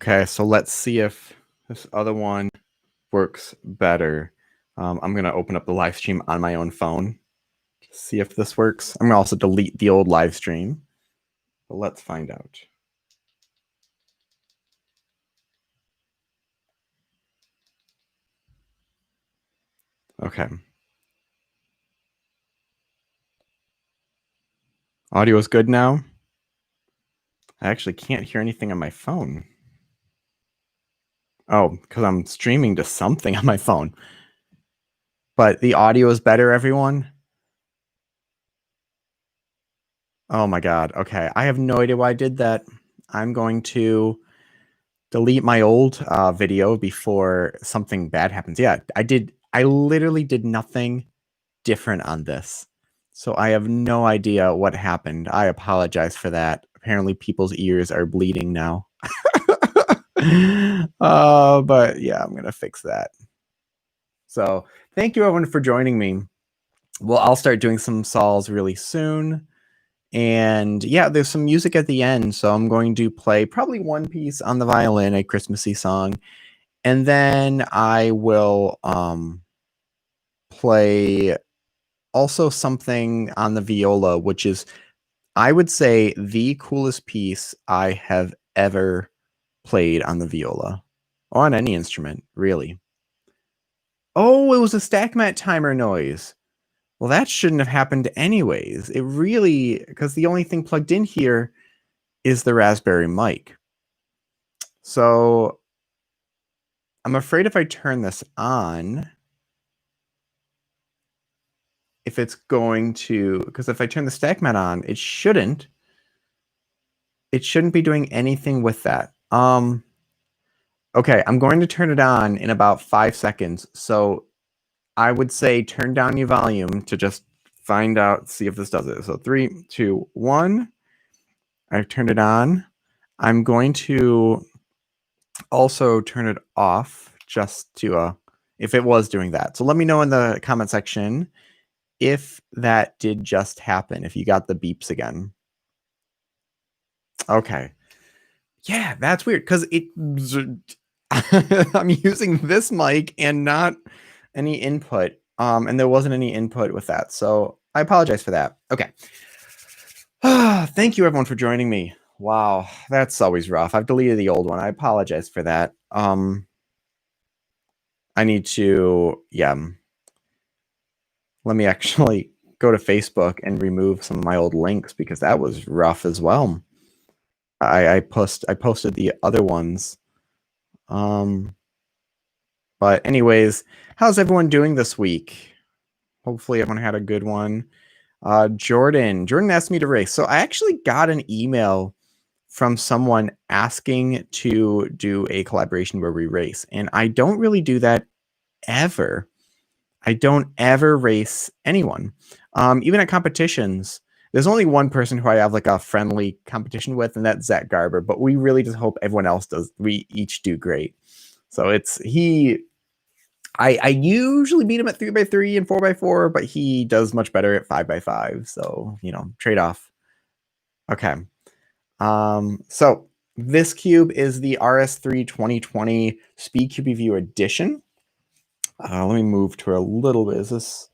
Okay, so let's see if this other one works better. I'm going to open up the live stream on my own phone to see if this works. I'm going to also delete the old live stream, but let's find out. Okay. Audio is good now. I actually can't hear anything on my phone. Oh, because I'm streaming to something on my phone. But the audio is better, everyone. Oh my God. Okay. I have no idea why I did that. I'm going to delete my old video before something bad happens. Yeah, I literally did nothing different on this. So I have no idea what happened. I apologize for that. Apparently people's ears are bleeding now. But yeah, I'm going to fix that. So thank you everyone for joining me. Well, I'll start doing some sols really soon. And yeah, there's some music at the end. So I'm going to play probably one piece on the violin, a Christmassy song. And then I will play also something on the viola, which is, I would say, the coolest piece I have ever played on the viola. Or on any instrument, really. Oh, it was a stack mat timer noise. Well, that shouldn't have happened anyways. It really, because the only thing plugged in here is the Raspberry mic. So I'm afraid if I turn this on, if it's going to, because if I turn the stack mat on, it shouldn't be doing anything with that. Okay, I'm going to turn it on in about 5 seconds. So I would say turn down your volume to just find out, see if this does it. So 3, 2, 1. I've turned it on. I'm going to also turn it off just to, if it was doing that. So let me know in the comment section if that did just happen, if you got the beeps again. Okay. Yeah, that's weird because I'm using this mic and not any input. And there wasn't any input with that. So I apologize for that. Okay. Thank you everyone for joining me. Wow, that's always rough. I've deleted the old one. I apologize for that. I need to, let me actually go to Facebook and remove some of my old links because that was rough as well. I posted the other ones. But anyways, how's everyone doing this week? Hopefully everyone had a good one. Jordan asked me to race. So I actually got an email from someone asking to do a collaboration where we race. And I don't really do that ever. I don't ever race anyone. Even at competitions, there's only one person who I have like a friendly competition with, and that's Zach Garber. But we really just hope everyone else does. We each do great. So I usually beat him at 3x3 and 4x4, but he does much better at 5x5. So, trade off. Okay. So this cube is the RS3 2020 Speed Cube Review Edition. Let me move to a little bit. Is this?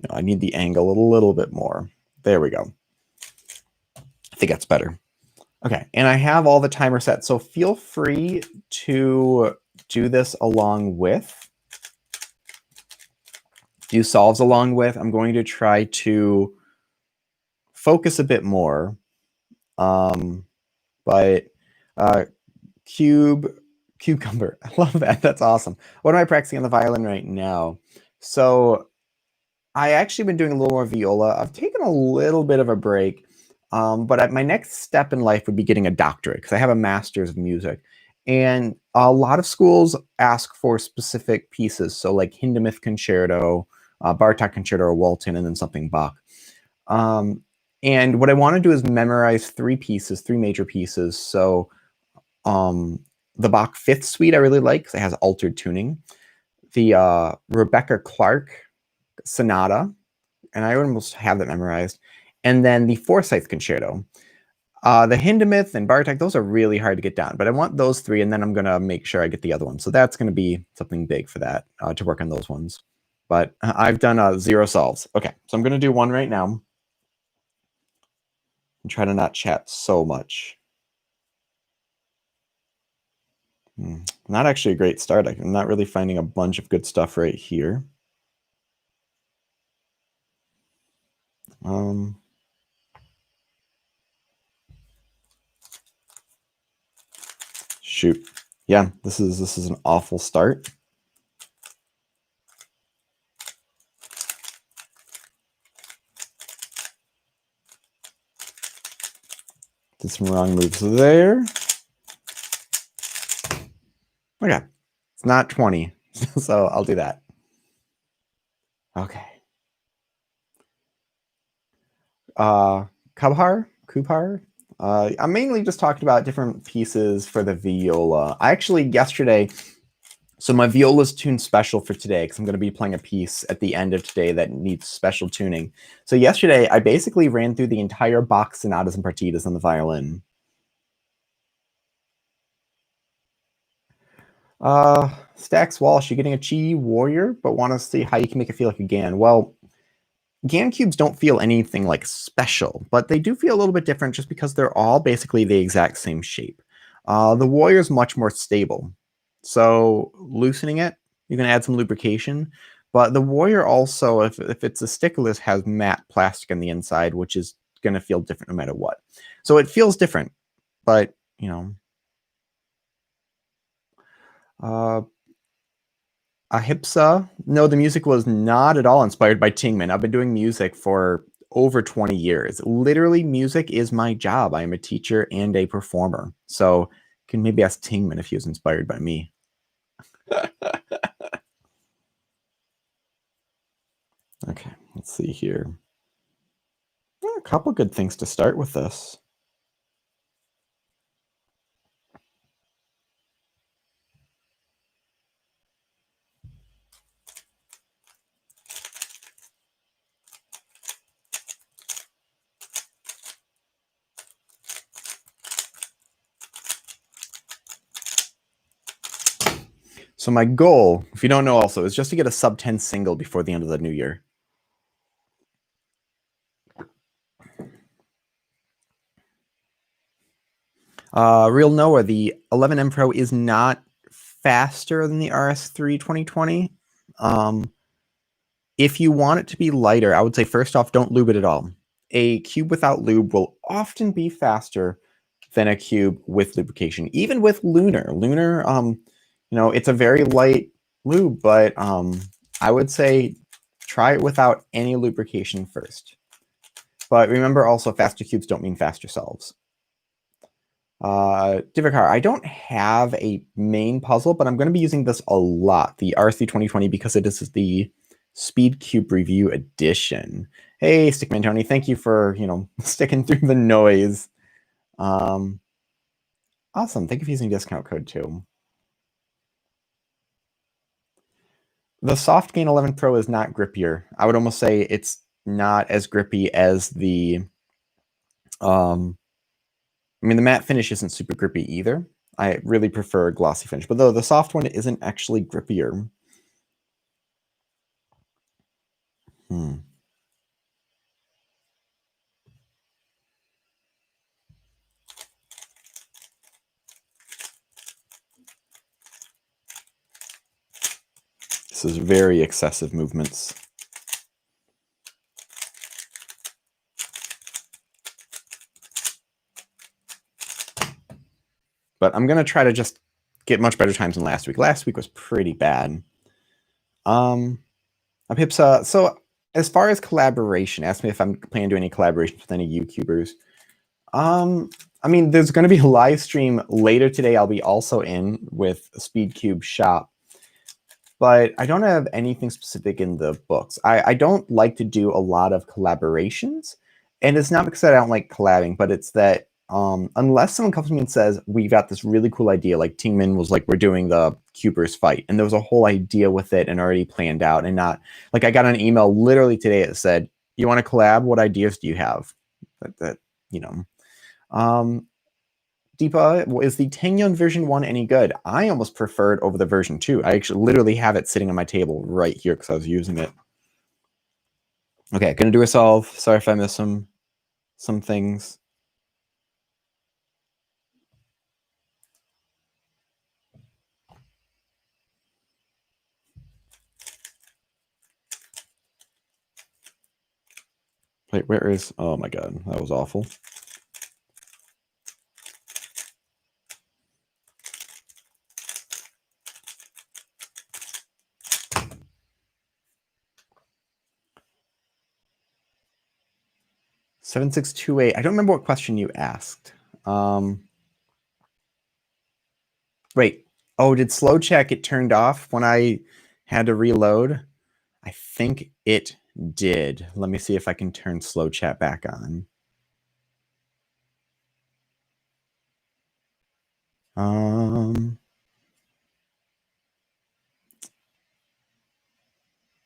No, I need the angle a little bit more. There we go. I think that's better. Okay, and I have all the timer set, so feel free to do this along with. Do solves along with. I'm going to try to focus a bit more. But cucumber. I love that. That's awesome. What am I practicing on the violin right now? So I actually been doing a little more viola. I've taken a little bit of a break. But my next step in life would be getting a doctorate because I have a master's of music. And a lot of schools ask for specific pieces. So like Hindemith Concerto, Bartok Concerto, or Walton, and then something Bach. And what I want to do is memorize 3 major pieces. So the Bach Fifth Suite I really like because it has altered tuning. The Rebecca Clark Sonata, and I almost have that memorized. And then the Forsyth Concerto. The Hindemith and Bartek, those are really hard to get down, but I want those 3, and then I'm going to make sure I get the other one. So that's going to be something big for that, to work on those ones. But I've done 0 solves. Okay, so I'm going to do one right now. And try to not chat so much. Not actually a great start. I'm not really finding a bunch of good stuff right here. Shoot. Yeah, this is an awful start. Did some wrong moves there. Okay, it's not 20, so I'll do that. Okay. Kubhar. I'm mainly just talking about different pieces for the viola. I actually yesterday, so my viola's tuned special for today because I'm going to be playing a piece at the end of today that needs special tuning. So yesterday, I basically ran through the entire Bach sonatas and partitas on the violin. Stax Walsh, you're getting a Chi Warrior, but want to see how you can make it feel like a GAN. Well, GAN cubes don't feel anything like special, but they do feel a little bit different just because they're all basically the exact same shape. The Warrior is much more stable. So loosening it, you can add some lubrication. But the Warrior also, if it's a stickless, has matte plastic on the inside, which is going to feel different no matter what. So it feels different, but, you know. Ahipsa, no, the music was not at all inspired by Tingman. I've been doing music for over 20 years. Literally, music is my job. I am a teacher and a performer. So you can maybe ask Tingman if he was inspired by me. Okay, let's see here. A couple good things to start with this. So my goal, if you don't know also, is just to get a sub 10 single before the end of the new year. Real Noah, the 11M Pro is not faster than the RS3 2020. If you want it to be lighter, I would say first off, don't lube it at all. A cube without lube will often be faster than a cube with lubrication, even with Lunar. Lunar, you know, it's a very light lube, but I would say try it without any lubrication first. But remember also, faster cubes don't mean faster solves. Divikar, I don't have a main puzzle, but I'm going to be using this a lot, the RC 2020, because it is the Speed Cube Review Edition. Hey, Stickman Tony, thank you for, you know, sticking through the noise. Awesome. Thank you for using discount code too. The Soft Gain 11 Pro is not grippier. I would almost say it's not as grippy as the I mean, the matte finish isn't super grippy either. I really prefer a glossy finish, but though the soft one isn't actually grippier. This is very excessive movements. But I'm going to try to just get much better times than last week. Last week was pretty bad. Pipsa, so as far as collaboration, ask me if I'm planning to do any collaborations with any YouTubers. I mean, there's going to be a live stream later today. I'll be also in with Speedcube Shop. But I don't have anything specific in the books. I don't like to do a lot of collaborations. And it's not because I don't like collabing, but it's that unless someone comes to me and says, we got this really cool idea, like Tingman was like, we're doing the Cubers fight. And there was a whole idea with it and already planned out, and not like I got an email literally today that said, you want to collab? What ideas do you have? That you know. Deepa, is the Tengyun version 1 any good? I almost prefer it over the version 2. I actually literally have it sitting on my table right here because I was using it. Okay, gonna do a solve. Sorry if I miss some things. Wait, where is... Oh my god, that was awful. $7628. I don't remember what question you asked. Wait. Oh, did slow check get turned off when I had to reload? I think it did. Let me see if I can turn slow chat back on.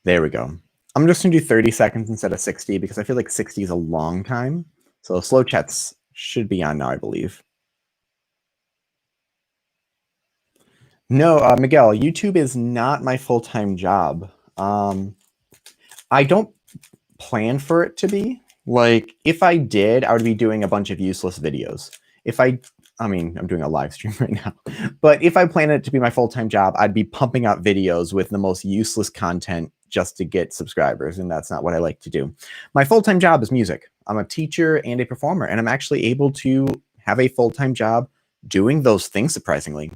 There we go. I'm just going to do 30 seconds instead of 60 because I feel like 60 is a long time. So slow chats should be on now, I believe. No, Miguel, YouTube is not my full-time job. I don't plan for it to be. Like, if I did, I would be doing a bunch of useless videos. I mean, I'm doing a live stream right now. But if I planned it to be my full-time job, I'd be pumping out videos with the most useless content just to get subscribers, and that's not what I like to do. My full-time job is music. I'm a teacher and a performer, and I'm actually able to have a full-time job doing those things, surprisingly.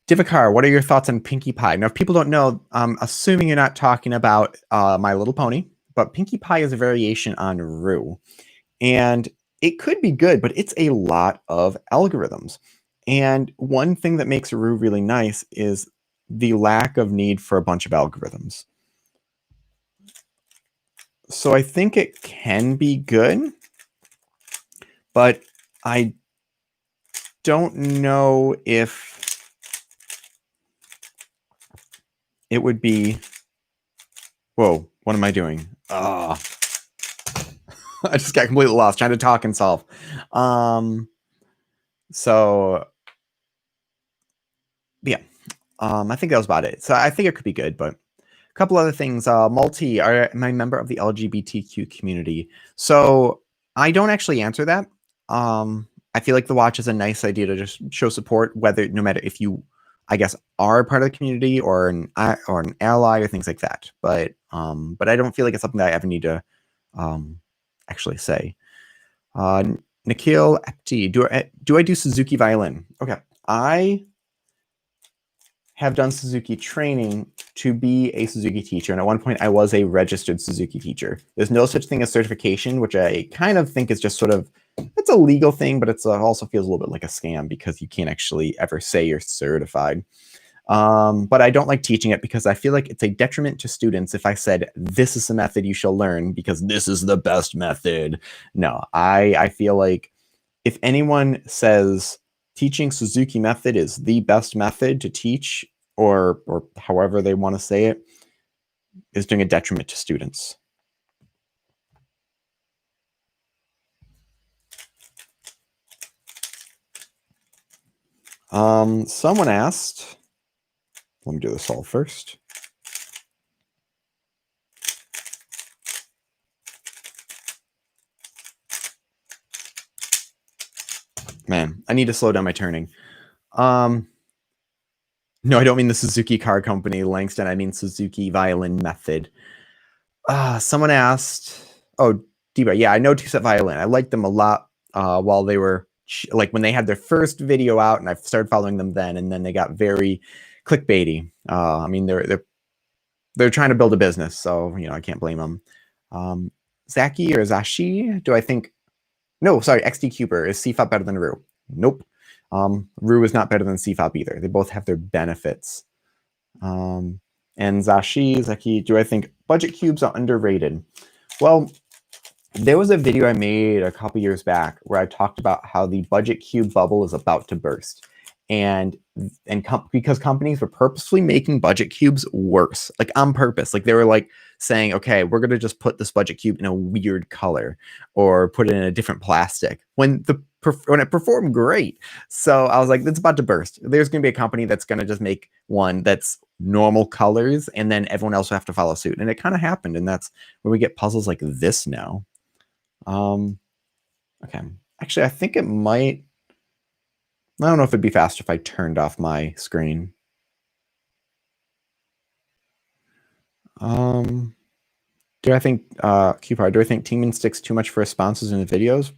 Divikar, what are your thoughts on Pinkie Pie? Now, if people don't know, I'm assuming you're not talking about My Little Pony, but Pinkie Pie is a variation on Roux. And it could be good, but it's a lot of algorithms. And one thing that makes Roux really nice is the lack of need for a bunch of algorithms. So I think it can be good, but I don't know if it would be... Whoa, what am I doing? I just got completely lost trying to talk and solve. So yeah, I think that was about it. So I think it could be good, but a couple other things. Multi, am I a member of the LGBTQ community? So I don't actually answer that. I feel like the watch is a nice idea to just show support, whether no matter if you, I guess, are part of the community or an ally or things like that. But I don't feel like it's something that I ever need to actually say. Nikhil Epti, do I do Suzuki violin? Okay, I have done Suzuki training to be a Suzuki teacher, and at one point I was a registered Suzuki teacher. There's no such thing as certification, which I kind of think is just sort of, it's a legal thing, but it's also feels a little bit like a scam because you can't actually ever say you're certified. But I don't like teaching it because I feel like it's a detriment to students if I said, this is the method you shall learn because this is the best method. No, I feel like if anyone says teaching Suzuki method is the best method to teach, or however they want to say it, is doing a detriment to students. Someone asked, let me do this all first. Man, I need to slow down my turning. No, I don't mean the Suzuki car company, Langston. I mean Suzuki violin method. Someone asked, oh, Diba, yeah, I know Two Set Violin. I liked them a lot while they were, like when they had their first video out, and I started following them then, and then they got very clickbaity. I mean, they're trying to build a business, so, you know, I can't blame them. Zaki or Zashi, do I think... No, sorry, XD Cuber. Is CFOP better than Roux? Nope. Roux is not better than CFOP either. They both have their benefits. And Zaki, do I think budget cubes are underrated? Well, there was a video I made a couple years back where I talked about how the budget cube bubble is about to burst. and because companies were purposely making budget cubes worse, like on purpose. Like they were like saying, okay, we're going to just put this budget cube in a weird color or put it in a different plastic when it performed great. So I was like, it's about to burst. There's going to be a company that's going to just make one that's normal colors, and then everyone else will have to follow suit. And it kind of happened, and that's where we get puzzles like this now. Okay. Actually, I think it might. I don't know if it'd be faster if I turned off my screen. Do I think Cupar, do I think Teamman sticks too much for his sponsors in the videos?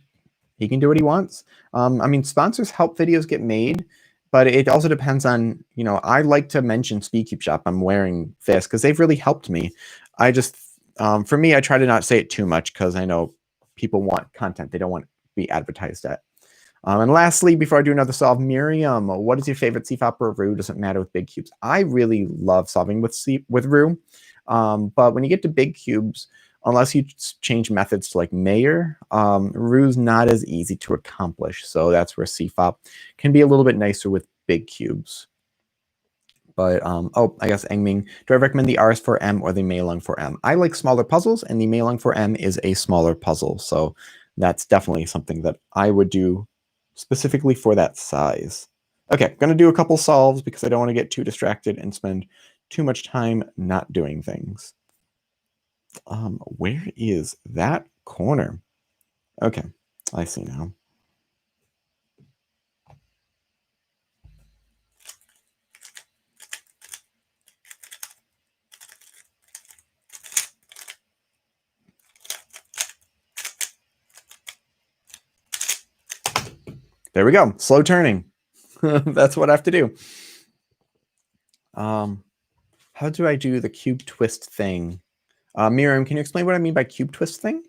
He can do what he wants. I mean, sponsors help videos get made, but it also depends on, I like to mention Speed Cube Shop. I'm wearing this because they've really helped me. I just, for me, I try to not say it too much because I know people want content. They don't want to be advertised at. And lastly, before I do another solve, Miriam, what is your favorite CFOP or Roux? Doesn't matter with big cubes. I really love solving with Roux. But when you get to big cubes, unless you change methods to like Mayer, Roux's not as easy to accomplish. So that's where CFOP can be a little bit nicer with big cubes. But, I guess Engming, do I recommend the RS4M or the Meilong 4M? I like smaller puzzles, and the Meilong 4M is a smaller puzzle. So that's definitely something that I would do specifically for that size. Okay, I'm going to do a couple solves because I don't want to get too distracted and spend too much time not doing things. Where is that corner? Okay, I see now. There we go. Slow turning. That's what I have to do. How do I do the cube twist thing? Miriam, can you explain what I mean by cube twist thing?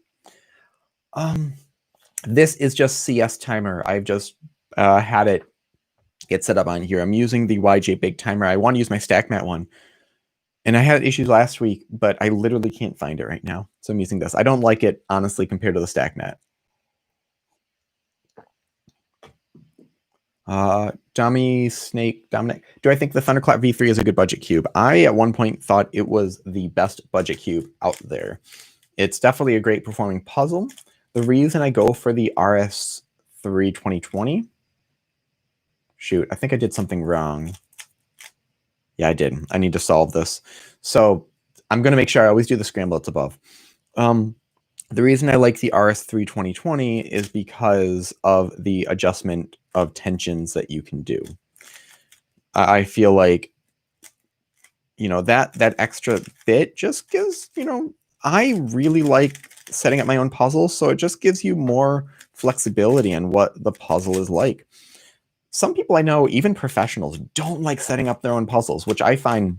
This is just CS timer. I've just had it get set up on here. I'm using the YJ Big Timer. I want to use my stack mat one. And I had issues last week, but I literally can't find it right now. So I'm using this. I don't like it, honestly, compared to the stack mat. Dummy Snake Dominic, do I think the Thunderclap V3 is a good budget cube? I at one point thought it was the best budget cube out there. It's definitely a great performing puzzle. The reason I go for the RS3 2020, shoot, I think I did something wrong. Yeah, I did. I need to solve this. So I'm going to make sure I always do the scramble that's above. The reason I like the RS3 2020 is because of the adjustment of tensions that you can do. I feel like, that extra bit just gives, I really like setting up my own puzzles, so it just gives you more flexibility in what the puzzle is like. Some people I know, even professionals, don't like setting up their own puzzles, which I find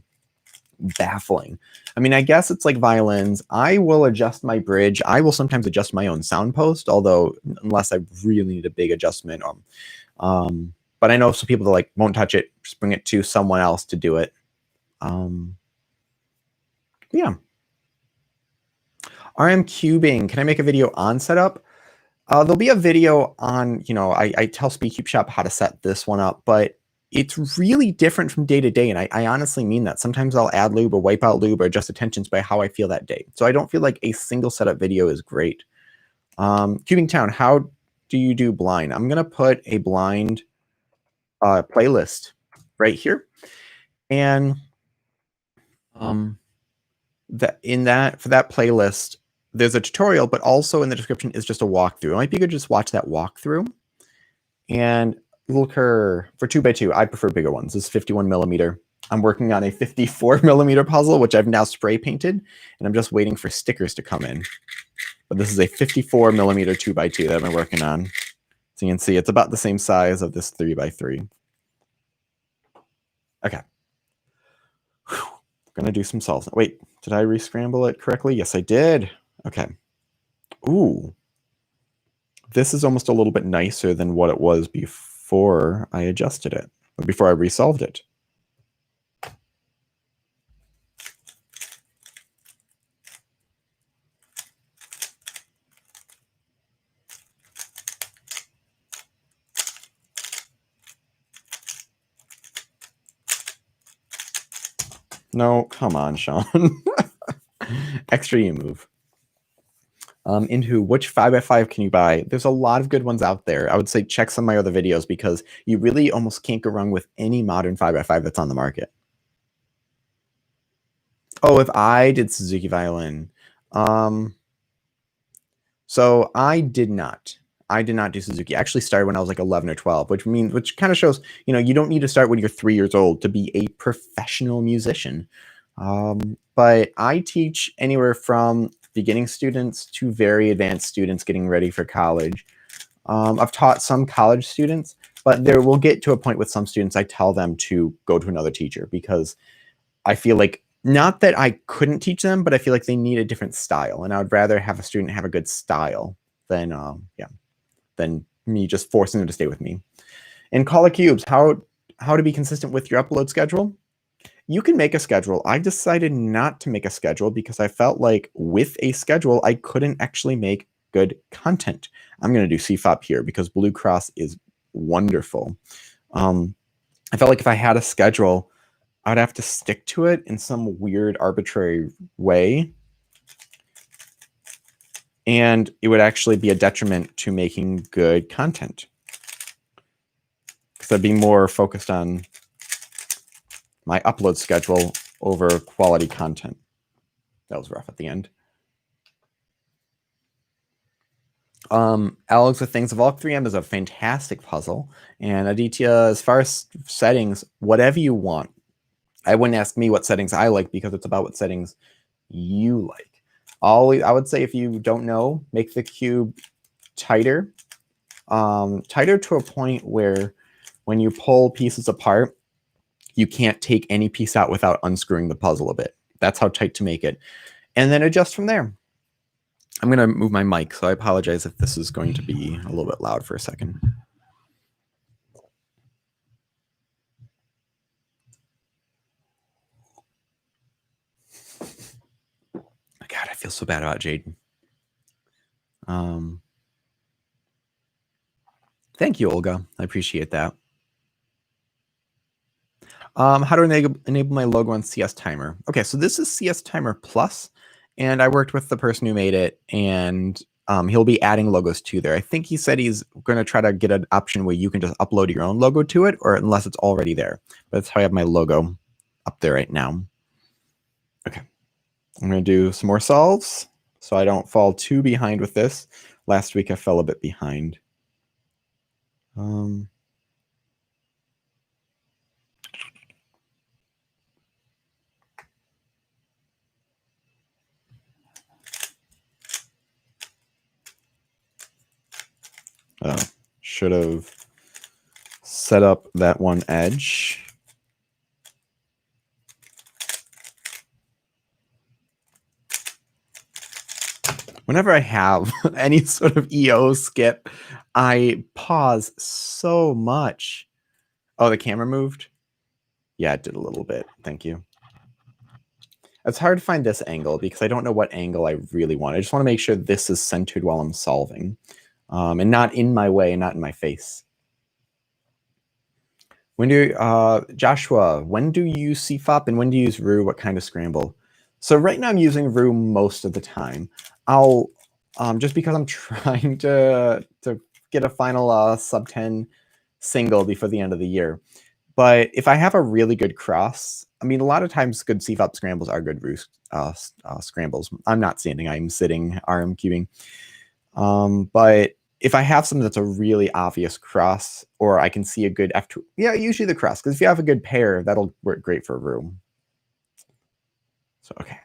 baffling. I mean, I guess it's like violins. I will adjust my bridge. I will sometimes adjust my own sound post, although unless I really need a big adjustment. But I know some people that like won't touch it, just bring it to someone else to do it. Yeah. RM cubing. Can I make a video on setup? There'll be a video on, I tell Speed Cube Shop how to set this one up, but it's really different from day to day. And I honestly mean that. Sometimes I'll add lube or wipe out lube or adjust the tensions by how I feel that day. So I don't feel like a single setup video is great. Cubing Town, how do you do blind? I'm going to put a blind playlist right here. And for that playlist, there's a tutorial, but also in the description is just a walkthrough. It might be good to just watch that walkthrough. And Lilker, for 2x2, I prefer bigger ones. This is 51 millimeter. I'm working on a 54 millimeter puzzle, which I've now spray painted, and I'm just waiting for stickers to come in. But this is a 54 millimeter 2x2 that I've been working on. So you can see it's about the same size of this 3x3. Okay. Whew. Gonna do some solves. Wait, did I re-scramble it correctly? Yes, I did. Okay. Ooh. This is almost a little bit nicer than what it was before I adjusted it, or before I resolved it. No, come on, Sean. Extra you move. Into which 5x5 can you buy? There's a lot of good ones out there. I would say check some of my other videos because you really almost can't go wrong with any modern 5x5 that's on the market. Oh, if I did Suzuki violin. So I did not. I did not do Suzuki. I actually started when I was like 11 or 12, which kind of shows, you don't need to start when you're 3 years old to be a professional musician. But I teach anywhere from beginning students to very advanced students getting ready for college. I've taught some college students, but there will get to a point with some students I tell them to go to another teacher because I feel like, not that I couldn't teach them, but I feel like they need a different style, and I would rather have a student have a good style than than me just forcing them to stay with me. And Call of Cubes, how to be consistent with your upload schedule? You can make a schedule. I decided not to make a schedule because I felt like with a schedule, I couldn't actually make good content. I'm going to do CFOP here because Blue Cross is wonderful. I felt like if I had a schedule, I'd have to stick to it in some weird arbitrary way. And it would actually be a detriment to making good content. Because I'd be more focused on my upload schedule over quality content. That was rough at the end. Alex with Things of All 3M is a fantastic puzzle. And Aditya, as far as settings, whatever you want. I wouldn't ask me what settings I like because it's about what settings you like. I would say if you don't know, make the cube tighter. Tighter to a point where when you pull pieces apart, you can't take any piece out without unscrewing the puzzle a bit. That's how tight to make it. And then adjust from there. I'm going to move my mic, so I apologize if this is going to be a little bit loud for a second. God, I feel so bad about Jaden. Thank you, Olga. I appreciate that. How to enable my logo on CS Timer. Okay, so this is CS Timer Plus, and I worked with the person who made it, and he'll be adding logos to there. I think he said he's going to try to get an option where you can just upload your own logo to it, or unless it's already there. But that's how I have my logo up there right now. Okay, I'm going to do some more solves so I don't fall too behind with this. Last week I fell a bit behind. Should have set up that one edge. Whenever I have any sort of EO skip, I pause so much. Oh, the camera moved? Yeah, it did a little bit. Thank you. It's hard to find this angle because I don't know what angle I really want. I just want to make sure this is centered while I'm solving and not in my way, not in my face. Joshua, when do you use CFOP and when do you use Roux? What kind of scramble? So right now I'm using Roux most of the time. I'll just because I'm trying to get a final sub 10 single before the end of the year. But if I have a really good cross, I mean, a lot of times good CFOP scrambles are good Roux scrambles. I'm not standing, I'm sitting, RM cubing. But if I have something that's a really obvious cross, or I can see a good F2, yeah, usually the cross, because if you have a good pair, that'll work great for a Roux. So, okay.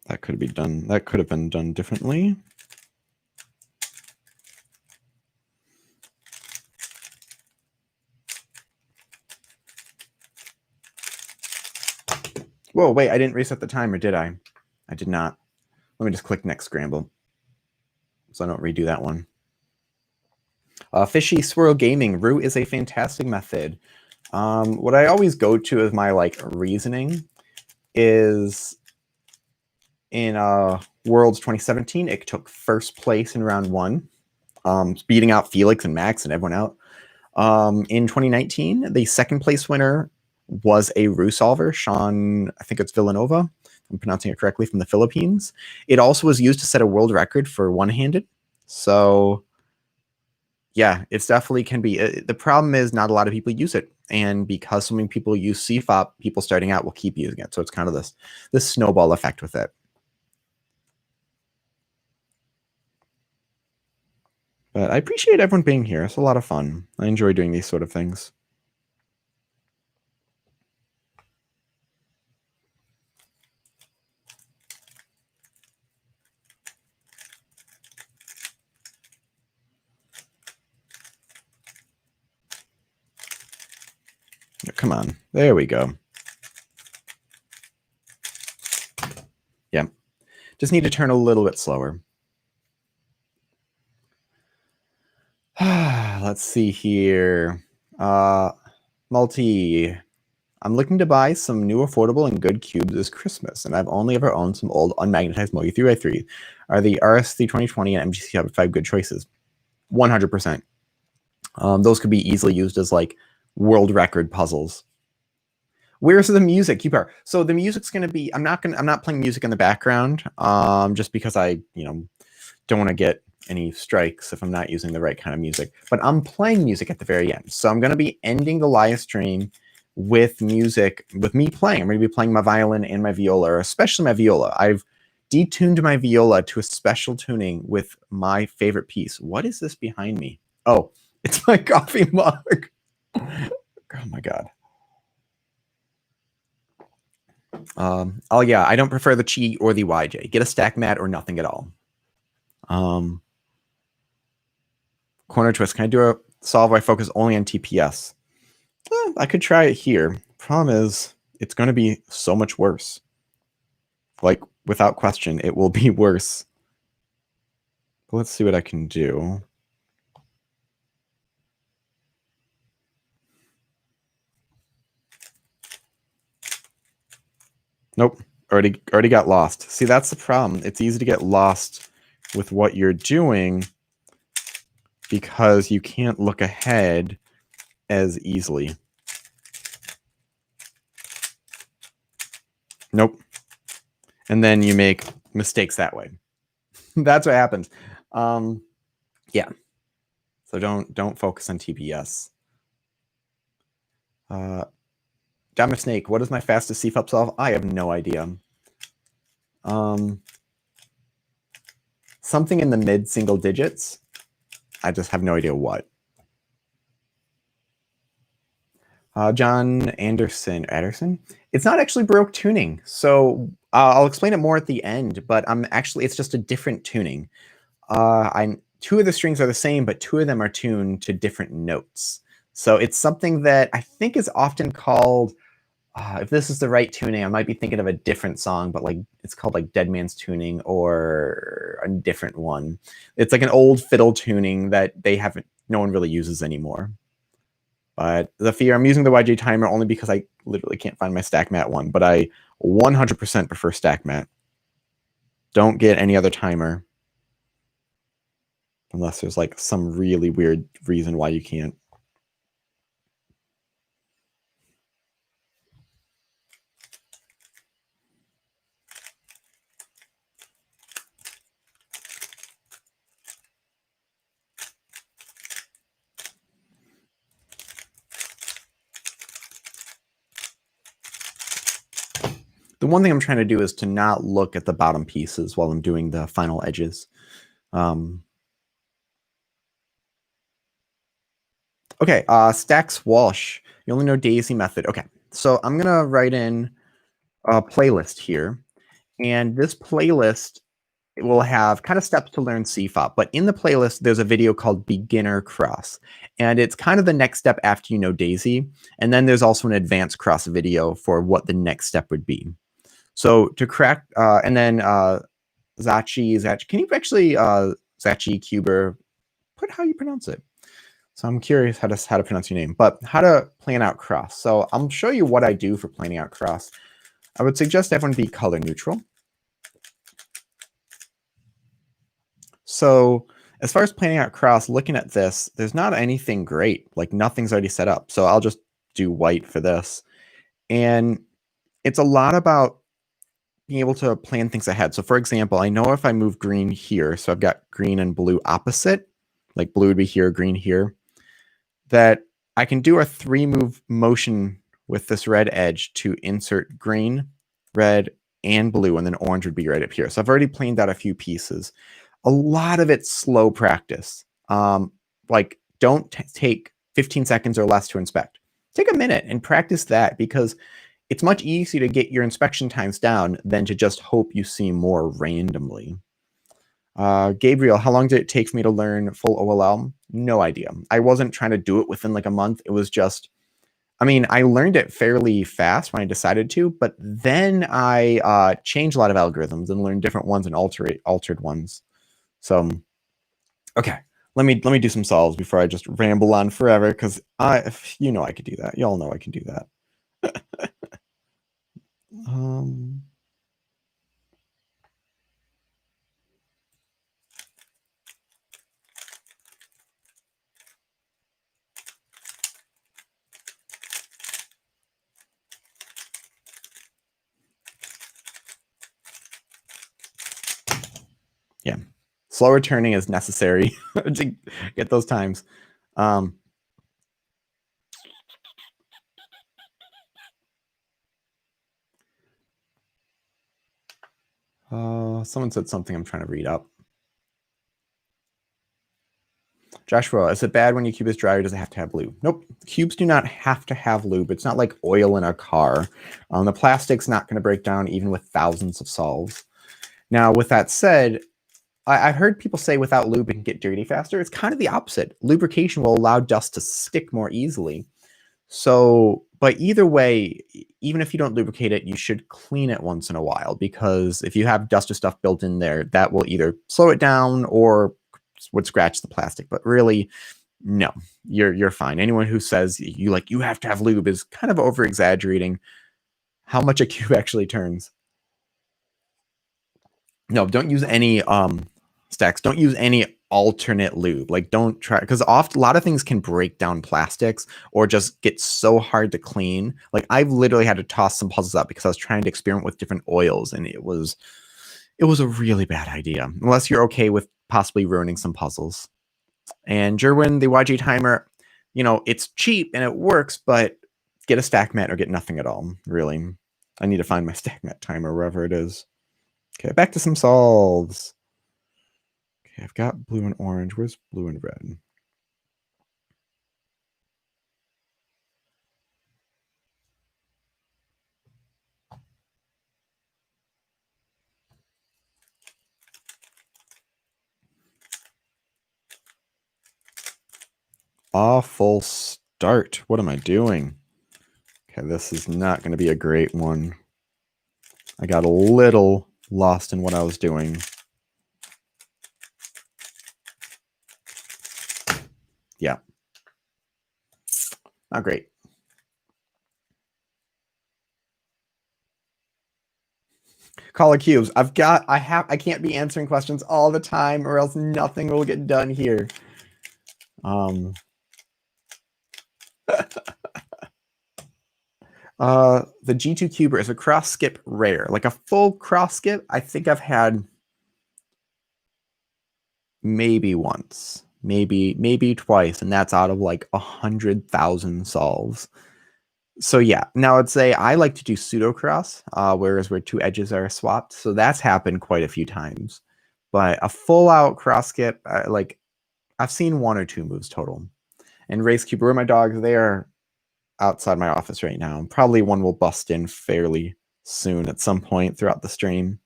That could be done. That could have been done differently. Whoa, wait, I didn't reset the timer, did I? I did not. Let me just click next scramble so I don't redo that one. Fishy Swirl Gaming. Roux is a fantastic method. What I always go to as my reasoning is in Worlds 2017. It took first place in round 1, beating out Felix and Max and everyone out. In 2019, the second place winner was a Roux solver, Sean, I think it's Villanova, if I'm pronouncing it correctly, from the Philippines. It also was used to set a world record for one-handed. So yeah, it's definitely can be. The problem is not a lot of people use it. And because so many people use CFOP, people starting out will keep using it. So it's kind of this snowball effect with it. But I appreciate everyone being here. It's a lot of fun. I enjoy doing these sort of things. Come on. There we go. Yeah. Just need to turn a little bit slower. Let's see here. Multi. I'm looking to buy some new affordable and good cubes this Christmas, and I've only ever owned some old unmagnetized Mogi 3x3. Are the RSC 2020 and MGC Hub 5 good choices? 100%. Those could be easily used as like world record puzzles. Where's the music? So the music's going to be, I'm not playing music in the background, just because I, don't want to get any strikes if I'm not using the right kind of music, but I'm playing music at the very end. So I'm going to be ending the live stream with music, with me playing. I'm going to be playing my violin and my viola, or especially my viola. I've detuned my viola to a special tuning with my favorite piece. What is this behind me? Oh, it's my coffee mug. Oh my God. Oh yeah, I don't prefer the Chi or the YJ. Get a stack mat or nothing at all. Corner twist. Can I do a solve where I focus only on TPS? I could try it here. Problem is, it's going to be so much worse. Like, without question, it will be worse. But let's see what I can do. Nope, already got lost. See, that's the problem. It's easy to get lost with what you're doing because you can't look ahead as easily. Nope. And then you make mistakes that way. That's what happens. Yeah. So don't focus on TPS. Diamond Snake, what is my fastest CFOP solve? I have no idea. Something in the mid single digits. I just have no idea what. John Anderson. It's not actually Baroque tuning. So I'll explain it more at the end, but it's just a different tuning. Two of the strings are the same, but two of them are tuned to different notes. So it's something that I think is often called, if this is the right tuning, I might be thinking of a different song, but like it's called like Dead Man's Tuning or a different one. It's like an old fiddle tuning that no one really uses anymore. But the fear, I'm using the YJ timer only because I literally can't find my stack mat one, but I 100% prefer stack mat. Don't get any other timer unless there's like some really weird reason why you can't. The one thing I'm trying to do is to not look at the bottom pieces while I'm doing the final edges. Okay, Stacks Walsh. You only know Daisy method. Okay, so I'm going to write in a playlist here. And this playlist will have kind of steps to learn CFOP. But in the playlist, there's a video called Beginner Cross. And it's kind of the next step after you know Daisy. And then there's also an advanced cross video for what the next step would be. So to crack, and then Zachi, can you actually, Zachi Cuber, put how you pronounce it? So I'm curious how to pronounce your name, but how to plan out cross. So I'll show you what I do for planning out cross. I would suggest everyone be color neutral. So as far as planning out cross, looking at this, there's not anything great. Like nothing's already set up. So I'll just do white for this. And it's a lot about being able to plan things ahead. So for example, I know if I move green here, so I've got green and blue opposite, like blue would be here, green here, that I can do a 3-move motion with this red edge to insert green, red, and blue, and then orange would be right up here. So I've already planned out a few pieces. A lot of it's slow practice. Like don't take 15 seconds or less to inspect. Take a minute and practice that, because it's much easier to get your inspection times down than to just hope you see more randomly. Gabriel, how long did it take for me to learn full OLL? No idea. I wasn't trying to do it within like a month. It was just, I mean, I learned it fairly fast when I decided to, but then I changed a lot of algorithms and learned different ones and altered ones. So, okay, let me do some solves before I just ramble on forever, because you know I could do that. Y'all know I can do that. Yeah, slower turning is necessary to get those times. Someone said something I'm trying to read up. Joshua, is it bad when your cube is dry, or does it have to have lube? Nope. Cubes do not have to have lube. It's not like oil in a car. The plastic's not going to break down even with thousands of solves. Now, with that said, I've heard people say without lube it can get dirty faster. It's kind of the opposite. Lubrication will allow dust to stick more easily. So, but either way, even if you don't lubricate it, you should clean it once in a while, because if you have dust or stuff built in there, that will either slow it down or would scratch the plastic. But really, no, you're fine. Anyone who says you have to have lube is kind of over exaggerating how much a cube actually turns. No, don't use any stacks. Don't use any alternate lube. Like, don't try, because often a lot of things can break down plastics or just get so hard to clean. Like, I've literally had to toss some puzzles out because I was trying to experiment with different oils, and it was a really bad idea, unless you're okay with possibly ruining some puzzles. And Jerwin, the YG timer, it's cheap and it works, but get a stack mat or get nothing at all, really. I need to find my stack mat timer wherever it is. Okay, back to some solves. Okay, I've got blue and orange. Where's blue and red? Awful start. What am I doing? Okay, this is not going to be a great one. I got a little lost in what I was doing. Yeah. Not great. Call of cubes. I can't be answering questions all the time, or else nothing will get done here. The G2 Cuber is a cross skip rare. Like a full cross skip, I think I've had maybe once, maybe twice, and that's out of like 100,000 solves. So yeah, now I'd say I like to do pseudo cross, where two edges are swapped. So that's happened quite a few times. But a full out cross skip, like I've seen 1 or 2 moves total. And Race Cube, where my dogs, they are outside my office right now. Probably one will bust in fairly soon at some point throughout the stream.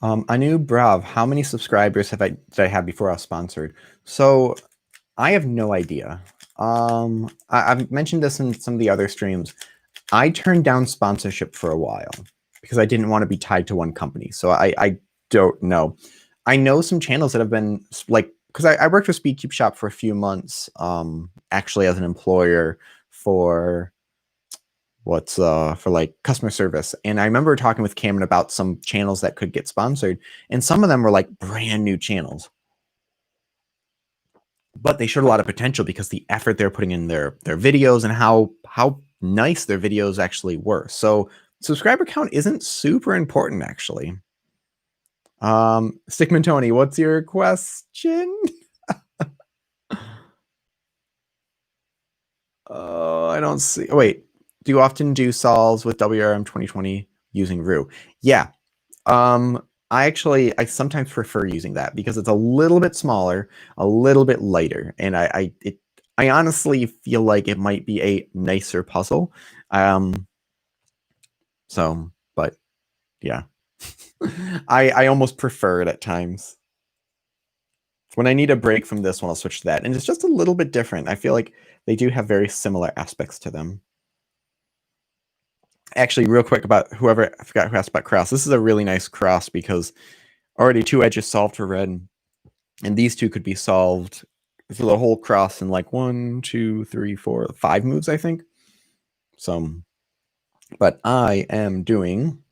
Anu Brav, how many subscribers did I have before I was sponsored? So I have no idea. I've mentioned this in some of the other streams. I turned down sponsorship for a while because I didn't want to be tied to one company. So I don't know. I know some channels that have been like, because I worked with SpeedCube Shop for a few months, actually as an employer for for like customer service. And I remember talking with Cameron about some channels that could get sponsored, and some of them were like brand new channels, but they showed a lot of potential because the effort they're putting in their videos and how nice their videos actually were. So subscriber count isn't super important actually. Stickman Tony, what's your question? Oh, I don't see. Oh, wait, do you often do solves with WRM 2020 using Roux? Yeah. I sometimes prefer using that because it's a little bit smaller, a little bit lighter, and I honestly feel like it might be a nicer puzzle. But yeah, I almost prefer it at times. When I need a break from this one, I'll switch to that, and it's just a little bit different. I feel like they do have very similar aspects to them. Actually, real quick about I forgot who asked about cross. This is a really nice cross because already 2 edges solved for red, and these 2 could be solved for the whole cross in like 1, 2, 3, 4, 5 moves, I think. But I am doing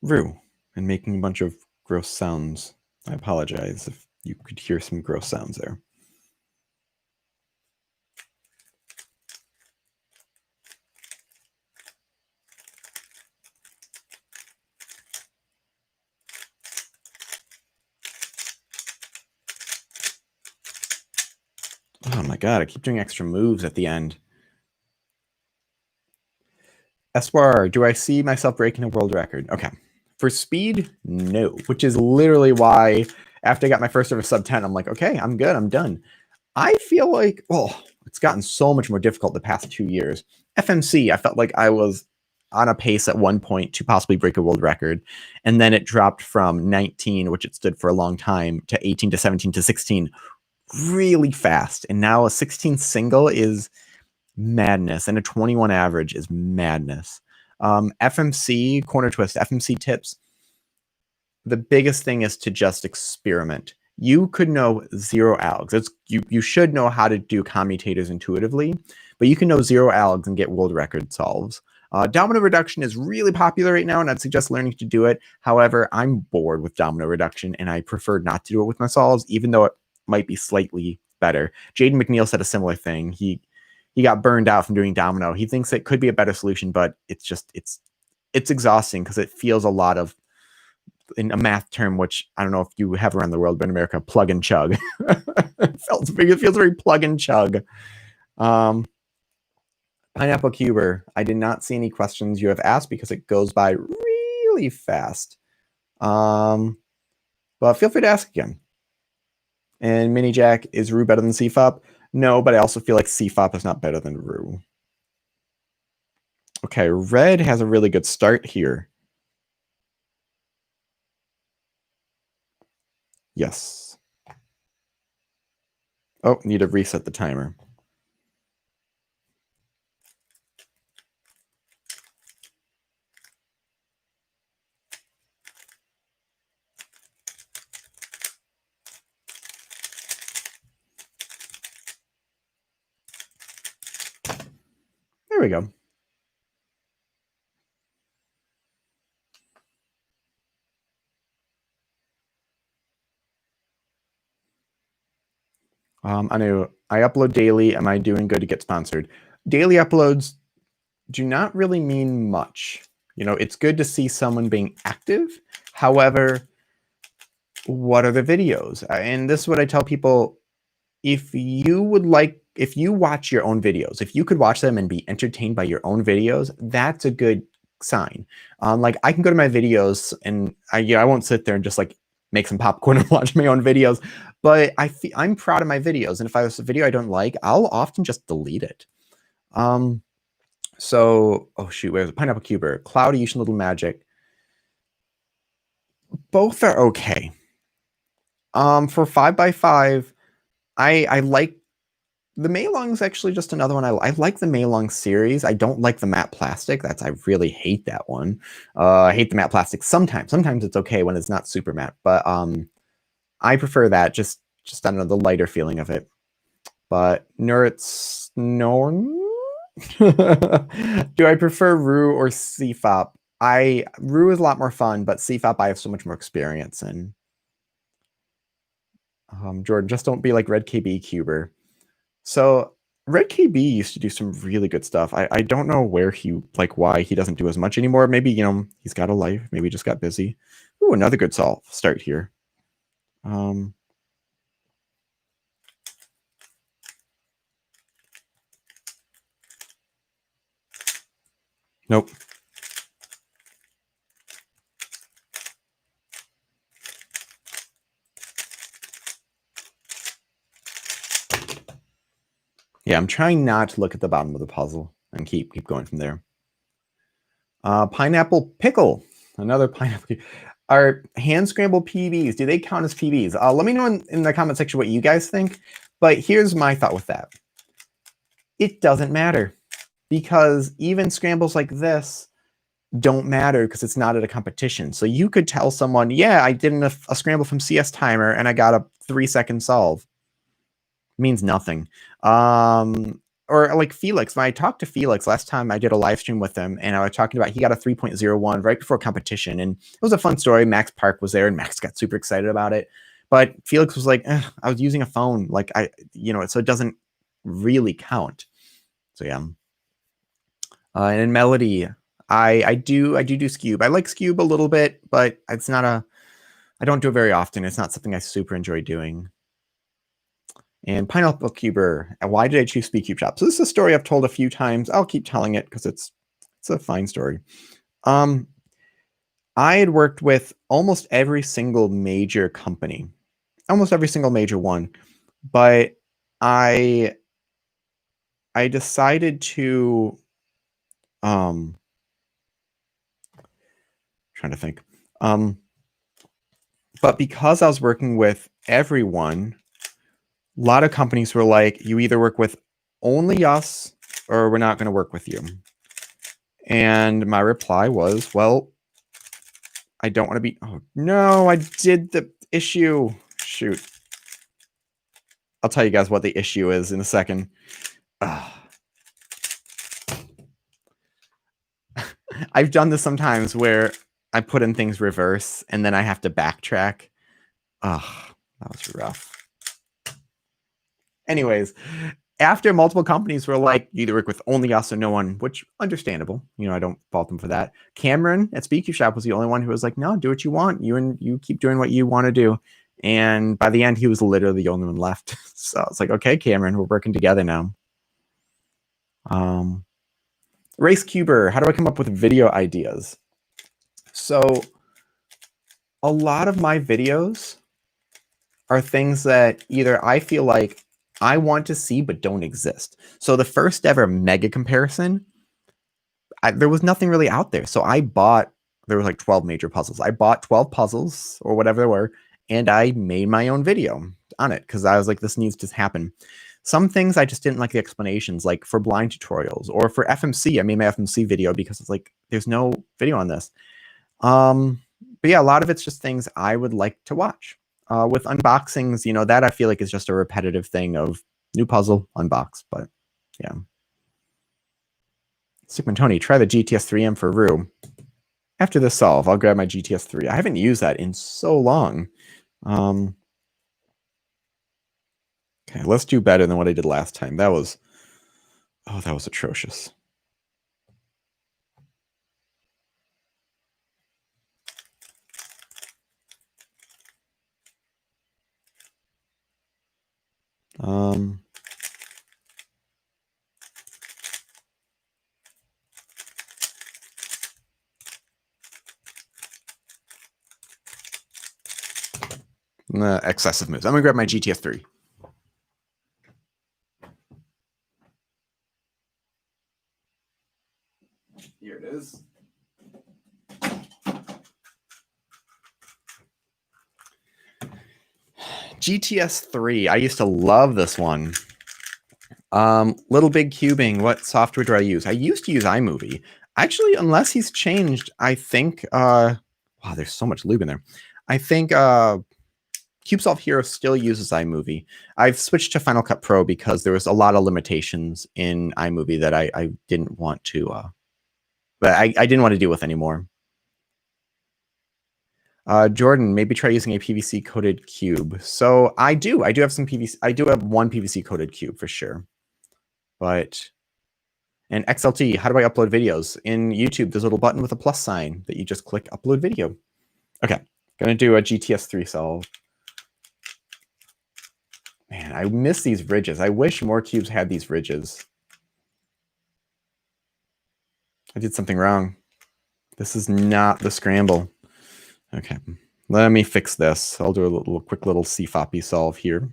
Roux and making a bunch of gross sounds. I apologize if you could hear some gross sounds there. Oh my god, I keep doing extra moves at the end. Espoir, do I see myself breaking a world record? Okay. For speed, no. Which is literally why after I got my first ever sub 10, I'm like, okay, I'm good, I'm done. I feel like, it's gotten so much more difficult the past 2 years. FMC, I felt like I was on a pace at one point to possibly break a world record. And then it dropped from 19, which it stood for a long time, to 18 to 17 to 16 really fast. And now a 16 single is madness, and a 21 average is madness. FMC, corner twist, FMC tips. The biggest thing is to just experiment. You could know 0 algs. You should know how to do commutators intuitively, but you can know 0 algs and get world record solves. Domino reduction is really popular right now, and I'd suggest learning to do it. However, I'm bored with domino reduction, and I prefer not to do it with my solves, even though it might be slightly better. Jaden McNeil said a similar thing. He got burned out from doing domino. He thinks it could be a better solution, but it's exhausting because it feels a lot of, in a math term, which I don't know if you have around the world, but in America, plug and chug. It feels very plug and chug. Pineapple Cuber, I did not see any questions you have asked because it goes by really fast. But feel free to ask again. And Mini Jack, is Roux better than CFOP? No, but I also feel like CFOP is not better than Roux. Okay, red has a really good start here. Yes. Oh, need to reset the timer. There we go. I know I upload daily. Am I doing good to get sponsored? Daily uploads do not really mean much. You know, it's good to see someone being active. However, what are the videos? And this is what I tell people. If you watch your own videos, if you could watch them and be entertained by your own videos, that's a good sign. Like I can go to my videos and I won't sit there and just like make some popcorn and watch my own videos, but I'm proud of my videos. And if I have a video I don't like, I'll often just delete it. So, oh shoot, where's the Pineapple Cuber? Cloudy, you should Little Magic. Both are okay. For 5x5, I like the Meilong is actually just another one. I like the Meilong series. I don't like the matte plastic. I really hate that one. I hate the matte plastic sometimes. Sometimes it's okay when it's not super matte, but I prefer that. Just I don't know, the lighter feeling of it. But Nurit's no. Do I prefer Roux or CFOP? Roux is a lot more fun, but CFOP I have so much more experience in. Jordan, just don't be like Red KB Cuber. So Red KB used to do some really good stuff. I don't know why he doesn't do as much anymore. Maybe, he's got a life. Maybe he just got busy. Ooh, another good start here. Nope. Yeah, I'm trying not to look at the bottom of the puzzle and keep going from there. Pineapple pickle, another pineapple. Are hand scrambled PBs, do they count as PBs? Let me know in the comment section what you guys think. But here's my thought with that. It doesn't matter, because even scrambles like this don't matter because it's not at a competition. So you could tell someone, yeah, I did a scramble from CS Timer and I got a 3-second solve. It means nothing. Or like Felix, when I talked to Felix last time I did a live stream with him, and I was talking about he got a 3.01 right before competition, and it was a fun story. Max Park was there and Max got super excited about it. But Felix was like, I was using a phone, like so it doesn't really count. So yeah. And in Melody, I do Scube. I like Scube a little bit, but it's not I don't do it very often. It's not something I super enjoy doing. And Pineapple Cuber, why did I choose Speed Cube Shop? So this is a story I've told a few times. I'll keep telling it because it's a fine story. I had worked with almost every single major company, almost every single major one, but I decided to trying to think. But because I was working with everyone, a lot of companies were like, you either work with only us or we're not going to work with you. And my reply was, well, I don't want to be. Oh, no, I did the issue. Shoot. I'll tell you guys what the issue is in a second. I've done this sometimes where I put in things reverse and then I have to backtrack. Oh, that was rough. Anyways, after multiple companies were like, you either work with only us or no one, which understandable. I don't fault them for that. Cameron at Speak Shop was the only one who was like, no, do what you want. You keep doing what you want to do. And by the end, he was literally the only one left. So it's like, okay, Cameron, we're working together now. Race Cuber, how do I come up with video ideas? So a lot of my videos are things that either I feel like I want to see but don't exist. So the first ever mega comparison, there was nothing really out there. So there was like 12 major puzzles. I bought 12 puzzles or whatever they were, and I made my own video on it because I was like, this needs to happen. Some things I just didn't like the explanations, like for blind tutorials or for FMC. I made my FMC video because it's like, there's no video on this. But yeah, a lot of it's just things I would like to watch. With unboxings, that I feel like is just a repetitive thing of new puzzle, unbox. But yeah. Sigmund Tony, try the GTS 3M for Roux. After this solve, I'll grab my GTS 3. I haven't used that in so long. Okay, let's do better than what I did last time. That was atrocious. Excessive moves. I'm gonna grab my GTS 3. Here it is. GTS 3. I used to love this one. Little Big Cubing. What software do I use? I used to use iMovie. Actually, unless he's changed, I think wow, there's so much lube in there. I think CubeSolve Hero still uses iMovie. I've switched to Final Cut Pro because there was a lot of limitations in iMovie that I didn't want to I didn't want to deal with anymore. Jordan, maybe try using a PVC coated cube. So I do have some PVC. I do have one PVC coated cube for sure. But, and XLT, how do I upload videos? In YouTube, there's a little button with a plus sign that you just click upload video. Okay, gonna do a GTS 3 solve. Man, I miss these ridges. I wish more cubes had these ridges. I did something wrong. This is not the scramble. Okay, let me fix this. I'll do a quick little CFOPy solve here.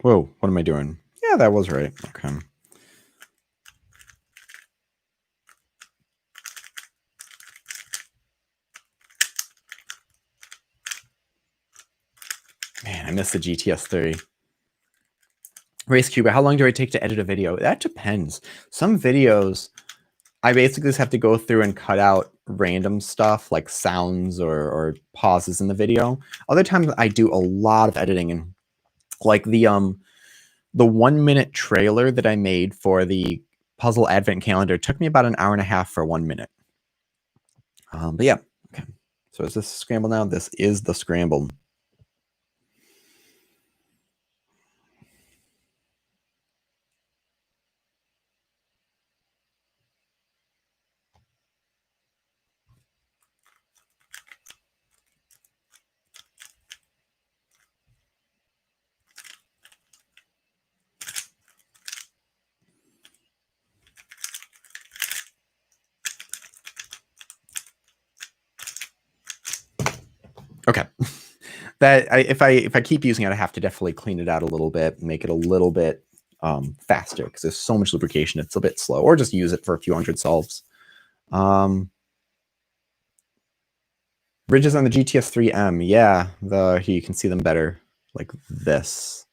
Whoa, what am I doing? Yeah, that was right. Okay. Man, I missed the GTS 3. Race Cuba, how long do I take to edit a video? That depends. Some videos, I basically just have to go through and cut out random stuff like sounds or pauses in the video. Other times I do a lot of editing, and like the 1 minute trailer that I made for the puzzle advent calendar took me about an hour and a half for 1 minute. But yeah, okay. So is this scramble now? This is the scramble. Okay. That if I keep using it, I have to definitely clean it out a little bit, make it a little bit faster because there's so much lubrication. It's a bit slow, or just use it for a few hundred solves. Ridges on the GTS 3M, yeah, here you can see them better like this.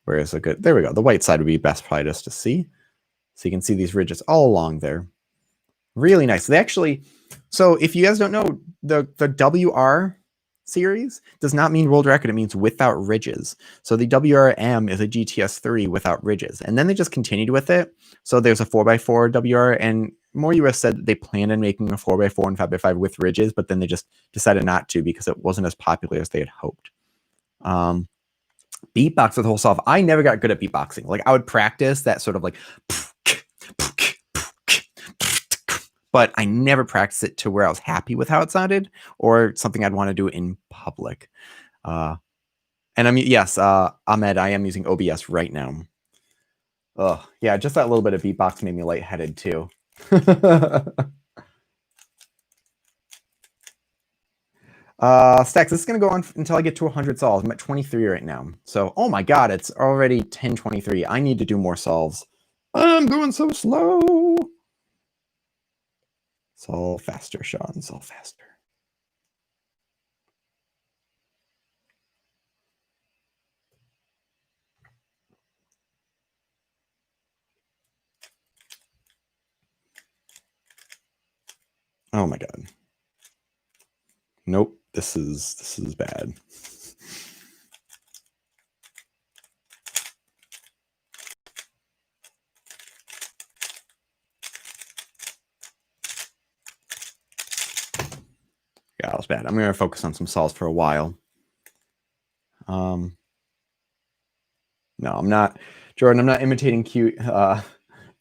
Whereas there we go. The white side would be best probably just to see. So you can see these ridges all along there. Really nice. They actually, so if you guys don't know, the WR series does not mean world record. It means without ridges. So the WRM is a GTS 3 without ridges. And then they just continued with it. So there's a 4x4 WR, and More US said that they planned on making a 4x4 and 5x5 with ridges, but then they just decided not to because it wasn't as popular as they had hoped. Beatbox with the whole solve. I never got good at beatboxing. Like I would practice that sort of like, but I never practiced it to where I was happy with how it sounded or something I'd want to do in public. And I mean, yes, Ahmed, I am using OBS right now. Oh, yeah, just that little bit of beatbox made me lightheaded too. Stacks, this is going to go on until I get to 100 solves. I'm at 23 right now. So, oh my God, it's already 10:23. I need to do more solves. I'm going so slow. Solve faster, Sean. Solve faster. Oh my God. Nope. This is bad. Yeah, that was bad. I'm going to focus on some solves for a while. No, I'm not. Jordan, I'm not imitating cute Jaden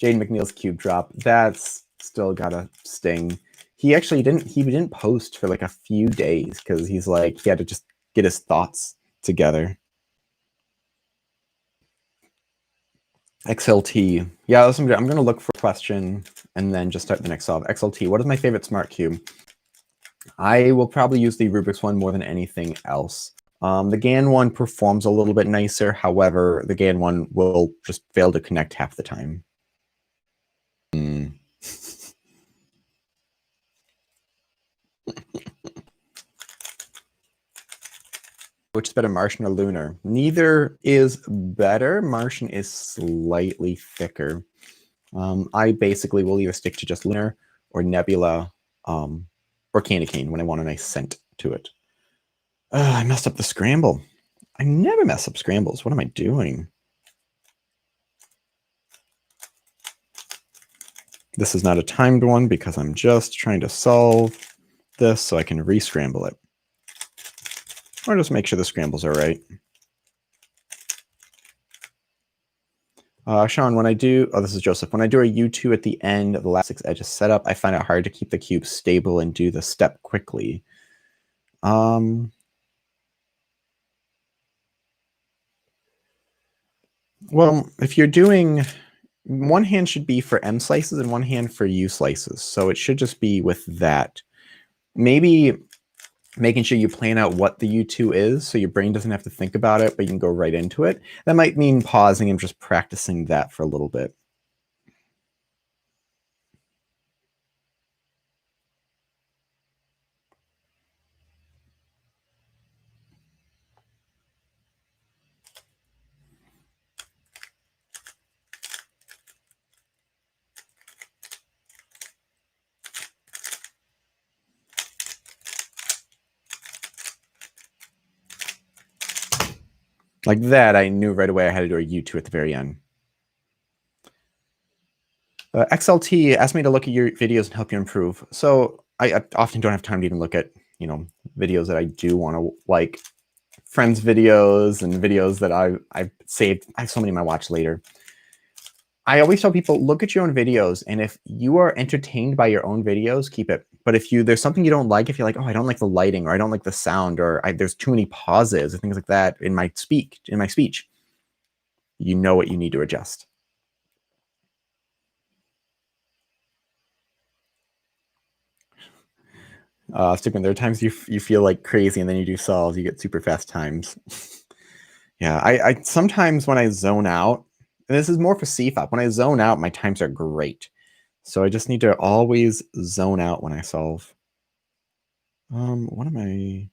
McNeil's cube drop. That's still got a sting. He actually didn't post for like a few days because he's like, he had to just get his thoughts together. XLT. Yeah, I'm going to look for a question and then just start the next solve. XLT, what is my favorite smart cube? I will probably use the Rubik's one more than anything else. The GAN one performs a little bit nicer. However, the GAN one will just fail to connect half the time. which is better, Martian or lunar? Neither is better. Martian is slightly thicker. I basically will either stick to just lunar or nebula or candy cane when I want a nice scent to it. I messed up the scramble. I never mess up scrambles. What am I doing? This is not a timed one because I'm just trying to solve this so I can re-scramble it. Or just make sure the scrambles are right. Sean, when I do, this is Joseph. When I do a U2 at the end of the last 6 edges setup, I find it hard to keep the cube stable and do the step quickly. Well, if you're doing, one hand should be for M slices and one hand for U slices. So it should just be with that. Maybe making sure you plan out what the U2 is so your brain doesn't have to think about it, but you can go right into it. That might mean pausing and just practicing that for a little bit. Like that, I knew right away I had to do a U2 at the very end. XLT asked me to look at your videos and help you improve. So I often don't have time to even look at, videos that I do want to like, friends' videos and videos that I've saved. I have so many in my watch later. I always tell people, look at your own videos, and if you are entertained by your own videos, keep it. But if there's something you don't like, if you're like, oh, I don't like the lighting, or I don't like the sound, or there's too many pauses, or things like that in my speech, you know what you need to adjust. Stickman, there are times you feel like crazy, and then you do solves, you get super fast times. Yeah, I sometimes when I zone out, and this is more for CFOP, when I zone out, my times are great. So I just need to always zone out when I solve. What am I?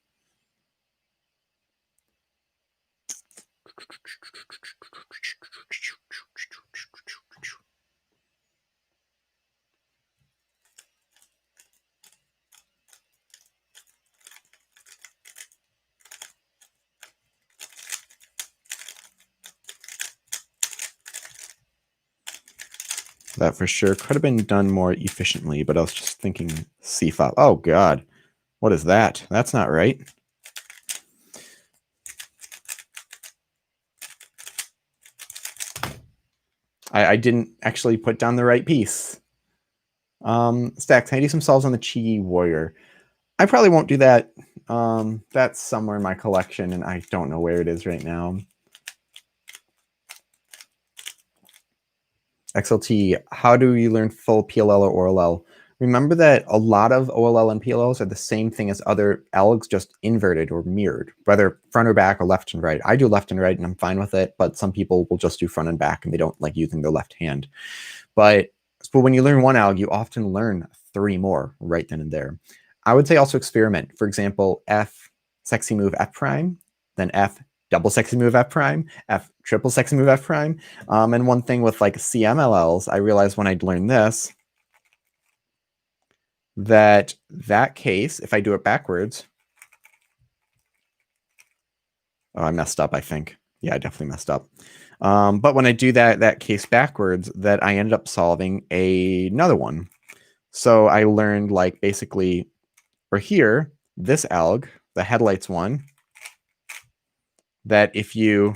That for sure could have been done more efficiently, but I was just thinking CFOP. Oh God, what is that? That's not right. I didn't actually put down the right piece. Stacks, can I do some solves on the Chi Warrior? I probably won't do that. That's somewhere in my collection, and I don't know where it is right now. XLT, how do you learn full PLL or OLL? Remember that a lot of OLL and PLLs are the same thing as other ELGs, just inverted or mirrored, whether front or back or left and right. I do left and right, and I'm fine with it, but some people will just do front and back, and they don't like using their left hand. But when you learn one ELG, you often learn 3 more right then and there. I would say also experiment. For example, F sexy move F prime, then F double sexy move F prime, F triple sexy move F prime. And one thing with like CMLLs, I realized when I'd learned this, that case, if I do it backwards, oh, I messed up, I think. Yeah, I definitely messed up. But when I do that case backwards, that I ended up solving another one. So I learned like basically for here, this ELG, the headlights one, that if you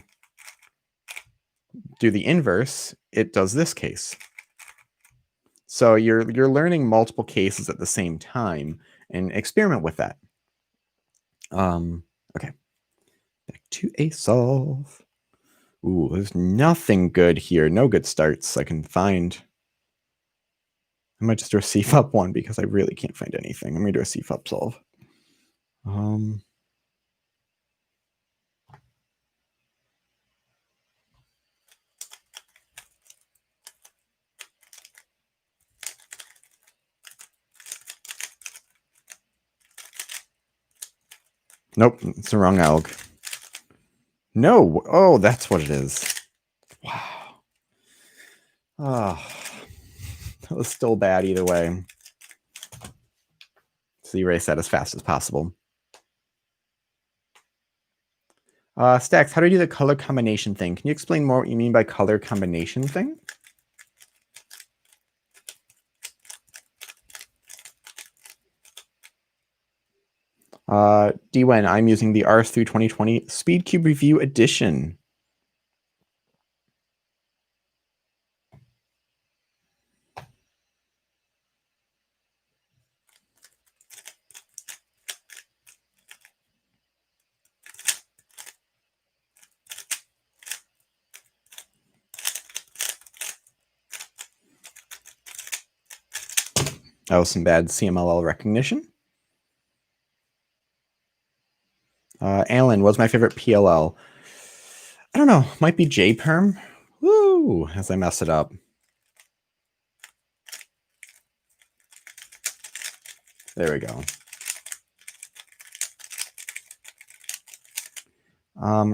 do the inverse, it does this case. So you're learning multiple cases at the same time, and experiment with that. Okay, back to a solve. Ooh, there's nothing good here. No good starts I can find. I might just do a CFOP one because I really can't find anything. I'm gonna do a CFOP solve. Nope, it's the wrong ELG. No. Oh, that's what it is. Wow. Oh, that was still bad either way. So erase that as fast as possible. Stacks, how do you do the color combination thing? Can you explain more what you mean by color combination thing? D-Wen, I'm using the RS through 2020 Speed Cube Review Edition. That was some bad CMLL recognition. Alan, what's my favorite PLL? I don't know. Might be J-Perm. Woo! As I mess it up. There we go.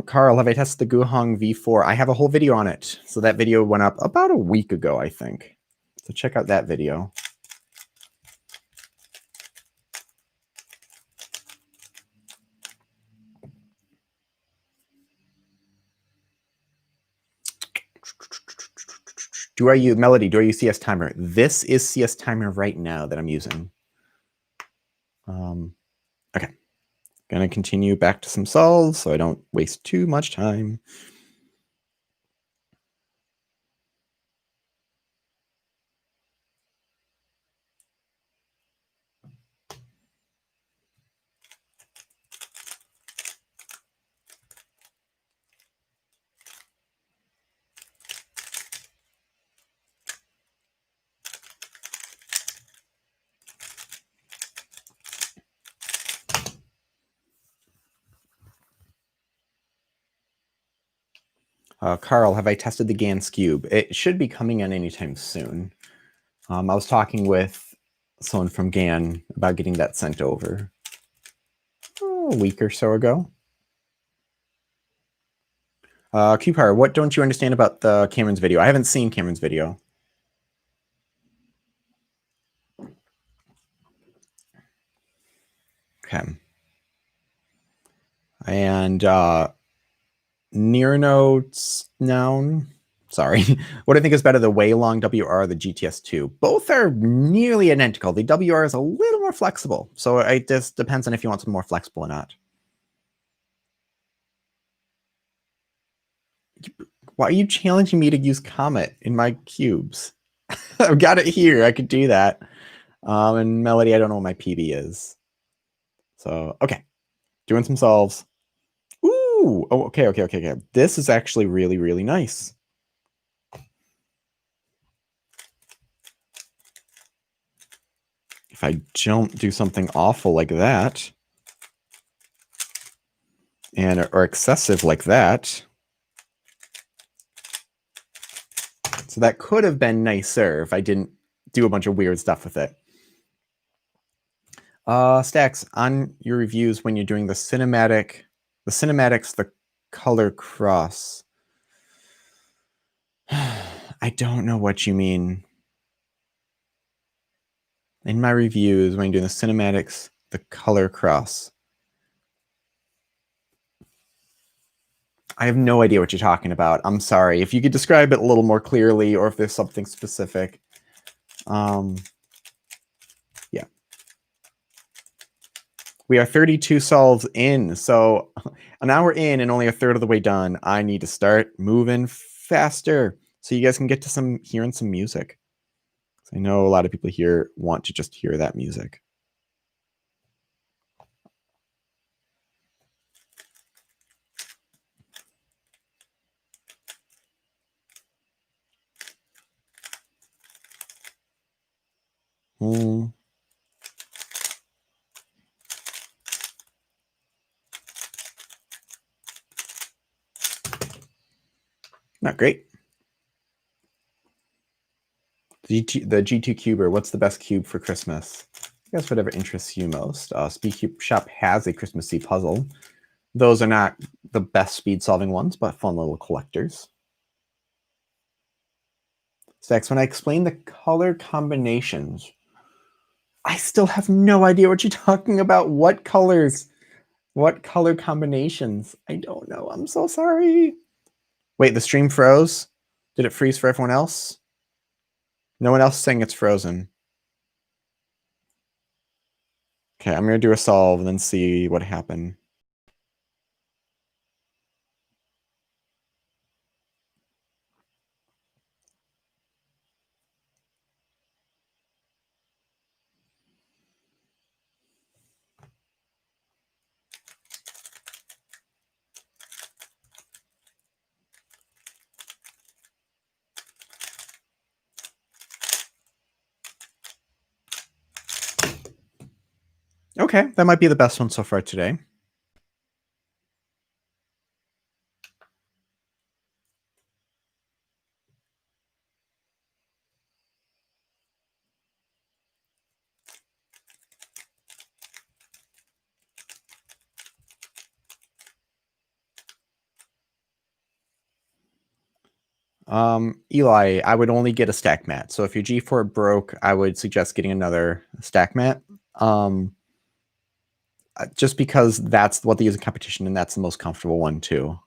Carl, have I tested the Guhong V4? I have a whole video on it. So that video went up about a week ago, I think. So check out that video. Do I use Melody? Do I use CS Timer? This is CS Timer right now that I'm using. Okay. Gonna continue back to some solves so I don't waste too much time. Carl, have I tested the GANS Cube? It should be coming in anytime soon. I was talking with someone from GAN about getting that sent over a week or so ago. QPar, what don't you understand about the Cameron's video? I haven't seen Cameron's video. Okay. And near notes noun. Sorry. What I think is better, the Waylong WR or the GTS2? Both are nearly identical. The WR is a little more flexible. So it just depends on if you want something more flexible or not. Why are you challenging me to use Comet in my cubes? I've got it here. I could do that. And Melody, I don't know what my PB is. So, okay. Doing some solves. Ooh. Oh, okay. This is actually really, really nice. If I don't do something awful like that, or excessive like that. So that could have been nicer if I didn't do a bunch of weird stuff with it. Stacks, on your reviews when you're doing the cinematics, the color cross. I don't know what you mean. In my reviews, when you're doing the cinematics, the color cross. I have no idea what you're talking about. I'm sorry. If you could describe it a little more clearly, or if there's something specific. Yeah. We are 32 solves in. So an hour in and only a third of the way done. I need to start moving faster so you guys can get to hearing some music. I know a lot of people here want to just hear that music. Not great. The G2 Cuber, what's the best cube for Christmas? I guess whatever interests you most. Speed Cube Shop has a Christmassy puzzle. Those are not the best speed solving ones, but fun little collectors. Stacks, when I explain the color combinations, I still have no idea what you're talking about. What colors? What color combinations? I don't know. I'm so sorry. Wait, the stream froze? Did it freeze for everyone else? No one else is saying it's frozen. Okay, I'm going to do a solve and then see what happened. Okay, that might be the best one so far today. Eli, I would only get a stack mat. So if your G4 broke, I would suggest getting another stack mat. Just because that's what they use in competition, and that's the most comfortable one too.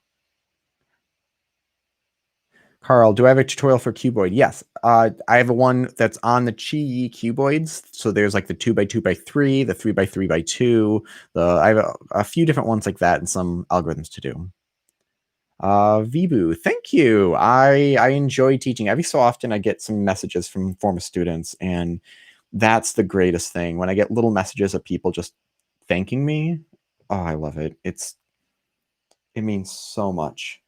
Carl, do I have a tutorial for cuboid? Yes. I have a one that's on the Qi cuboids. So there's like the 2x2x3, the 3x3x2. I have a few different ones like that and some algorithms to do. Vibu, thank you. I enjoy teaching. Every so often I get some messages from former students, and that's the greatest thing. When I get little messages of people just thanking me, oh, I love it. It means so much.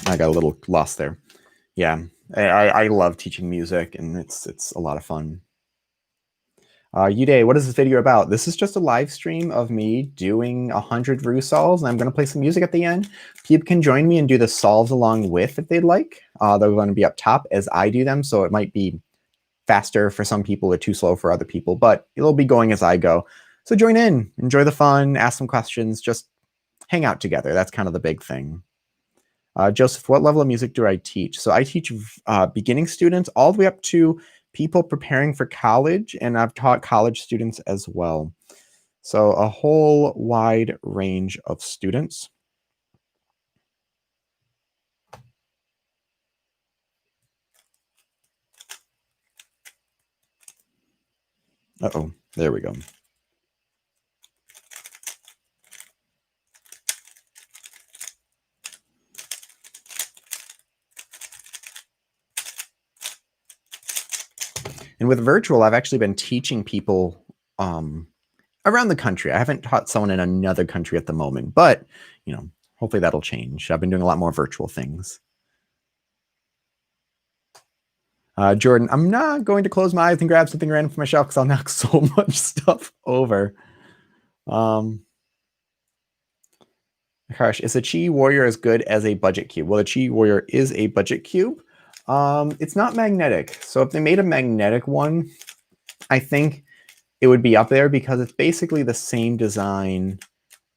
I got a little lost there. Yeah, I love teaching music, and it's a lot of fun. Uday, what is this video about? This is just a live stream of me doing 100 Roux solves, and I'm going to play some music at the end. People can join me and do the solves along with if they'd like. They're going to be up top as I do them, so it might be faster for some people or too slow for other people, but it'll be going as I go. So join in, enjoy the fun, ask some questions, just hang out together. That's kind of the big thing. Joseph, what level of music do I teach? So I teach beginning students all the way up to people preparing for college, and I've taught college students as well. So a whole wide range of students. Uh-oh, there we go. And with virtual, I've actually been teaching people around the country. I haven't taught someone in another country at the moment, but hopefully that'll change. I've been doing a lot more virtual things. Jordan, I'm not going to close my eyes and grab something random from my shelf because I'll knock so much stuff over. Harsh, is a Chi Warrior as good as a budget cube? Well, the Chi Warrior is a budget cube. It's not magnetic. So if they made a magnetic one, I think it would be up there because it's basically the same design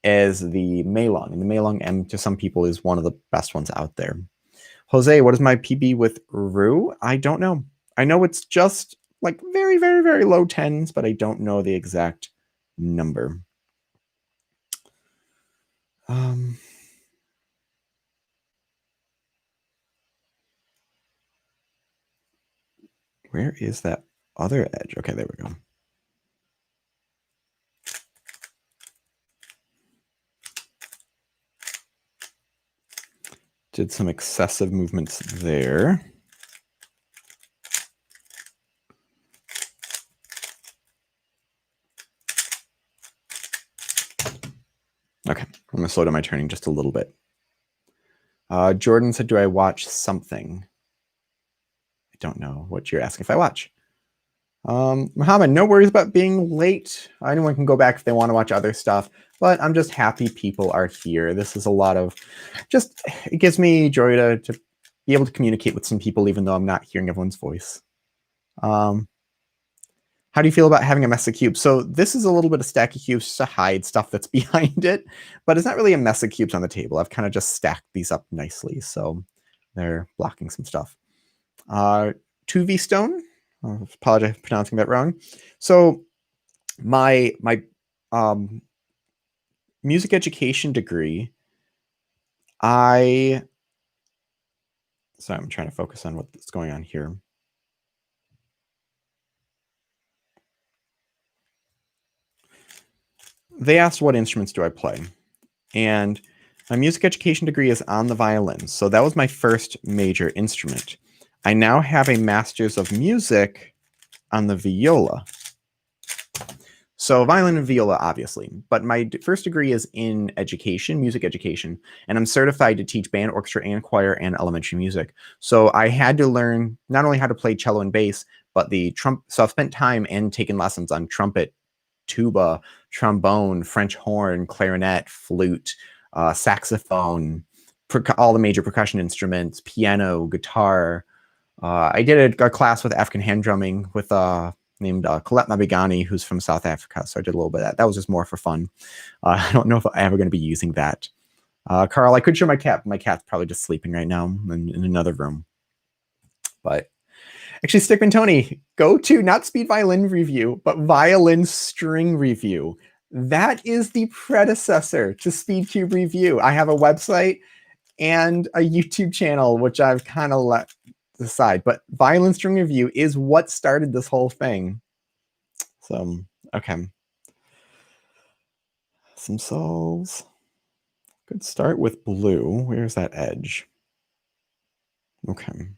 as the Meilong. And the Meilong M to some people is one of the best ones out there. Jose, what is my PB with Roux? I don't know. I know it's just like very, very, very low tens, but I don't know the exact number. Where is that other edge? Okay, there we go. Did some excessive movements there. Okay, I'm going to slow down my turning just a little bit. Jordan said, do I watch something? I don't know what you're asking if I watch. Muhammad, no worries about being late. Anyone can go back if they want to watch other stuff, but I'm just happy people are here. This is a lot of it gives me joy to be able to communicate with some people, even though I'm not hearing everyone's voice. How do you feel about having a mess of cubes? So this is a little bit of stack of cubes to hide stuff that's behind it, but it's not really a mess of cubes on the table. I've kind of just stacked these up nicely, so they're blocking some stuff. 2V stone. I apologize for pronouncing that wrong. So my music education degree, sorry, I'm trying to focus on what's going on here. They asked what instruments do I play, and my music education degree is on the violin, so that was my first major instrument. I now have a master's of music on the viola. So violin and viola, obviously, but my first degree is in education, music education, and I'm certified to teach band, orchestra, and choir and elementary music. So I had to learn not only how to play cello and bass, but the trumpet. So I've spent time and taken lessons on trumpet, tuba, trombone, French horn, clarinet, flute, saxophone, all the major percussion instruments, piano, guitar. I did a class with African hand drumming with named Colette Mabigani, who's from South Africa. So I did a little bit of that. That was just more for fun. I don't know if I'm ever going to be using that. Carl, I could show my cat. My cat's probably just sleeping right now in another room. But actually, Stickman Tony, go to not Speed Violin Review, but Violin String Review. That is the predecessor to Speed Cube Review. I have a website and a YouTube channel, which I've kind of let aside, but violin string review is what started this whole thing. So, okay. Some sols. Could start with blue. Where's that edge? Okay. And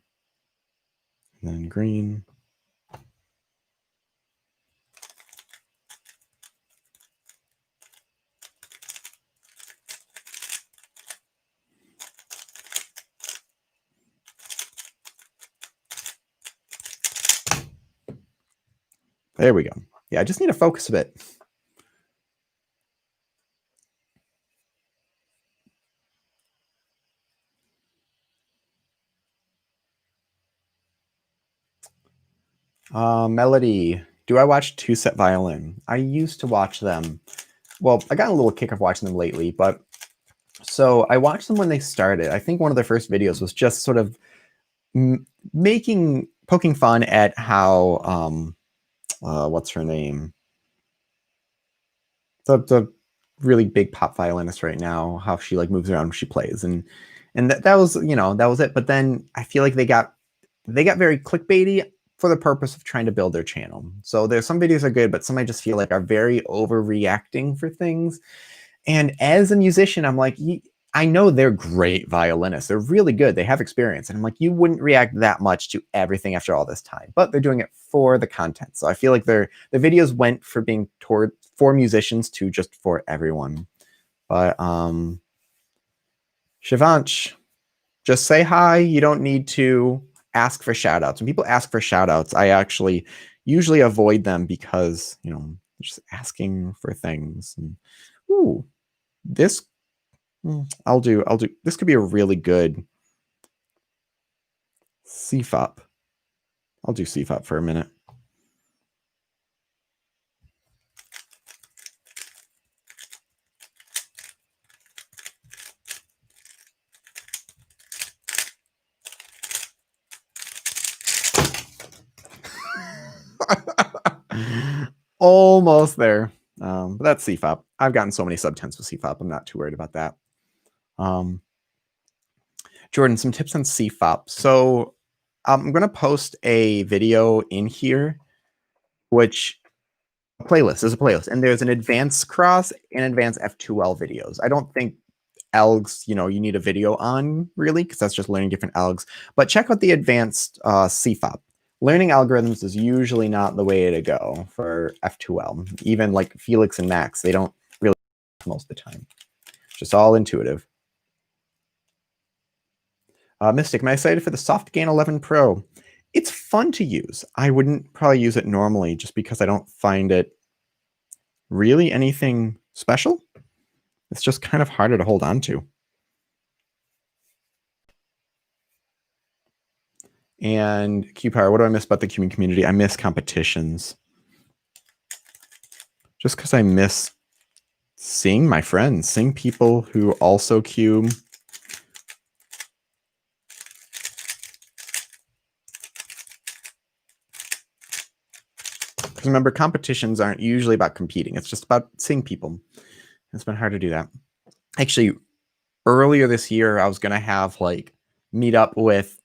then green. There we go. Yeah, I just need to focus a bit. Melody, do I watch Two Set Violin? I used to watch them. Well, I got a little kick of watching them lately, but so I watched them when they started. I think one of their first videos was just sort of poking fun at how what's her name? The really big pop violinist right now, how she like moves around when she plays, and that was, you know, that was it. But then I feel like they got very clickbaity for the purpose of trying to build their channel. So there's some videos are good, but some I just feel like are very overreacting for things. And as a musician, I'm like, I know they're great violinists. They're really good. They have experience. And I'm like, you wouldn't react that much to everything after all this time, but they're doing it for the content. So I feel like the videos went for being for musicians to just for everyone. But Shivansh, just say hi. You don't need to ask for shout outs. When people ask for shout outs, I actually usually avoid them because, you know, just asking for things. And, ooh, this I'll do. This could be a really good CFOP. I'll do CFOP for a minute. Almost there. But that's CFOP. I've gotten so many subtens with CFOP. I'm not too worried about that. Jordan, some tips on CFOP. So I'm going to post a video in here, which playlist is a playlist, and there's an advanced cross and advanced F2L videos. I don't think ELGs, you know, you need a video on really, because that's just learning different ELGs. But check out the advanced CFOP. Learning algorithms is usually not the way to go for F2L. Even like Felix and Max, they don't really most of the time. It's just all intuitive. Mystic, am I excited for the Softgain 11 Pro? It's fun to use. I wouldn't probably use it normally just because I don't find it really anything special. It's just kind of harder to hold on to. And QPower, what do I miss about the cubing community? I miss competitions. Just because I miss seeing my friends, seeing people who also cube. Because remember, competitions aren't usually about competing. It's just about seeing people. It's been hard to do that. Actually, earlier this year, I was going to have like meet up with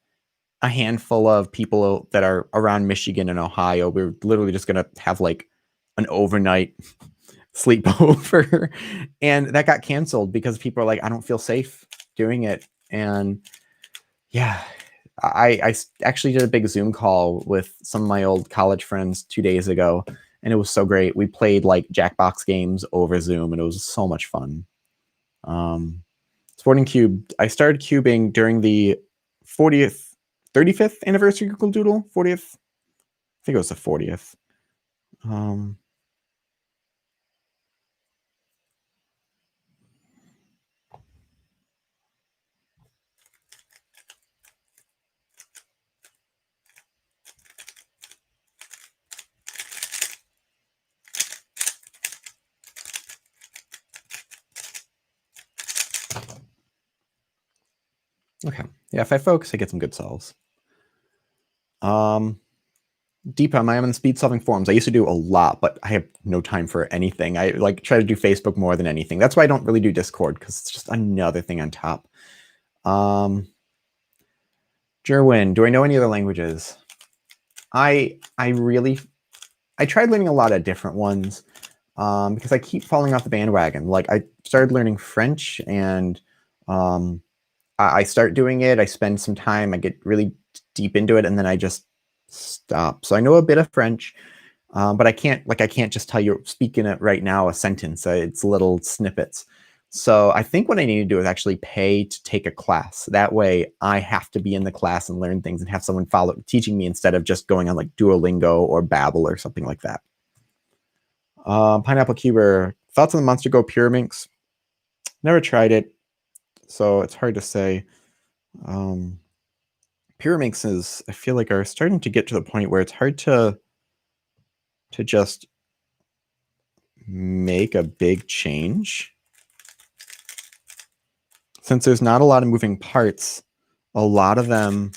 a handful of people that are around Michigan and Ohio. We were literally just going to have like an overnight sleepover, and that got canceled because people are like, I don't feel safe doing it. And yeah, I actually did a big Zoom call with some of my old college friends 2 days ago, and it was so great. We played like Jackbox games over Zoom, and it was so much fun. Sporting Cube, I started cubing during the 40th, 35th anniversary Google Doodle, 40th. I think it was the 40th. Okay. Yeah, if I focus, I get some good solves. Deepa, am I on the speed solving forums? I used to do a lot, but I have no time for anything. I like try to do Facebook more than anything. That's why I don't really do Discord, because it's just another thing on top. Jerwin, do I know any other languages? I tried learning a lot of different ones because I keep falling off the bandwagon. Like I started learning French, and I start doing it. I spend some time. I get really deep into it, and then I just stop. So I know a bit of French, but I can't just tell you speaking it right now a sentence. It's little snippets. So I think what I need to do is actually pay to take a class. That way I have to be in the class and learn things and have someone teaching me instead of just going on like Duolingo or Babbel or something like that. Pineapple Cuber, thoughts on the Monster Go Pyraminx? Never tried it, so it's hard to say. Pyraminx is, I feel like, are starting to get to the point where it's hard to just make a big change. Since there's not a lot of moving parts, a lot of them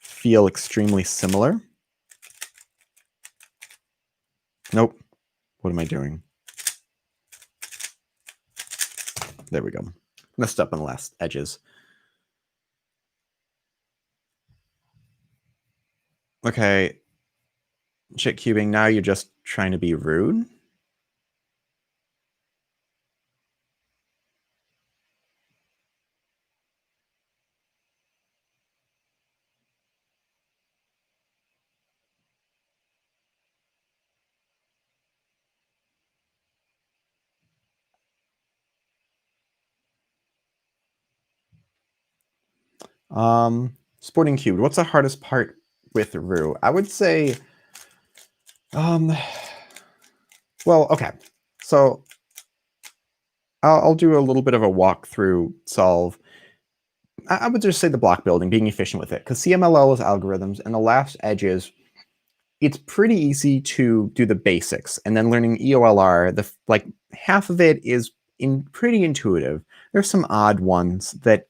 feel extremely similar. Nope. What am I doing? There we go. Messed up on the last edges. Okay. Chit cubing, now you're just trying to be rude? Sporting cubed. What's the hardest part with Roux? I would say, well, okay. So I'll do a little bit of a walkthrough solve. I would just say the block building, being efficient with it, because CMLL is algorithms, and the last edges, it's pretty easy to do the basics, and then learning EOLR, like half of it is pretty intuitive. There's some odd ones that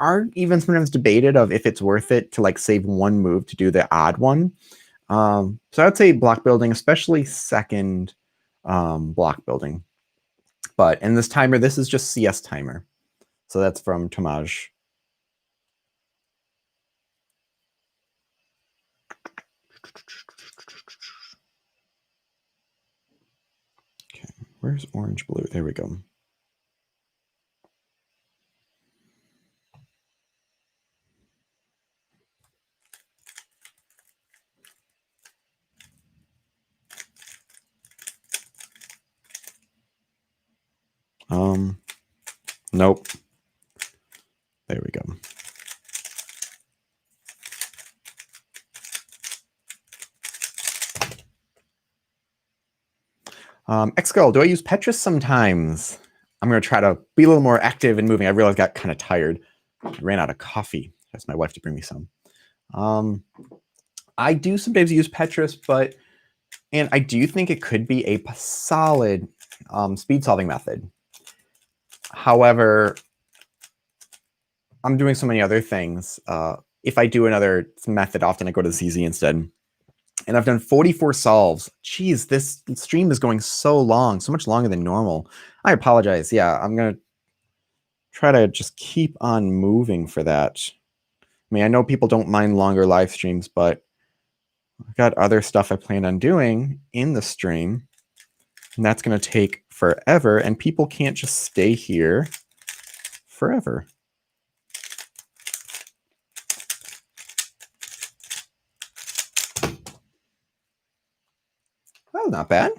are even sometimes debated of if it's worth it to like save one move to do the odd one. So I'd say block building, especially second block building. But in this timer, this is just CS timer. So that's from Tomaj. Okay, where's orange blue? There we go. Nope. There we go. Xgirl, do I use Petrus sometimes? I'm going to try to be a little more active and moving. I realized I got kind of tired. I ran out of coffee. Asked my wife to bring me some. I do sometimes use Petrus, and I do think it could be a solid speed solving method. However, I'm doing so many other things. If I do another method, often I go to the CZ instead. And I've done 44 solves. Jeez, this stream is going so long, so much longer than normal. I apologize. Yeah, I'm going to try to just keep on moving for that. I mean, I know people don't mind longer live streams, but I've got other stuff I plan on doing in the stream, and that's going to take forever, and people can't just stay here forever. Well, not bad.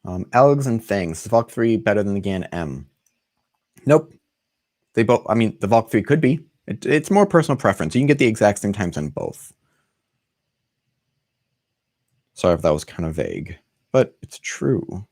Elgs and things. The Valk 3 better than the GAN M. Nope. They both, I mean, the Valk 3 could be. It's more personal preference. You can get the exact same times on both. Sorry if that was kind of vague, but it's true.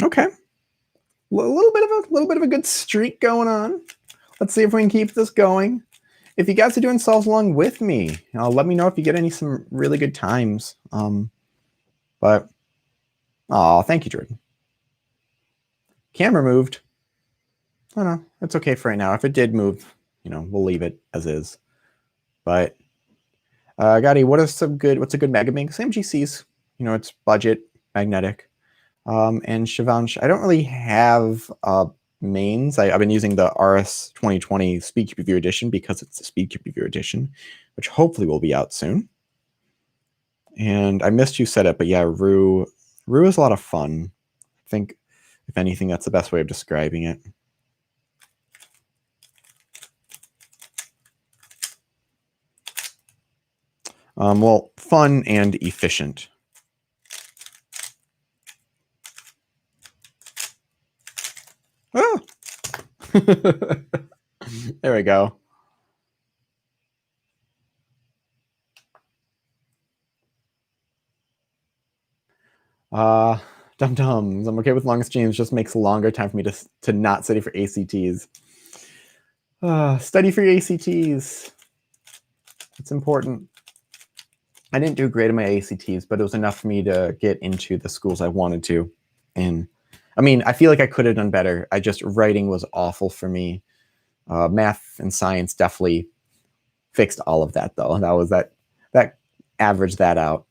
Okay. A little bit of a good streak going on. Let's see if we can keep this going. If you guys are doing solves along with me, let me know if you get some really good times. But oh, thank you, Jordan. Camera moved. Oh no, it's okay for right now. If it did move, we'll leave it as is. But Gotti, what's a good Mega Mig? Same GCs. It's budget, magnetic. And Shivansh, I don't really have mains. I've been using the RS 2020 Speed Cube Review Edition because it's the Speed Cube Review Edition, which hopefully will be out soon. And I missed you said it, but yeah, Roux is a lot of fun. I think, if anything, that's the best way of describing it. Well, fun and efficient. Oh. There we go. Dum-dums. I'm okay with long streams. Just makes a longer time for me to not study for ACTs. Study for your ACTs. It's important. I didn't do great in my ACTs, but it was enough for me to get into the schools I wanted to. And I mean, I feel like I could have done better. Writing was awful for me. Math and science definitely fixed all of that, though. That averaged that out.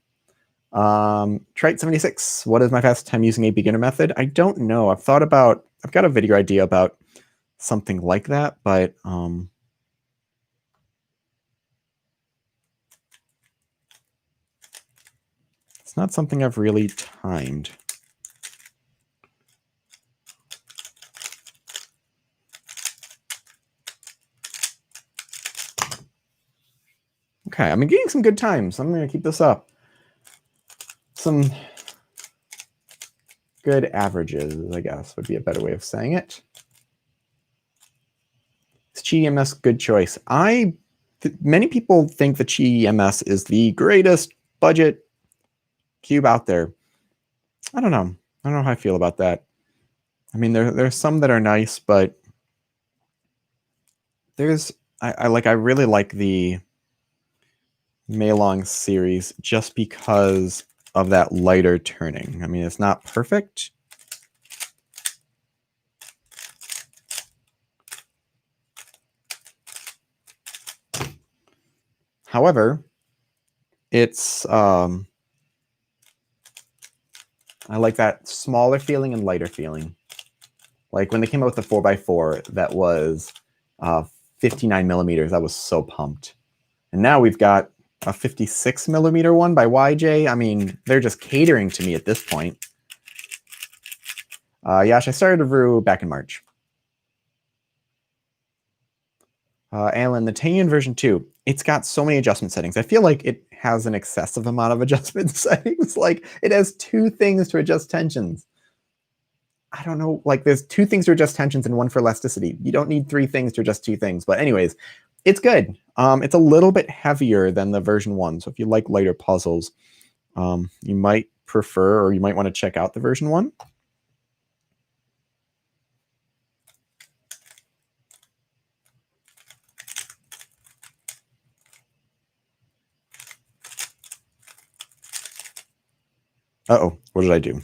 Trite 76. What is my fastest time using a beginner method? I don't know. I've got a video idea about something like that, but it's not something I've really timed. Okay, I'm getting some good times. I'm going to keep this up. Some good averages, I guess, would be a better way of saying it. Is Qi EMS good choice? Many people think the Qi EMS is the greatest budget cube out there. I don't know. I don't know how I feel about that. I mean, there's some that are nice, but I really like the Meilong series just because of that lighter turning. I mean, it's not perfect. However, it's I like that smaller feeling and lighter feeling. Like when they came out with the 4x4 that was 59 millimeters, I was so pumped. And now we've got a 56 millimeter one by YJ. I mean, they're just catering to me at this point. Yash, I started Roux back in March. Alan, the Tanyan version 2, it's got so many adjustment settings. I feel like it has an excessive amount of adjustment settings. Like, it has 2 things to adjust tensions. I don't know, like there's 2 things to adjust tensions and 1 for elasticity. You don't need 3 things to adjust 2 things. But anyways, it's good. It's a little bit heavier than the version 1. So if you like lighter puzzles, you might prefer, or you might want to check out the version 1. Uh-oh, what did I do?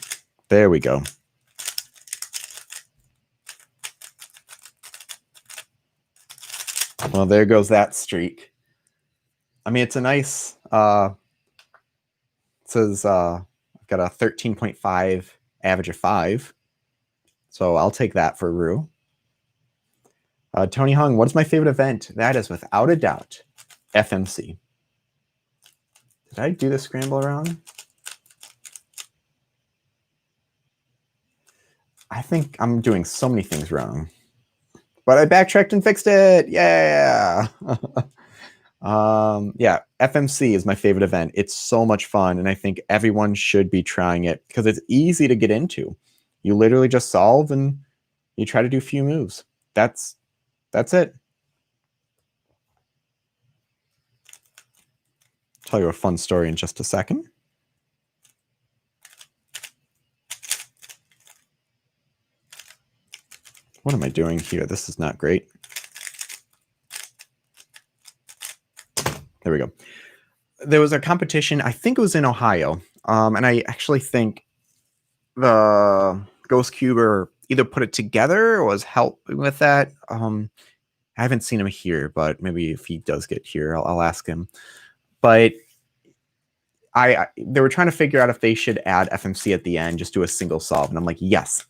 There we go. Well, there goes that streak. I mean, it's a nice, it says I've got a 13.5 average of 5. So I'll take that for Roux. Tony Hung, what is my favorite event? That is without a doubt FMC. Did I do the scramble around? I think I'm doing so many things wrong. But I backtracked and fixed it. Yeah. Yeah, FMC is my favorite event. It's so much fun, and I think everyone should be trying it because it's easy to get into. You literally just solve and you try to do a few moves. That's it. Tell you a fun story in just a second. What am I doing here? This is not great. There we go. There was a competition, I think it was in Ohio, and I actually think the Ghost Cuber either put it together or was helping with that. I haven't seen him here, but maybe if he does get here, I'll ask him. But they were trying to figure out if they should add FMC at the end, just do a single solve, and I'm like, yes,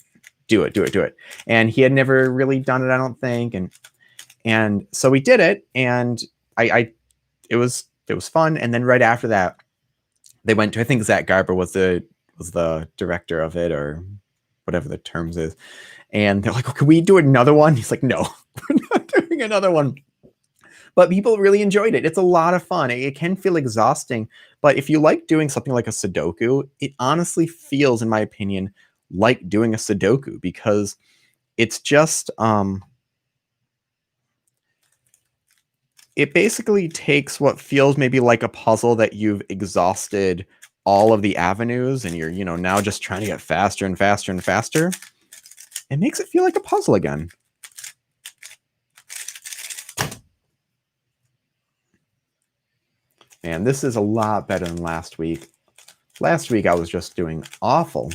do it. And he had never really done it, I don't think, and so we did it, and it was fun. And then right after that, they went to, I think Zach Garber was the director of it, or whatever the terms is, and they're like, oh, can we do another one? He's like, no, we're not doing another one. But people really enjoyed it. It's a lot of fun. It can feel exhausting, but if you like doing something like a Sudoku, it honestly feels, in my opinion, like doing a Sudoku, because it's just it basically takes what feels maybe like a puzzle that you've exhausted all of the avenues and you're, now just trying to get faster and faster and faster. It makes it feel like a puzzle again. And this is a lot better than last week. Last week I was just doing awful.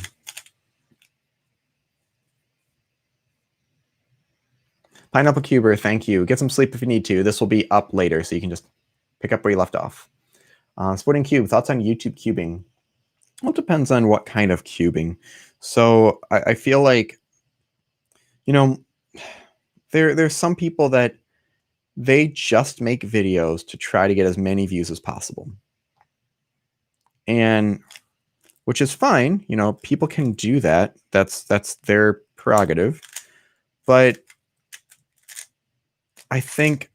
Pineapple Cuber, thank you. Get some sleep if you need to. This will be up later, so you can just pick up where you left off. Sporting Cube, thoughts on YouTube cubing? Well, it depends on what kind of cubing. So I feel like, there's some people that they just make videos to try to get as many views as possible. And which is fine, people can do that. That's their prerogative. But I think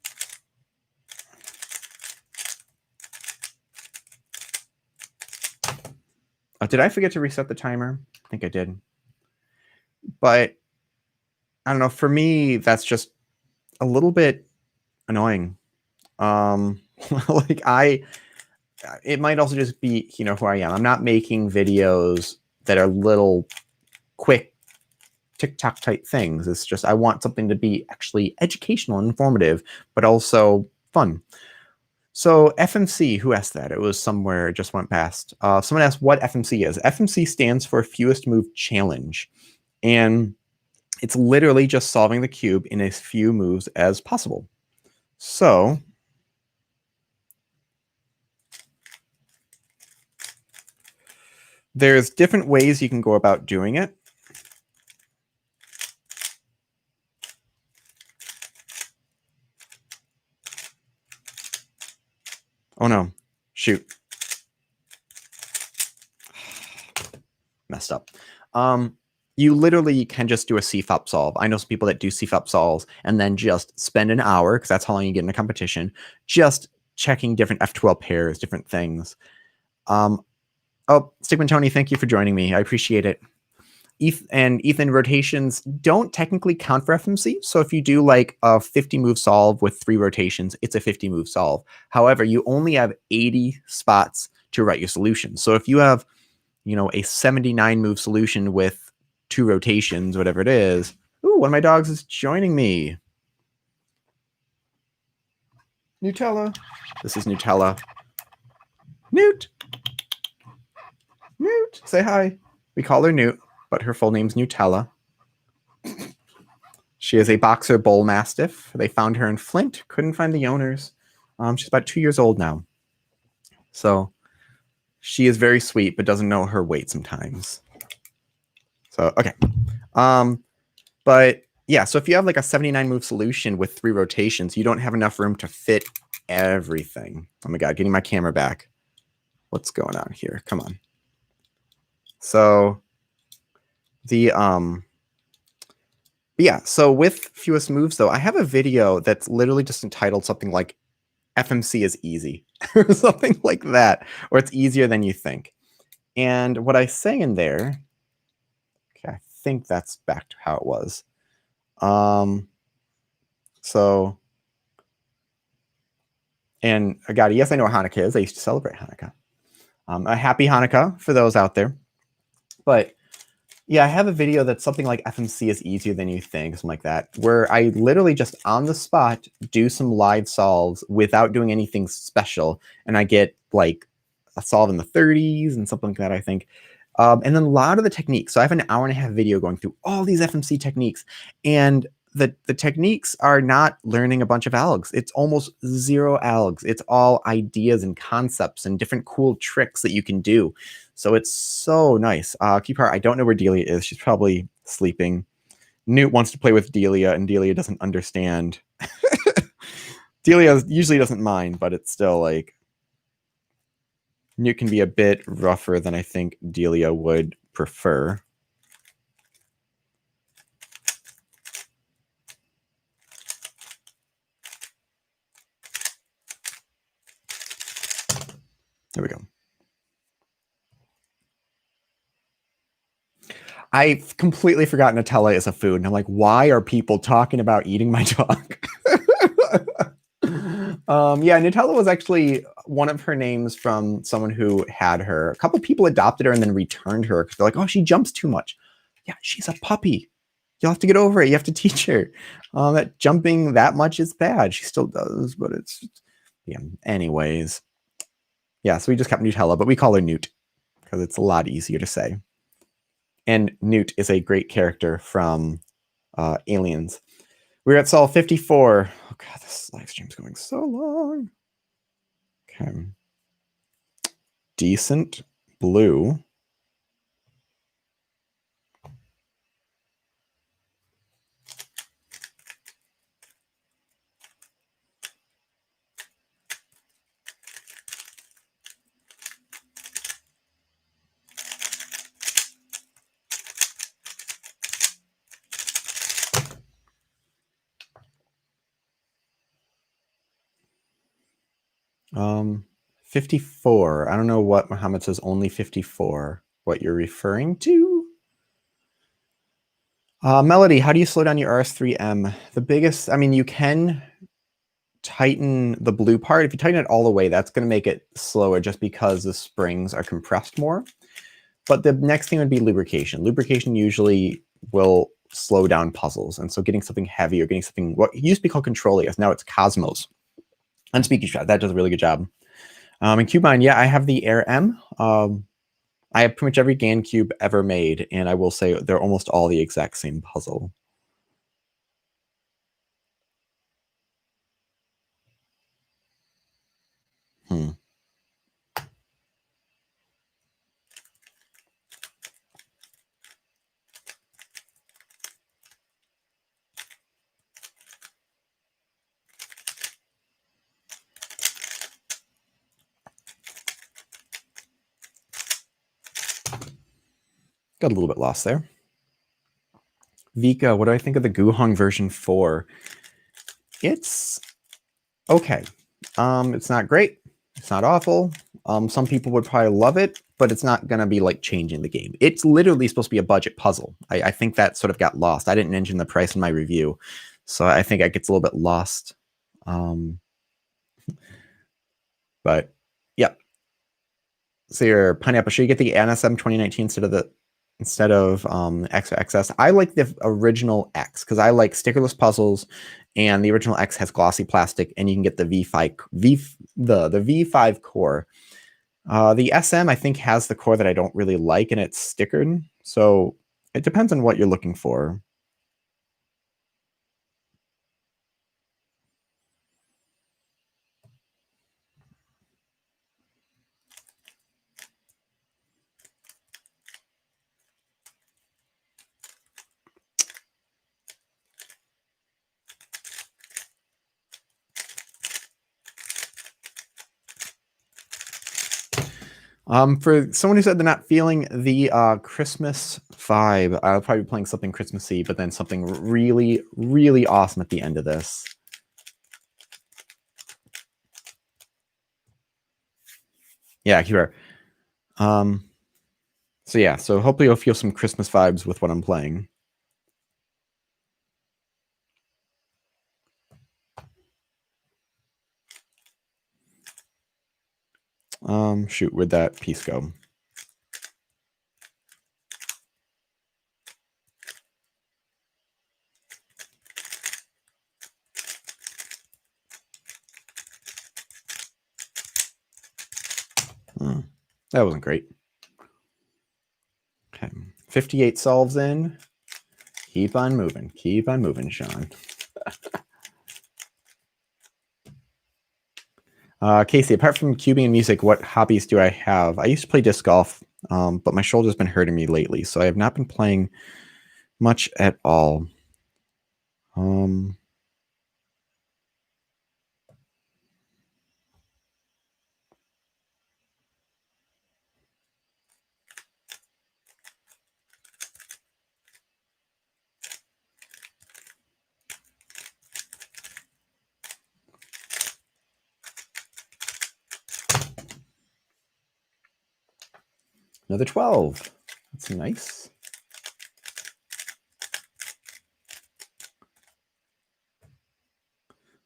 did I forget to reset the timer? I think I did. But I don't know, for me, that's just a little bit annoying. Like it might also just be, who I am. I'm not making videos that are little quick TikTok type things. It's just, I want something to be actually educational and informative, but also fun. So FMC, who asked that? It was somewhere, it just went past. Someone asked what FMC is. FMC stands for Fewest Move Challenge. And it's literally just solving the cube in as few moves as possible. So there's different ways you can go about doing it. Oh no, shoot. Messed up. you literally can just do a CFOP solve. I know some people that do CFOP solves and then just spend an hour, because that's how long you get in a competition, just checking different F12 pairs, different things. Oh, Stigman Tony, thank you for joining me. I appreciate it. Ethan, rotations don't technically count for FMC. So if you do like a 50 move solve with 3 rotations, it's a 50 move solve. However, you only have 80 spots to write your solution. So if you have, a 79 move solution with 2 rotations, whatever it is. Ooh, one of my dogs is joining me. Nutella. This is Nutella. Newt. Newt, say hi. We call her Newt, but her full name's Nutella. She is a boxer bull mastiff. They found her in Flint. Couldn't find the owners. She's about 2 years old now. So she is very sweet, but doesn't know her weight sometimes. So, okay. But yeah, so if you have like a 79 move solution with 3 rotations, you don't have enough room to fit everything. Oh my God, getting my camera back. What's going on here? Come on. So yeah, so with fewest moves though, I have a video that's literally just entitled something like FMC is easy or something like that, or it's easier than you think. And what I say in there, okay, I think that's back to how it was. So, and God, yes, I know what Hanukkah is. I used to celebrate Hanukkah. A happy Hanukkah for those out there. But yeah, I have a video that's something like FMC is easier than you think, something like that, where I literally just on the spot do some live solves without doing anything special. And I get like a solve in the 30s and something like that, I think. And then a lot of the techniques. So I have an hour-and-a-half video going through all these FMC techniques. And the techniques are not learning a bunch of algs. It's almost 0 algs. It's all ideas and concepts and different cool tricks that you can do. So it's so nice. Key part, I don't know where Delia is. She's probably sleeping. Newt wants to play with Delia, and Delia doesn't understand. Delia usually doesn't mind, but it's still like Newt can be a bit rougher than I think Delia would prefer. There we go. I've completely forgotten Nutella is a food. And I'm like, why are people talking about eating my dog? Yeah, Nutella was actually one of her names from someone who had her. A couple people adopted her and then returned her because they're like, oh, she jumps too much. Yeah, she's a puppy. You'll have to get over it. You have to teach her. That jumping that much is bad. She still does, but it's, yeah. Anyways. Yeah, so we just kept Nutella, but we call her Newt because it's a lot easier to say. And Newt is a great character from Aliens. We're at Sol 54. Oh God, this live stream's going so long. Okay. Decent blue. Um, 54. I don't know what Muhammad says, only 54. What you're referring to? Melody, how do you slow down your RS3M? The biggest, I mean, you can tighten the blue part. If you tighten it all the way, that's going to make it slower just because the springs are compressed more. But the next thing would be lubrication. Lubrication usually will slow down puzzles. And so getting something heavy or getting something, what used to be called Controlius, now it's Cosmos. And Speaking Strat, that does a really good job. In Cubine, yeah, I have the Air M. I have pretty much every GaN cube ever made, and I will say they're almost all the exact same puzzle. Got a little bit lost there. Vika, what do I think of the Guhong version 4? It's okay. It's not great. It's not awful. Some people would probably love it, but it's not going to be like changing the game. It's literally supposed to be a budget puzzle. I think that sort of got lost. I didn't mention the price in my review, so I think it gets a little bit lost. But yeah. So your pineapple, should you get the NSM 2019 instead of X or XS? I like the original X because I like stickerless puzzles, and the original X has glossy plastic, and you can get the V5 the V5 core. The SM I think has the core that I don't really like, and it's stickered. So it depends on what you're looking for. For someone who said they're not feeling the Christmas vibe, I'll probably be playing something Christmassy, but then something really, really awesome at the end of this. Yeah, here. So yeah, so hopefully you'll feel some Christmas vibes with what I'm playing. Shoot, where'd that piece go? That wasn't great. Okay, 58 solves in. Keep on moving, Sean. Casey, apart from cubing and music, what hobbies do I have? I used to play disc golf, but my shoulder's been hurting me lately, so I have not been playing much at all. Another 12. That's nice.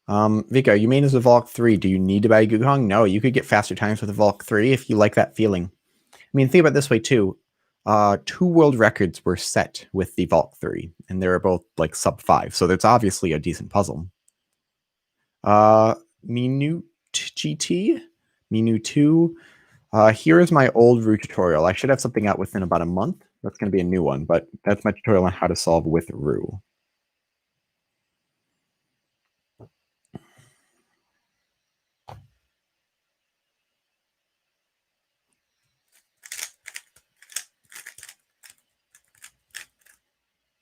Vika, you main as a Volk 3. Do you need to buy a Guhong? No, you could get faster times with a Volk 3 if you like that feeling. I mean, think about it this way too. 2 world records were set with the Volk 3, and they were both like sub 5, so that's obviously a decent puzzle. Minute GT, Minu 2. Here is my old Roux tutorial. I should have something out within about a month. That's going to be a new one, but that's my tutorial on how to solve with Roux.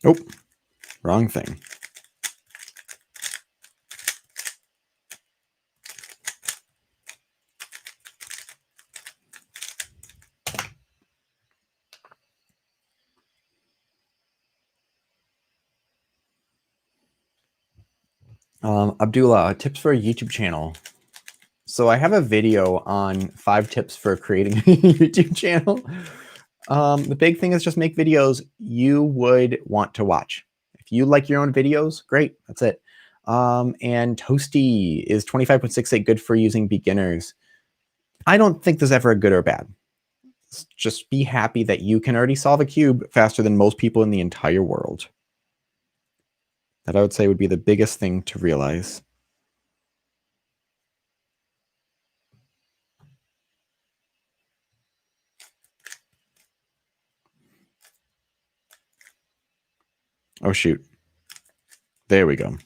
Oh, wrong thing. Abdullah, tips for a YouTube channel. So I have a video on 5 tips for creating a YouTube channel. The big thing is just make videos you would want to watch. If you like your own videos, great, that's it. And Toasty, is 25.68 good for using beginners? I don't think there's ever a good or bad. Just be happy that you can already solve a cube faster than most people in the entire world. That I would say would be the biggest thing to realize. Oh, shoot. There we go.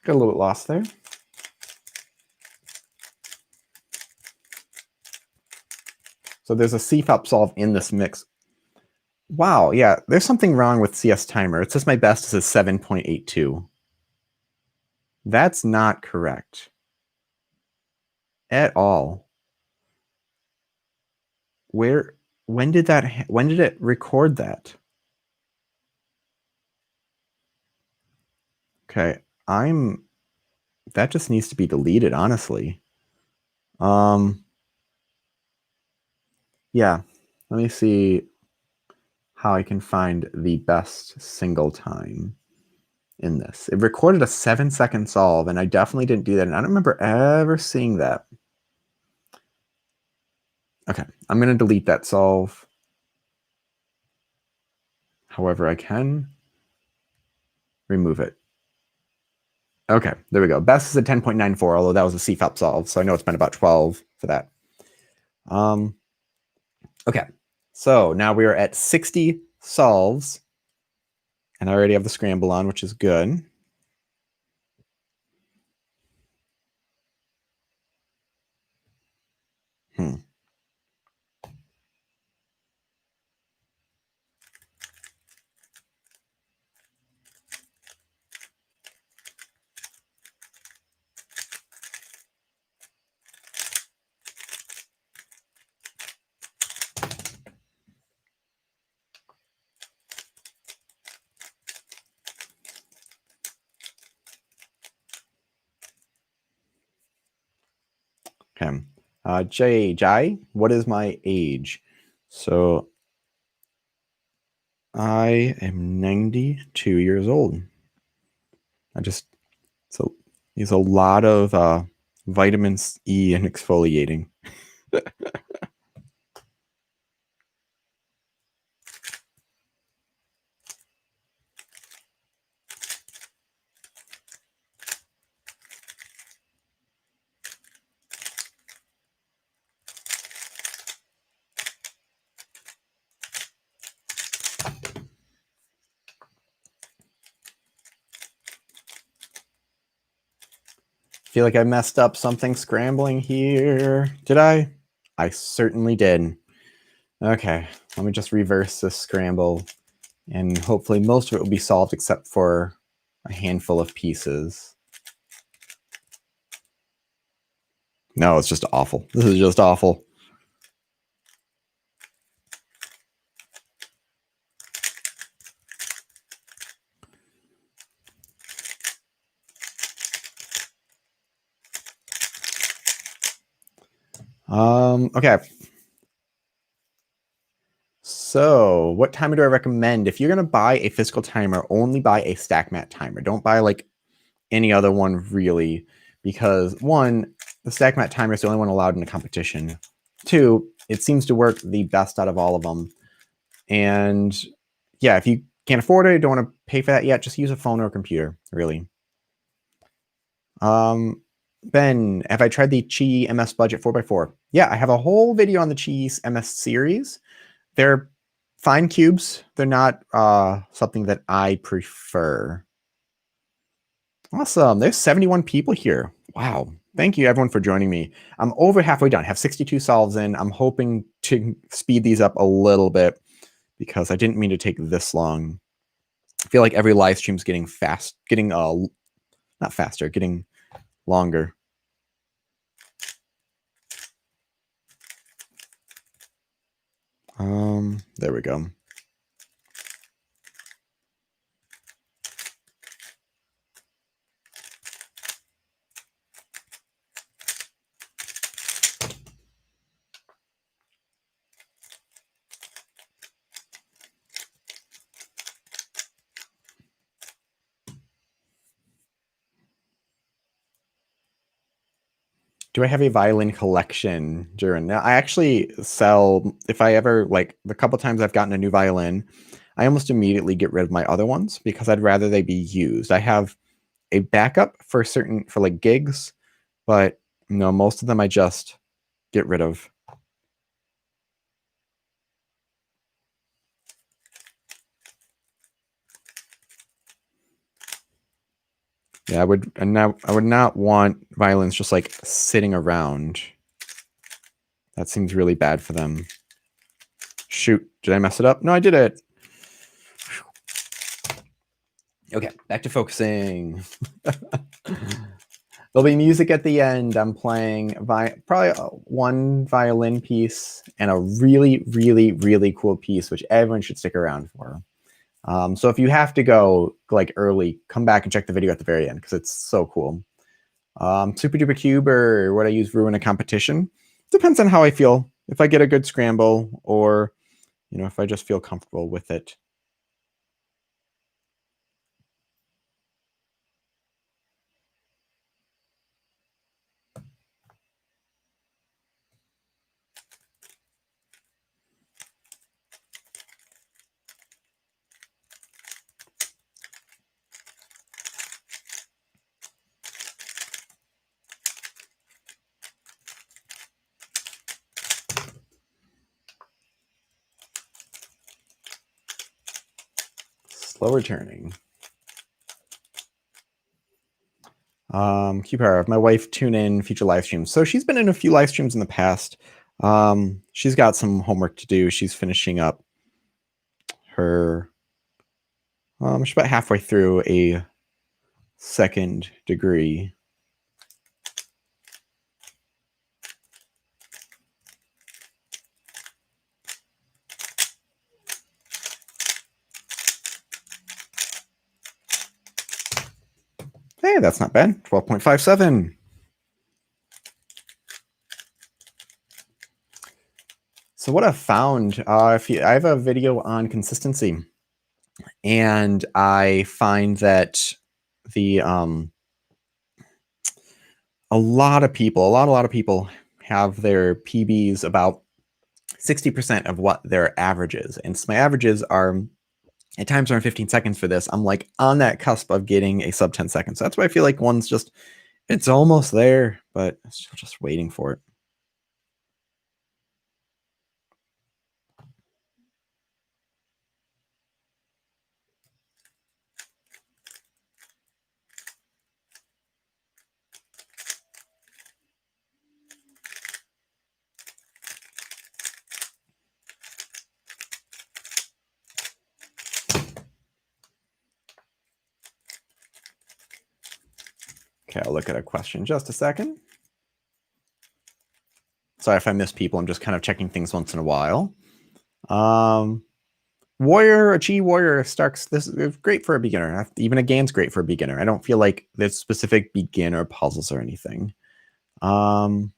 Got a little bit lost there. So there's a CFOP solve in this mix. Wow, yeah, there's something wrong with CS Timer. It says my best is a 7.82. That's not correct at all. When did it record that? Okay, that just needs to be deleted, honestly. Yeah, let me see how I can find the best single time in this. It recorded a 7-second solve, and I definitely didn't do that, and I don't remember ever seeing that. Okay, I'm going to delete that solve. However, I can remove it. Okay, there we go. Best is a 10.94, although that was a CFAP solve, so I know it's been about 12 for that. Okay, so now we are at 60 solves, and I already have the scramble on, which is good. Okay. Jai, what is my age? So I am 92 years old. So use a lot of vitamin E and exfoliating. Feel like I messed up something scrambling here. Did I? I certainly did. Okay, let me just reverse this scramble, and hopefully most of it will be solved except for a handful of pieces. No, it's just awful. This is just awful. Okay. So what timer do I recommend? If you're going to buy a physical timer, only buy a stack mat timer. Don't buy like any other one really, because one, the stack mat timer is the only one allowed in the competition. Two, it seems to work the best out of all of them. And yeah, if you can't afford it, don't want to pay for that yet, just use a phone or a computer, really. Ben, have I tried the Qi MS Budget 4x4? Yeah, I have a whole video on the Qi MS series. They're fine cubes. They're not something that I prefer. Awesome. There's 71 people here. Wow. Thank you, everyone, for joining me. I'm over halfway done. I have 62 solves in. I'm hoping to speed these up a little bit because I didn't mean to take this long. I feel like every live stream's getting not faster, getting longer. There we go. Do I have a violin collection, Durin? Now, I actually sell, if I ever, like, the couple times I've gotten a new violin, I almost immediately get rid of my other ones because I'd rather they be used. I have a backup for like gigs, but no, most of them I just get rid of. Yeah, I would not want violins just like sitting around. That seems really bad for them. Shoot, did I mess it up? No, I did it. Okay, back to focusing. There'll be music at the end. I'm playing probably one violin piece and a really, really, really cool piece, which everyone should stick around for. So if you have to go like early, come back and check the video at the very end because it's so cool. Super Duper Cube, or what I use Roux in a competition. Depends on how I feel. If I get a good scramble, or if I just feel comfortable with it. Slower turning. Keep her. My wife tune in future live streams. So she's been in a few live streams in the past. She's got some homework to do. She's finishing up her. She's about halfway through a second degree. Hey, that's not bad. 12.57. So what I've found, I have a video on consistency, and I find that a lot of people have their PBs about 60% of what their average is. And so my averages are at times around 15 seconds for this. I'm like on that cusp of getting a sub 10 seconds. So that's why I feel like one's just, it's almost there, but it's still just waiting for it. Okay, I'll look at a question just a second. Sorry if I miss people. I'm just kind of checking things once in a while. Warrior, a Chi Warrior Starks, this is great for a beginner. Even a game's great for a beginner. I don't feel like there's specific beginner puzzles or anything. 8C,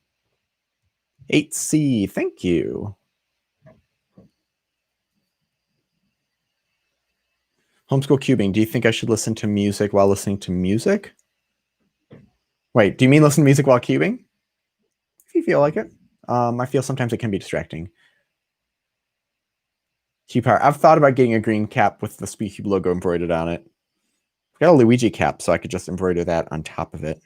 thank you. Homeschool cubing, do you think I should listen to music while listening to music? Wait, do you mean listen to music while cubing? If you feel like it. I feel sometimes it can be distracting. Cube power. I've thought about getting a green cap with the SpeedCube logo embroidered on it. I've got a Luigi cap, so I could just embroider that on top of it.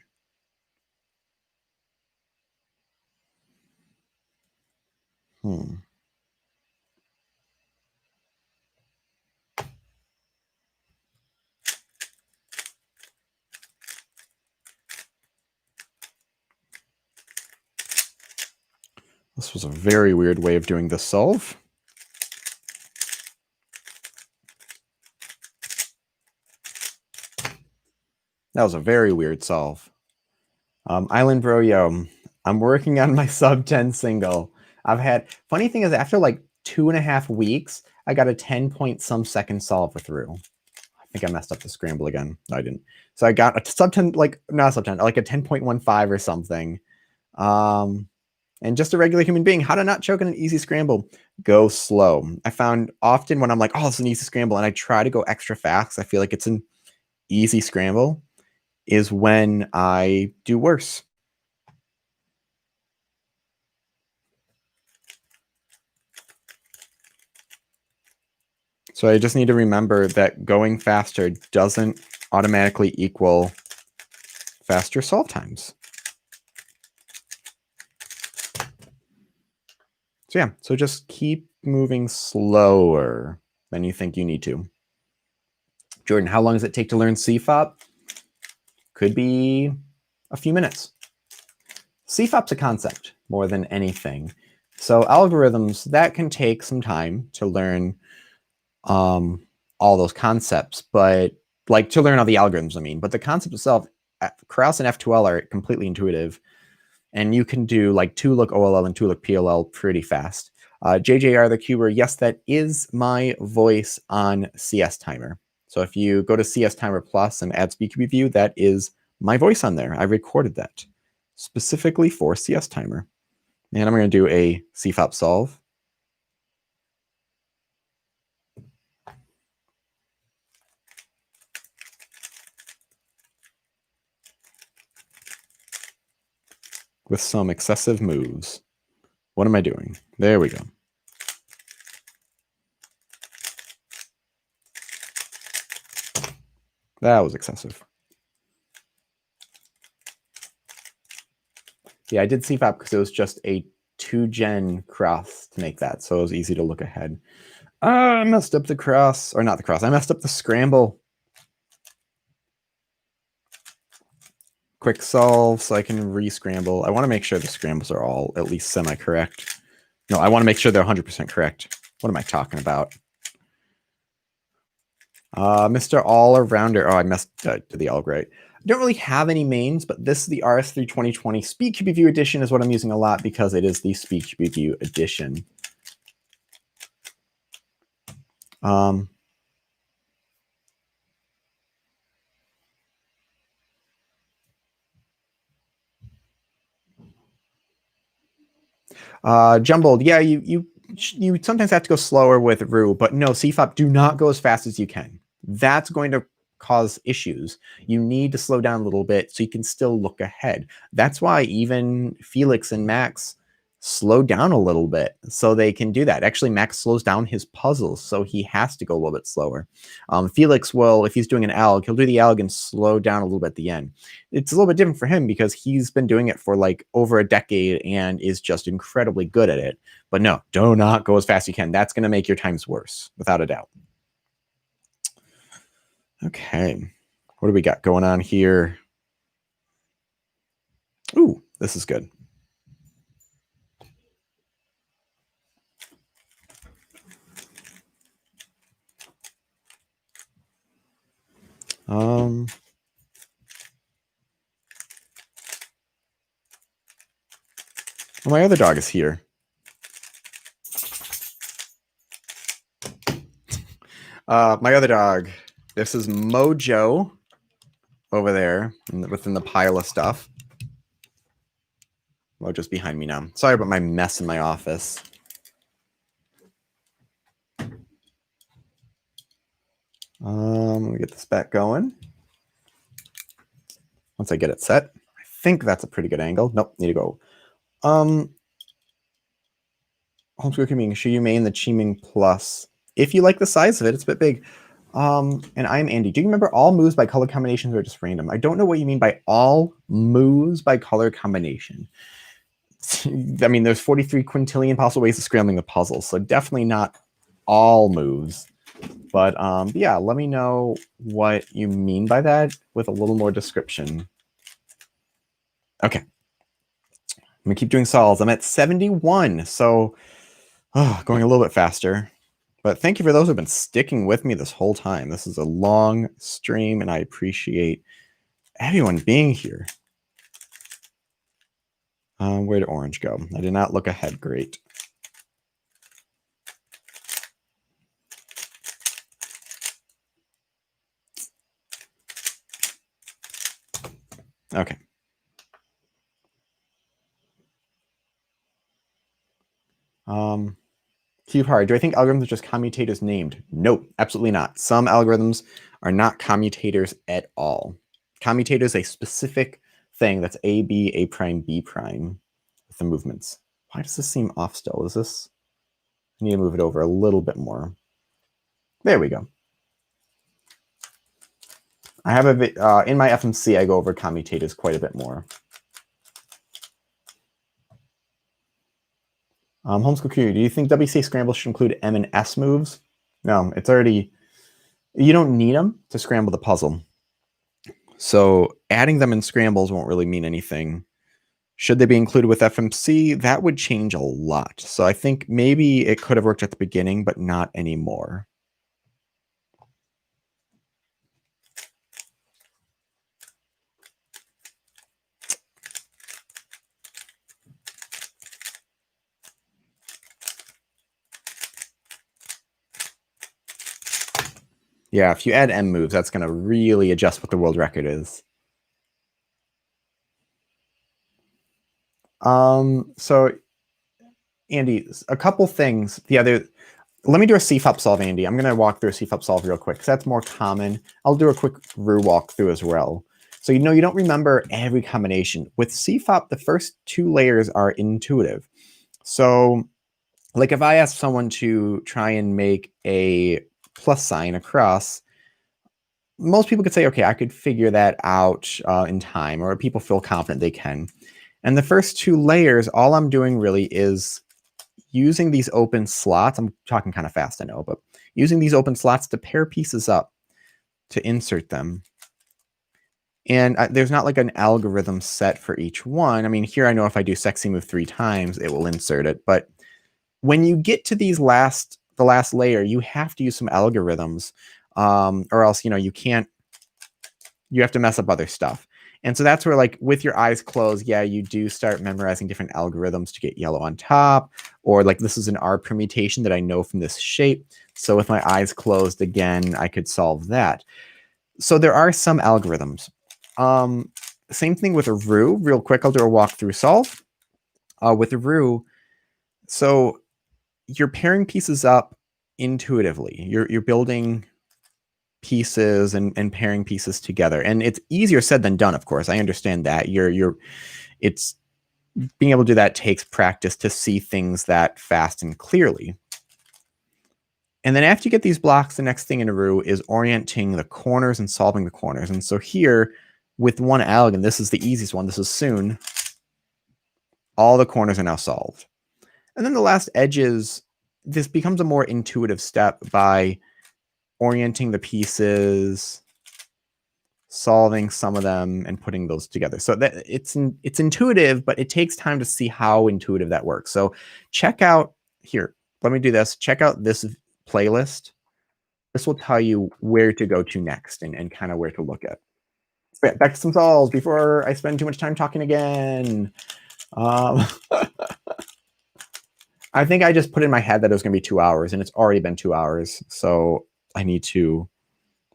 This was a very weird way of doing this solve. That was a very weird solve. Island Bro, yo, I'm working on my sub 10 single. Funny thing is, after like 2.5 weeks, I got a 10-point-some second solve with Roux. I think I messed up the scramble again. No, I didn't. So I got a sub 10, like, not sub 10, like a 10.15 or something. And just a regular human being, how to not choke in an easy scramble. Go slow. I found often when I'm like, oh, it's an easy scramble, and I try to go extra fast, I feel like it's an easy scramble, is when I do worse. So I just need to remember that going faster doesn't automatically equal faster solve times. So yeah, so just keep moving slower than you think you need to. Jordan, how long does it take to learn CFOP? Could be a few minutes. CFOP's a concept more than anything. So algorithms, that can take some time to learn all those concepts, but like to learn all the algorithms, I mean, but the concept itself, Krauss and F2L are completely intuitive, and you can do like 2-look OLL and 2-look PLL pretty fast. JJR the Cuber, yes, that is my voice on CS Timer. So if you go to CS Timer Plus and add Speak View, that is my voice on there. I recorded that specifically for CS Timer. And I'm going to do a CFOP solve. With some excessive moves. What am I doing? There we go. That was excessive. Yeah, I did CFOP because it was just a 2-gen cross to make that, so it was easy to look ahead. I messed up the cross, or not the cross, I messed up the scramble. Quick solve so I can re-scramble. I want to make sure the scrambles are all at least semi-correct. No, I want to make sure they're 100% correct. What am I talking about? Mr. All-Arounder. Oh, I messed to the Alg right. I don't really have any mains, but this is the RS3 2020 Speed Cube View edition is what I'm using a lot because it is the Speed Cube View edition. Jumbled, yeah, you sometimes have to go slower with Roux, but no, CFOP, do not go as fast as you can. That's going to cause issues. You need to slow down a little bit so you can still look ahead. That's why even Felix and Max slow down a little bit so they can do that. Actually, Max slows down his puzzles, so he has to go a little bit slower. Felix will, if he's doing an alg, he'll do the alg and slow down a little bit at the end. It's a little bit different for him because he's been doing it for like over a decade and is just incredibly good at it. But no, do not go as fast as you can. That's going to make your times worse, without a doubt. Okay, what do we got going on here? Ooh, this is good. Oh, my other dog is here. My other dog. This is Mojo over there within the pile of stuff. Mojo's behind me now. Sorry about my mess in my office. Let me get this back going. Once I get it set, I think that's a pretty good angle. Nope, need to go. Homeschool community, should you main the Chiming Plus? If you like the size of it, it's a bit big. And I'm Andy. Do you remember all moves by color combinations or just random? I don't know what you mean by all moves by color combination. I mean, there's 43 quintillion possible ways of scrambling the puzzle, so definitely not all moves. But yeah, let me know what you mean by that with a little more description. Okay. I'm going to keep doing solves. I'm at 71, so going a little bit faster. But thank you for those who have been sticking with me this whole time. This is a long stream, and I appreciate everyone being here. Where did orange go? I did not look ahead. Great. Okay. Cube hard. Do I think algorithms are just commutators named? Nope, absolutely not. Some algorithms are not commutators at all. Commutator is a specific thing that's A, B, A prime, B prime with the movements. Why does this seem off still? Is this? I need to move it over a little bit more. There we go. I have a bit, in my FMC, I go over commutators quite a bit more. Homeschool Q, do you think WCA Scramble should include M and S moves? No, it's already, you don't need them to scramble the puzzle. So adding them in scrambles won't really mean anything. Should they be included with FMC? That would change a lot. So I think maybe it could have worked at the beginning, but not anymore. Yeah, if you add M moves, that's going to really adjust what the world record is. So Andy, a couple things. Let me do a CFOP solve, Andy. I'm going to walk through a CFOP solve real quick because that's more common. I'll do a quick Roux walkthrough as well. So you don't remember every combination. With CFOP, the first two layers are intuitive. So like if I ask someone to try and make a plus sign across, most people could say, okay, I could figure that out in time, or people feel confident they can. And the first two layers, all I'm doing really is using these open slots. I'm talking kind of fast, I know, but using these open slots to pair pieces up to insert them. And there's not like an algorithm set for each one. I mean, here I know if I do sexy move 3 times, it will insert it. But when you get to the last layer, you have to use some algorithms, or else you can't. You have to mess up other stuff. And so that's where, like, with your eyes closed, yeah, you do start memorizing different algorithms to get yellow on top, or like this is an R permutation that I know from this shape. So with my eyes closed again, I could solve that. So there are some algorithms. Same thing with a Roux. Real quick, I'll do a walkthrough solve. With a Roux, so you're pairing pieces up intuitively. You're building pieces and pairing pieces together, and it's easier said than done. Of course, I understand that. It's being able to do that takes practice to see things that fast and clearly. And then after you get these blocks, the next thing in a Roux is orienting the corners and solving the corners. And so here, with one alg, and this is the easiest one, this is soon, all the corners are now solved. And then the last edges, this becomes a more intuitive step by orienting the pieces, solving some of them, and putting those together. So that it's intuitive, but it takes time to see how intuitive that works. So check out here. Let me do this. Check out this playlist. This will tell you where to go to next and kind of where to look at. Back to some solves before I spend too much time talking again. I think I just put in my head that it was going to be 2 hours, and it's already been 2 hours. So I need to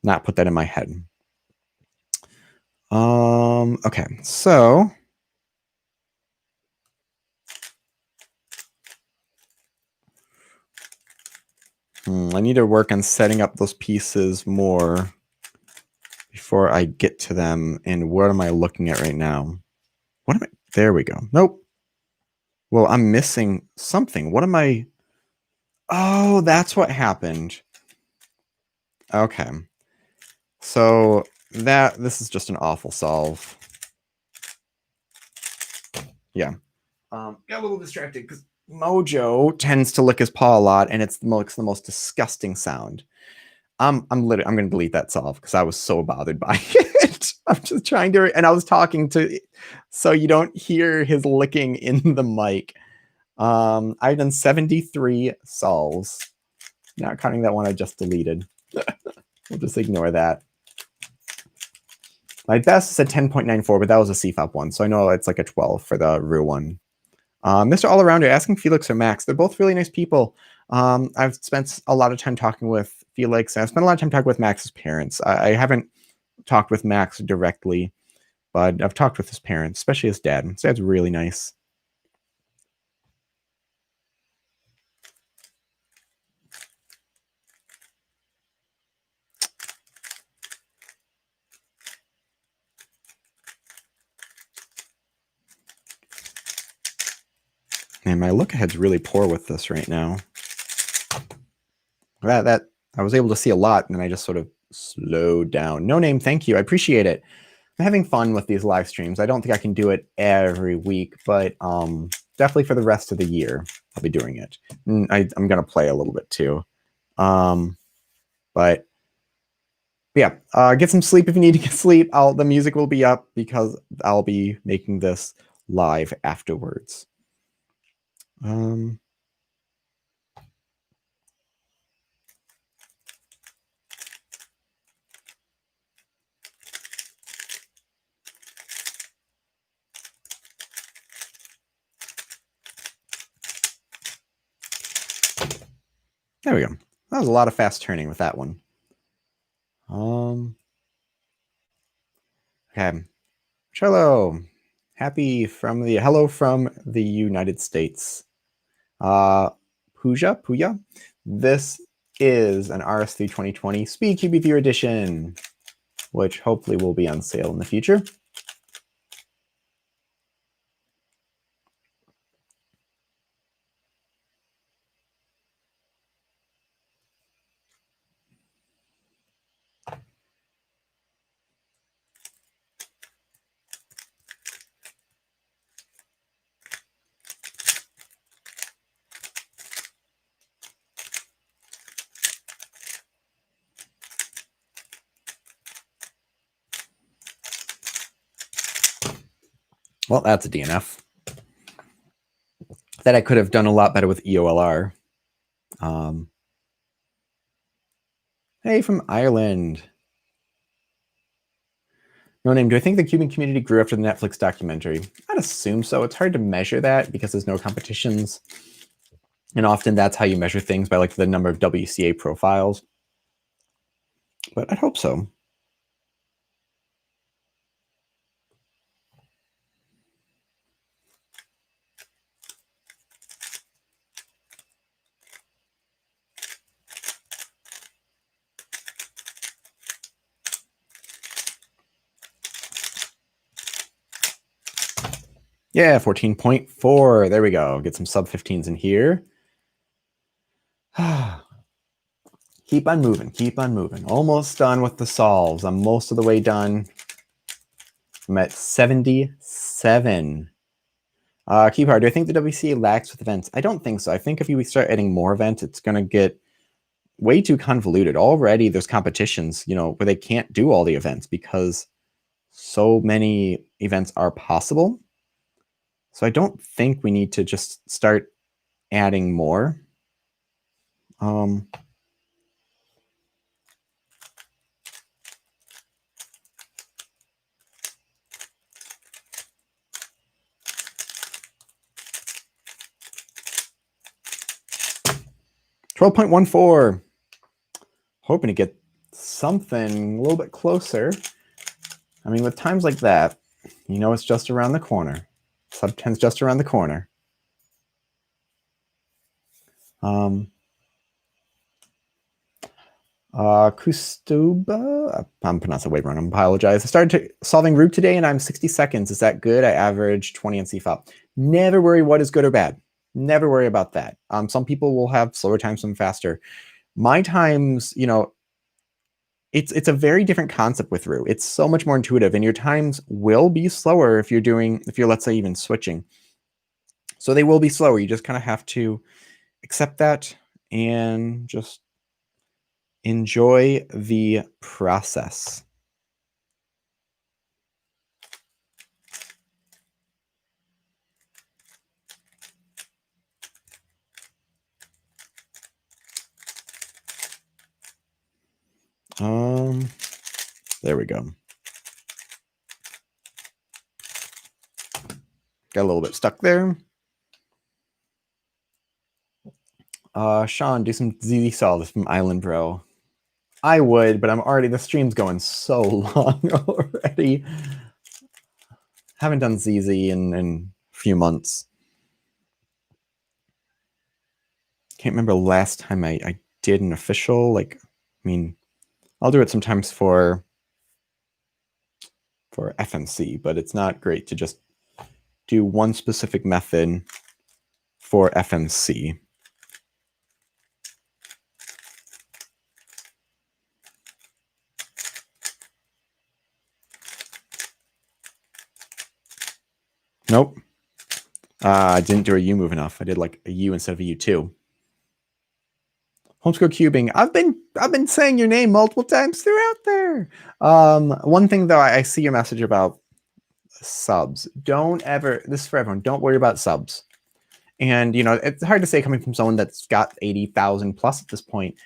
not put that in my head. Okay, so I need to work on setting up those pieces more before I get to them. And what am I looking at right now? What am I? There we go. Nope. Well, I'm missing something. What am I? Oh, that's what happened. Okay. So this is just an awful solve. Yeah. Got a little distracted because Mojo tends to lick his paw a lot, and it's the most disgusting sound. I'm going to delete that solve because I was so bothered by it. I'm just trying to, and I was talking to, so you don't hear his licking in the mic. I've done 73 solves, not counting that one I just deleted. We'll just ignore that. My best is a 10.94, but that was a CFOP one, so I know it's like a 12 for the Roux one. Mr. All Arounder asking Felix or Max. They're both really nice people. I've spent a lot of time talking with Felix, and I've spent a lot of time talking with Max's parents. I haven't talked with Max directly, but I've talked with his parents, especially his dad. His dad's really nice. And my look ahead's really poor with this right now. That I was able to see a lot, and then I just sort of slowed down. No name, thank you. I appreciate it. I'm having fun with these live streams. I don't think I can do it every week, but definitely for the rest of the year, I'll be doing it. And I'm going to play a little bit too. But yeah, get some sleep if you need to get sleep. The music will be up because I'll be making this live afterwards. There we go. That was a lot of fast turning with that one. Okay. Cello. Hello from the United States. Puya. This is an RS3 2020 Speed QB Viewer Edition, which hopefully will be on sale in the future. Well, that's a DNF. That I could have done a lot better with EOLR. Hey, from Ireland. No name. Do I think the Cuban community grew after the Netflix documentary? I'd assume so. It's hard to measure that because there's no competitions. And often that's how you measure things, by like the number of WCA profiles. But I'd hope so. Yeah, 14.4. There we go. Get some sub 15s in here. Keep on moving. Keep on moving. Almost done with the solves. I'm most of the way done. I'm at 77. Key part. Do I think the WCA lacks with events? I don't think so. I think if we start adding more events, it's going to get way too convoluted. Already there's competitions, where they can't do all the events because so many events are possible. So I don't think we need to just start adding more. 12.14. Hoping to get something a little bit closer. I mean, with times like that, it's just around the corner. Sub 10's just around the corner. Kustuba, I'm pronouncing it way wrong. I apologize. I started solving Roux today, and I'm 60 seconds. Is that good? I average 20 in CFOP. Never worry what is good or bad. Never worry about that. Some people will have slower times, some faster. My times, it's a very different concept with Roux. It's so much more intuitive, and your times will be slower if you're, let's say, even switching. So they will be slower. You just kind of have to accept that and just enjoy the process. There we go. Got a little bit stuck there. Sean, do some ZZ Solves from Island Bro. I would, but the stream's going so long already. Haven't done ZZ in a few months. Can't remember the last time I did an official, I'll do it sometimes for FMC, but it's not great to just do one specific method for FMC. Nope. I didn't do a U move enough. I did like a U instead of a U2. Homeschool cubing. I've been saying your name multiple times throughout there. One thing though, I see your message about subs. This is for everyone. Don't worry about subs. And it's hard to say coming from someone that's got 80,000 plus at this point.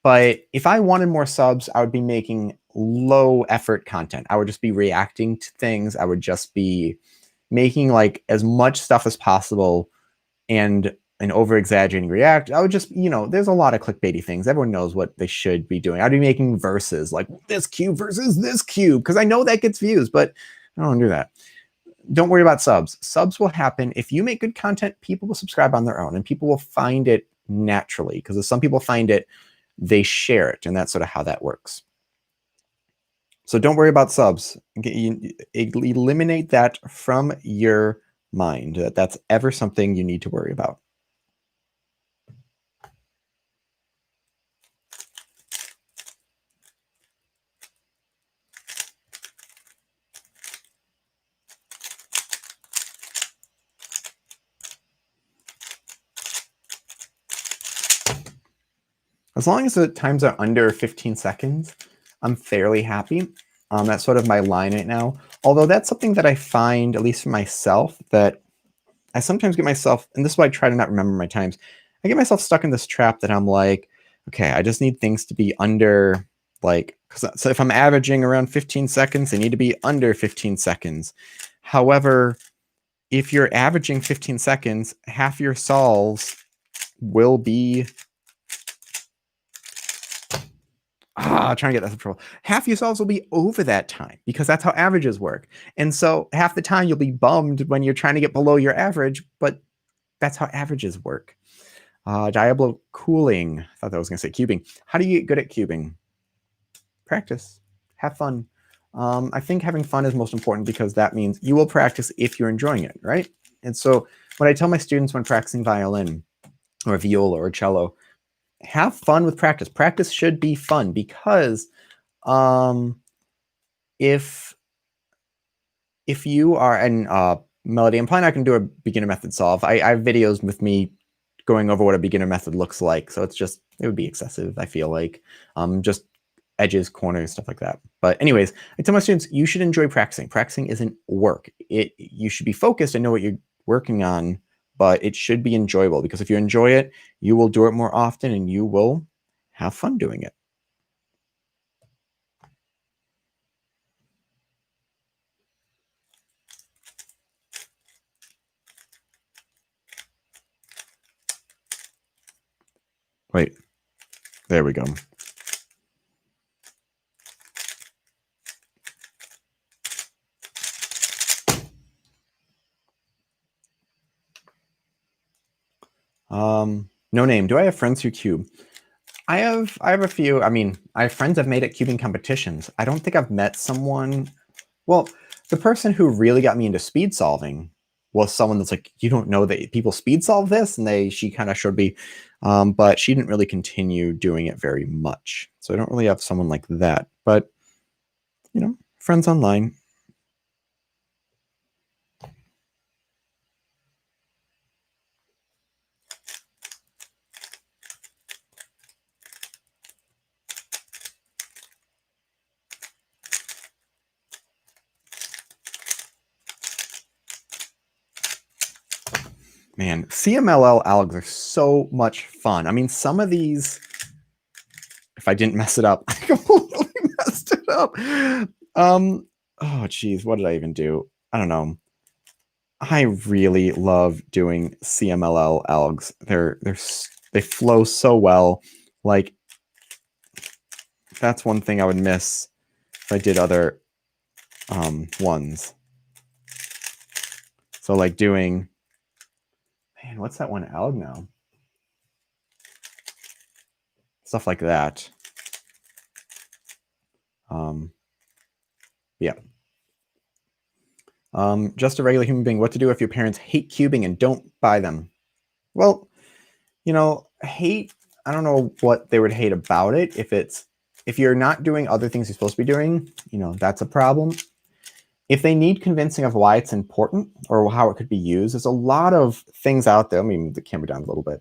But if I wanted more subs, I would be making low effort content. I would just be reacting to things. I would just be making like as much stuff as possible and an over-exaggerating react. I would just, there's a lot of clickbaity things. Everyone knows what they should be doing. I'd be making verses like this cube versus this cube because I know that gets views, but I don't do that. Don't worry about subs. Subs will happen. If you make good content, people will subscribe on their own and people will find it naturally because if some people find it, they share it. And that's sort of how that works. So don't worry about subs. Eliminate that from your mind. That's ever something you need to worry about. As long as the times are under 15 seconds, I'm fairly happy. That's sort of my line right now. Although that's something that I find, at least for myself, that I sometimes get myself, and this is why I try to not remember my times, I get myself stuck in this trap that I'm like, okay, I just need things to be under, so if I'm averaging around 15 seconds, they need to be under 15 seconds. However, if you're averaging 15 seconds, half your solves will be trying to get that control. Half your solves will be over that time because that's how averages work. And so half the time you'll be bummed when you're trying to get below your average, but that's how averages work. Diablo cooling. I thought that was going to say cubing. How do you get good at cubing? Practice. Have fun. I think having fun is most important because that means you will practice if you're enjoying it, right? And so what I tell my students when practicing violin or viola or cello, have fun with practice. Practice should be fun because if you are in Melody, I'm probably not going to do a beginner method solve. I have videos with me going over what a beginner method looks like. So it would be excessive, I feel like. Just edges, corners, stuff like that. But anyways, I tell my students, you should enjoy practicing. Practicing isn't work. You should be focused and know what you're working on, but it should be enjoyable because if you enjoy it, you will do it more often and you will have fun doing it. Wait, there we go. No name. Do I have friends who cube? I have a few. I mean, I have friends I've made at cubing competitions. I don't think I've met someone. Well, the person who really got me into speed solving was someone that's like, you don't know that people speed solve this, and she kind of showed me, but she didn't really continue doing it very much. So I don't really have someone like that. But friends online. Man, CMLL algs are so much fun. I mean, some of these, if I didn't mess it up, I completely messed it up. Oh, geez, what did I even do? I don't know. I really love doing CMLL algs. They flow so well. Like, that's one thing I would miss if I did other ones. So like doing, man, what's that one alg now? Stuff like that. Yeah. Just a regular human being. What to do if your parents hate cubing and don't buy them? Well, hate, I don't know what they would hate about it. If you're not doing other things you're supposed to be doing, that's a problem. If they need convincing of why it's important or how it could be used, there's a lot of things out there. Let me move the camera down a little bit.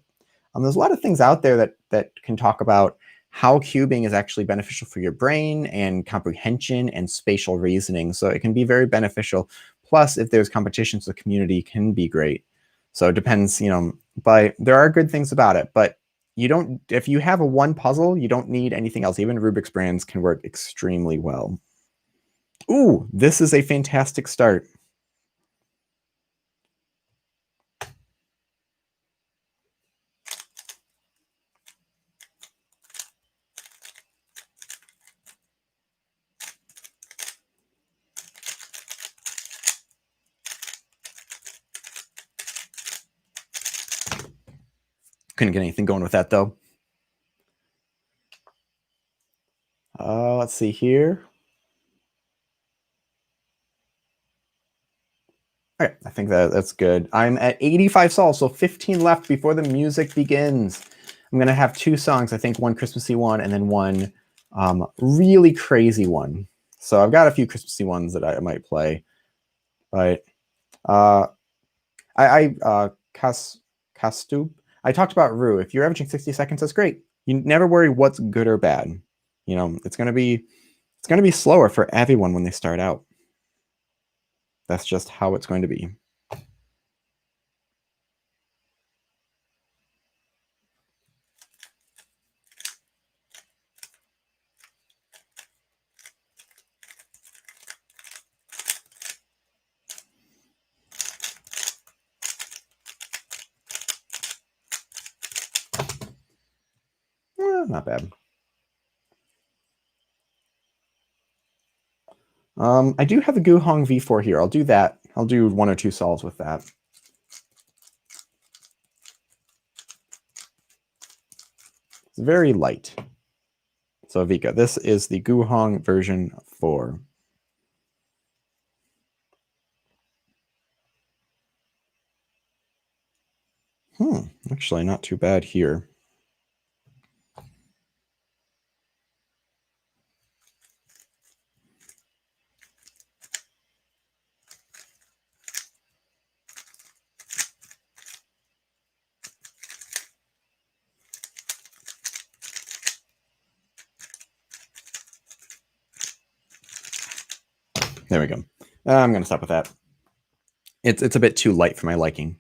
There's a lot of things out there that can talk about how cubing is actually beneficial for your brain and comprehension and spatial reasoning. So it can be very beneficial. Plus, if there's competitions, the community can be great. So it depends, but there are good things about it. But if you have a one puzzle, you don't need anything else. Even Rubik's brands can work extremely well. Ooh, this is a fantastic start. Couldn't get anything going with that though. Let's see here. All right, I think that's good. I'm at 85 solves, so 15 left before the music begins. I'm gonna have 2 songs, I think one Christmassy one and then one really crazy one. So I've got a few Christmassy ones that I might play, but Castube. I talked about Roux. If you're averaging 60 seconds, that's great. You never worry what's good or bad. You know, it's gonna be slower for everyone when they start out. That's just how it's going to be. Not bad. I do have the Guhong V4 here. I'll do that. I'll do 1 or 2 solves with that. It's very light. So Vika, this is the Guhong version 4. Actually not too bad here. There we go. I'm going to stop with that. It's a bit too light for my liking.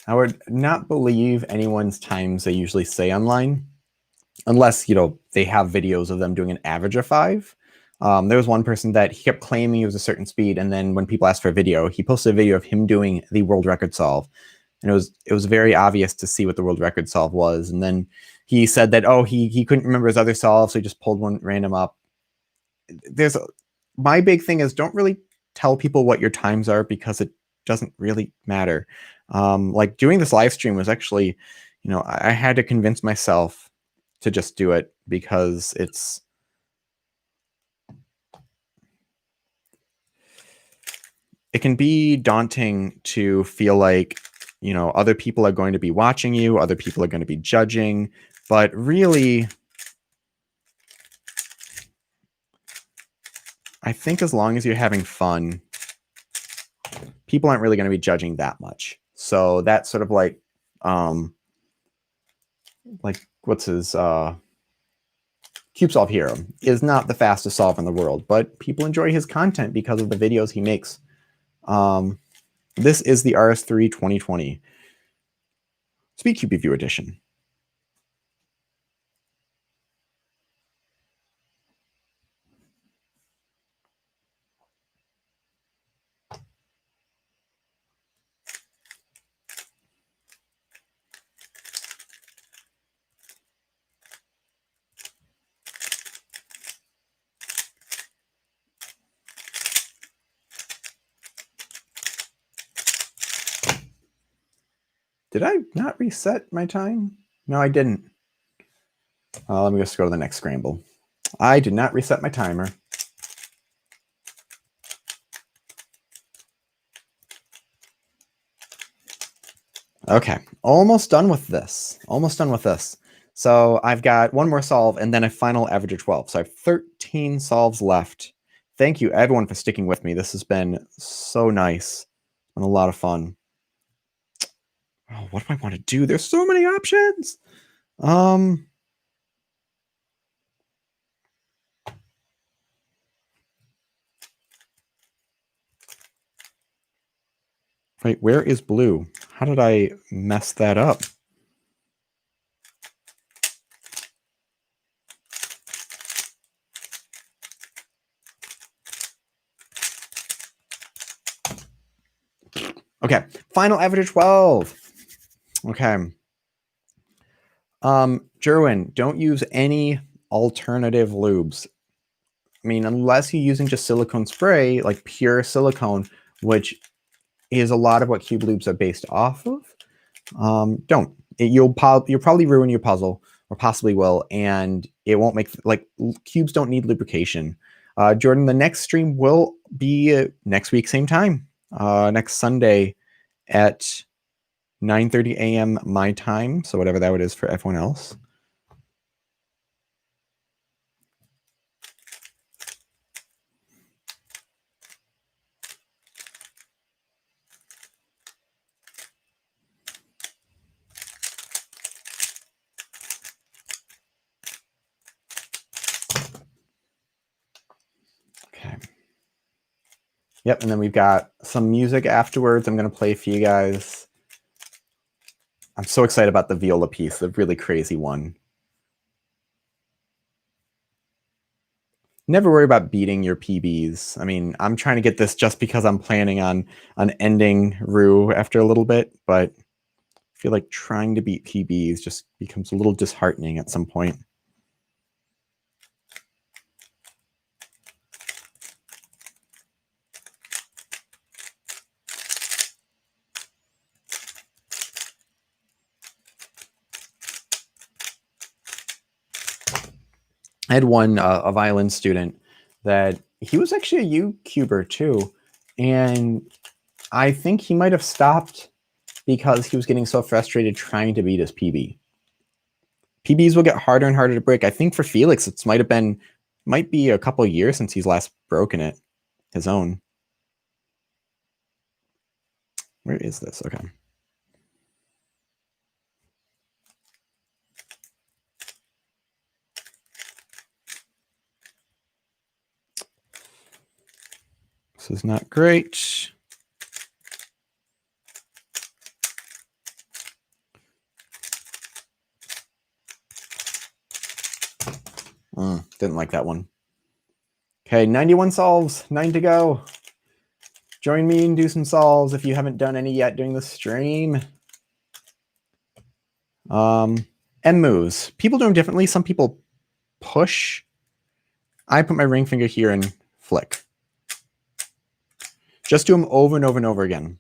I would not believe anyone's times they usually say online, unless, you know, they have videos of them doing an average of 5. There was one person that he kept claiming he was a certain speed, and then when people asked for a video, he posted a video of him doing the world record solve. And it was very obvious to see what the world record solve was. And then he said that, oh, he couldn't remember his other solve, so he just pulled one random up. My big thing is don't really tell people what your times are, because it doesn't really matter. Like doing this live stream was actually, you know, I had to convince myself to just do it, because it can be daunting to feel like, you know, other people are going to be watching you, other people are going to be judging, but really, I think as long as you're having fun, people aren't really going to be judging that much. So that's sort of like what's his CubeSolve Hero is not the fastest solve in the world, but people enjoy his content because of the videos he makes. This is the RS3 2020 SpeedCube Review Edition. Did I not reset my time? No, I didn't. Let me just go to the next scramble. I did not reset my timer. Okay, almost done with this. Almost done with this. So I've got one more solve and then a final average of 12. So I have 13 solves left. Thank you, everyone, for sticking with me. This has been so nice and a lot of fun. Oh, what do I want to do? There's so many options. Wait, where is blue? How did I mess that up? Okay, final average 12. Okay. Jerwin, don't use any alternative lubes. I mean, unless you're using just silicone spray, like pure silicone, which is a lot of what cube lubes are based off of, don't. You'll probably ruin your puzzle, or possibly will, and it won't make, like, cubes don't need lubrication. Jordan, the next stream will be next week, same time, next Sunday at 9:30 a.m. my time, so whatever that is for everyone else. Okay. Yep, and then we've got some music afterwards I'm going to play for you guys. I'm so excited about the viola piece, the really crazy one. Never worry about beating your PBs. I mean, I'm trying to get this just because I'm planning on ending Roux after a little bit, but I feel like trying to beat PBs just becomes a little disheartening at some point. I had one, a violin student, that he was actually a U-cuber too, and I think he might have stopped because he was getting so frustrated trying to beat his PB. PBs will get harder and harder to break. I think for Felix, it might be a couple of years since he's last broken it, his own. Where is this? Okay. This is not great. Didn't like that one. Okay, 91 solves, 9 to go. Join me and do some solves if you haven't done any yet during the stream. M moves. People do them differently. Some people push. I put my ring finger here and flick. Just do them over and over and over again.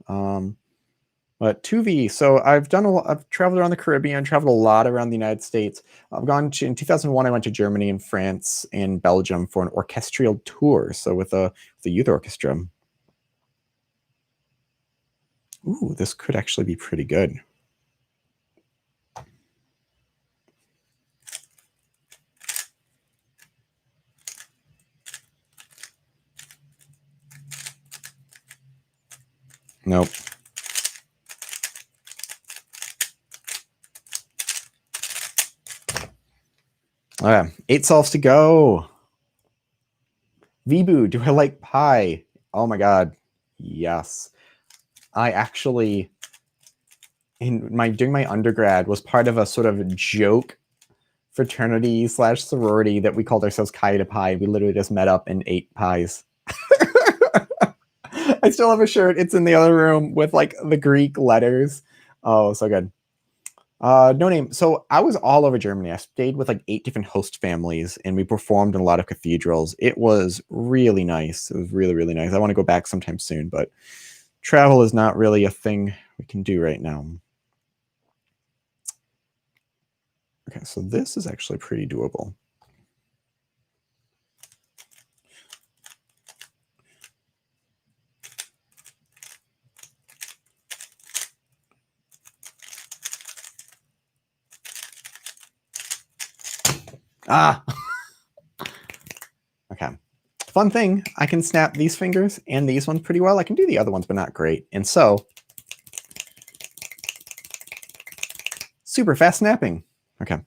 But 2V, so I've traveled around the Caribbean, traveled a lot around the United States. In 2001, I went to Germany and France and Belgium for an orchestral tour, so with a youth orchestra. Ooh, this could actually be pretty good. Nope. Okay, 8 solves to go. Vibu, do I like pie? Oh my god, yes. I actually, during my undergrad, was part of a sort of joke fraternity / sorority that we called ourselves Kai to Pie. We literally just met up and ate pies. I still have a shirt. It's in the other room with like the Greek letters. Oh, so good. No name. So I was all over Germany. I stayed with like 8 different host families, and we performed in a lot of cathedrals. It was really nice. It was really, really nice. I want to go back sometime soon, but travel is not really a thing we can do right now. Okay, so this is actually pretty doable. Ah! Okay. Fun thing, I can snap these fingers and these ones pretty well. I can do the other ones, but not great. And so, super fast snapping. Okay.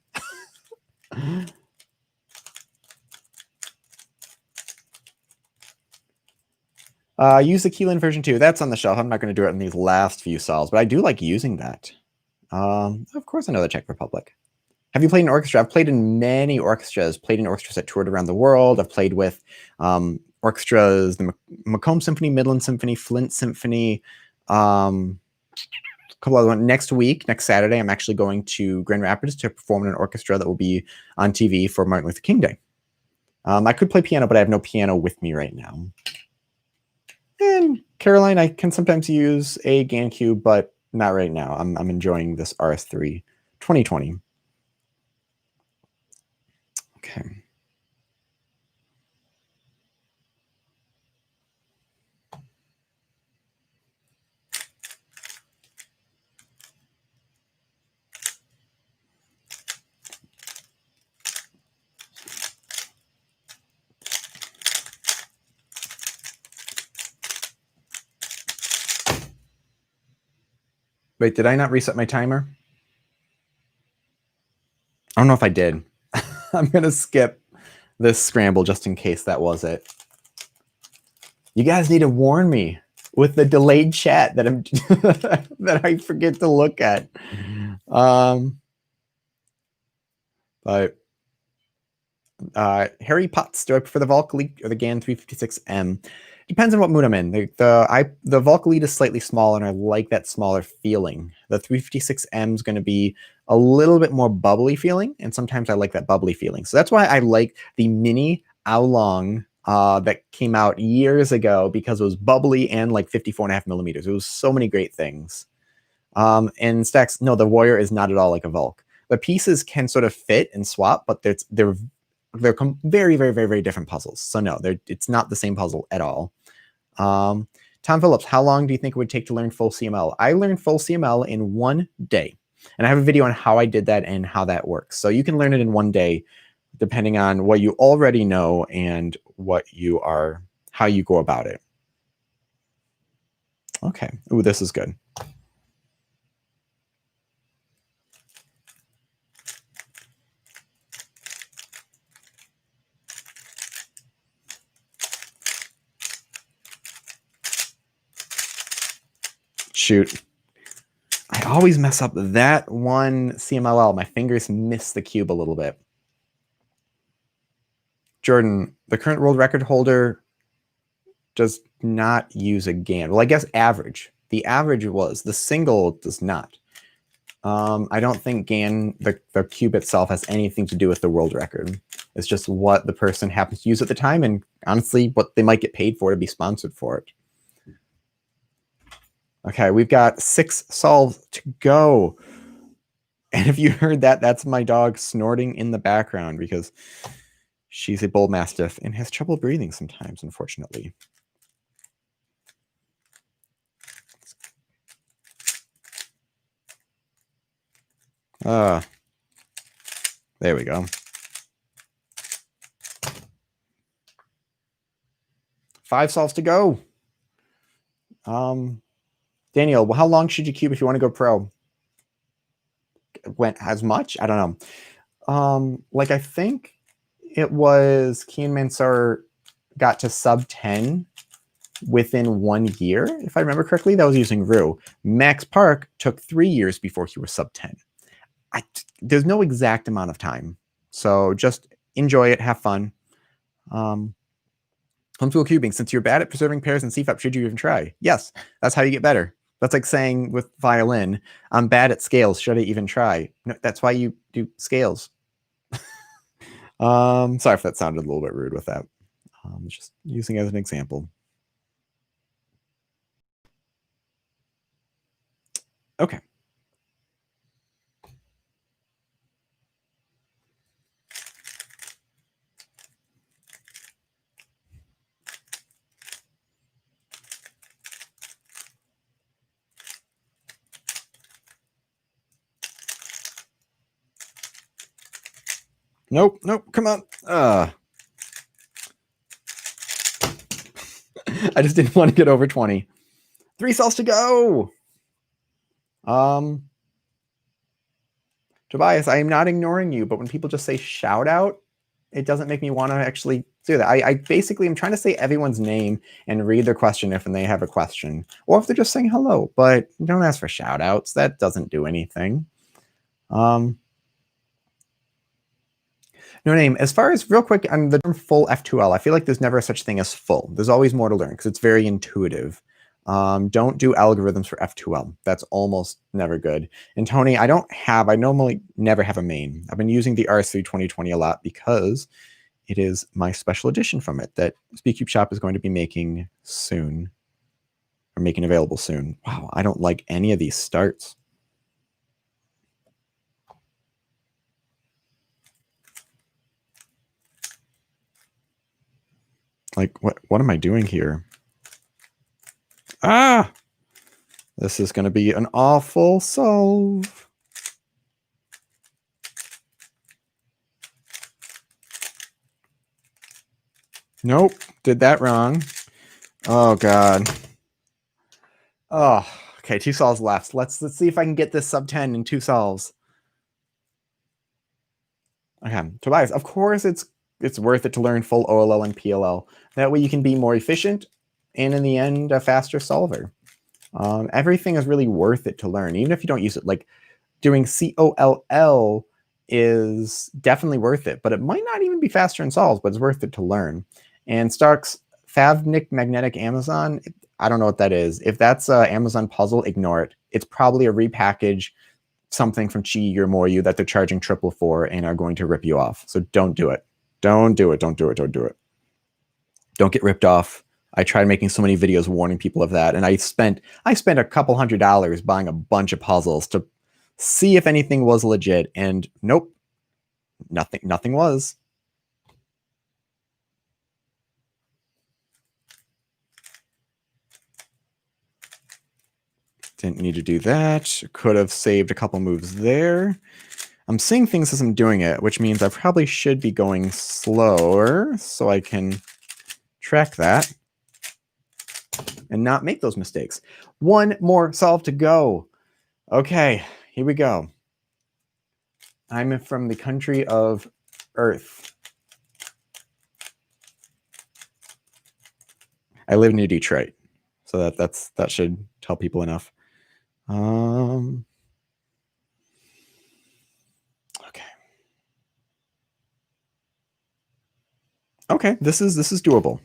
Use the Keelan version 2. That's on the shelf. I'm not going to do it in these last few solves, but I do like using that. Of course, I know the Czech Republic. Have you played in orchestra? I've played in many orchestras. Played in orchestras that toured around the world. I've played with orchestras, the Macomb Symphony, Midland Symphony, Flint Symphony. A couple other ones. Next Saturday, I'm actually going to Grand Rapids to perform in an orchestra that will be on TV for Martin Luther King Day. I could play piano, but I have no piano with me right now. And Caroline, I can sometimes use a GAN cube, but not right now. I'm enjoying this RS3 2020. Okay. Wait, did I not reset my timer? I don't know if I did. I'm going to skip this scramble just in case that was it. You guys need to warn me with the delayed chat that I'm that I forget to look at. But Harry Potts, do I prefer the Volk Elite or the GAN 356M? Depends on what mood I'm in. The Volk Elite is slightly smaller, and I like that smaller feeling. The 356M is going to be a little bit more bubbly feeling, and sometimes I like that bubbly feeling. So that's why I like the mini Ao Long that came out years ago, because it was bubbly and like 54.5 millimeters. It was so many great things. And Stacks, no, the Warrior is not at all like a Volk. The pieces can sort of fit and swap, but they're very, very, very, very different puzzles. So no, it's not the same puzzle at all. Tom Phillips, how long do you think it would take to learn full CML? I learned full CML in 1 day. And I have a video on how I did that and how that works. So you can learn it in 1 day, depending on what you already know and how you go about it. Okay. Ooh, this is good. Shoot. I always mess up that one CMLL. My fingers miss the cube a little bit. Jordan, the current world record holder does not use a GAN. Well, I guess average. The average was. The single does not. I don't think GAN, the cube itself, has anything to do with the world record. It's just what the person happens to use at the time, and honestly, what they might get paid for to be sponsored for it. Okay, we've got 6 solves to go. And if you heard that, that's my dog snorting in the background because she's a bull mastiff and has trouble breathing sometimes, unfortunately. There we go. 5 solves to go. Daniel, well, how long should you cube if you want to go pro? Went as much? I don't know. Like I think it was Kian Mansour got to sub 10 within 1 year, if I remember correctly. That was using Roux. Max Park took 3 years before he was sub 10. There's no exact amount of time, so just enjoy it, have fun. Homeschool cubing. Since you're bad at preserving pairs and CFAP, should you even try? Yes, that's how you get better. That's like saying with violin, I'm bad at scales. Should I even try? No, that's why you do scales. Sorry if that sounded a little bit rude with that. Just using it as an example. Okay. Nope, come on. I just didn't want to get over 20. 3 cells to go. Tobias, I am not ignoring you, but when people just say shout out, it doesn't make me want to actually do that. I basically am trying to say everyone's name and read their question if they have a question, or if they're just saying hello, but don't ask for shout outs. That doesn't do anything. No name. As far as real quick on the term full F2L, I feel like there's never such thing as full. There's always more to learn because it's very intuitive. Don't do algorithms for F2L. That's almost never good. And Tony, I normally never have a main. I've been using the RS3 2020 a lot because it is my special edition from it that SpeedCube Shop is going to be making soon, or making available soon. Wow, I don't like any of these starts. Like, what am I doing here? Ah! This is going to be an awful solve. Nope, did that wrong. Oh, God. Oh, okay, 2 solves left. Let's see if I can get this sub 10 in 2 solves. Okay, Tobias, of course it's worth it to learn full OLL and PLL. That way you can be more efficient and in the end a faster solver. Everything is really worth it to learn, even if you don't use it. Like doing COLL is definitely worth it, but it might not even be faster in solves, but it's worth it to learn. And Stark's Favnik Magnetic Amazon, I don't know what that is. If that's an Amazon puzzle, ignore it. It's probably a repackage something from Chi or Moyu that they're charging triple for and are going to rip you off. So don't do it. Don't do it. Don't do it. Don't do it. Don't get ripped off. I tried making so many videos warning people of that, and I spent a couple $100 buying a bunch of puzzles to see if anything was legit, and nope, nothing was. Didn't need to do that. Could have saved a couple moves there. I'm seeing things as I'm doing it, which means I probably should be going slower so I can track that and not make those mistakes. One more solve to go. Okay, here we go. I'm from the country of Earth. I live near Detroit, so that should tell people enough. Okay, this is doable.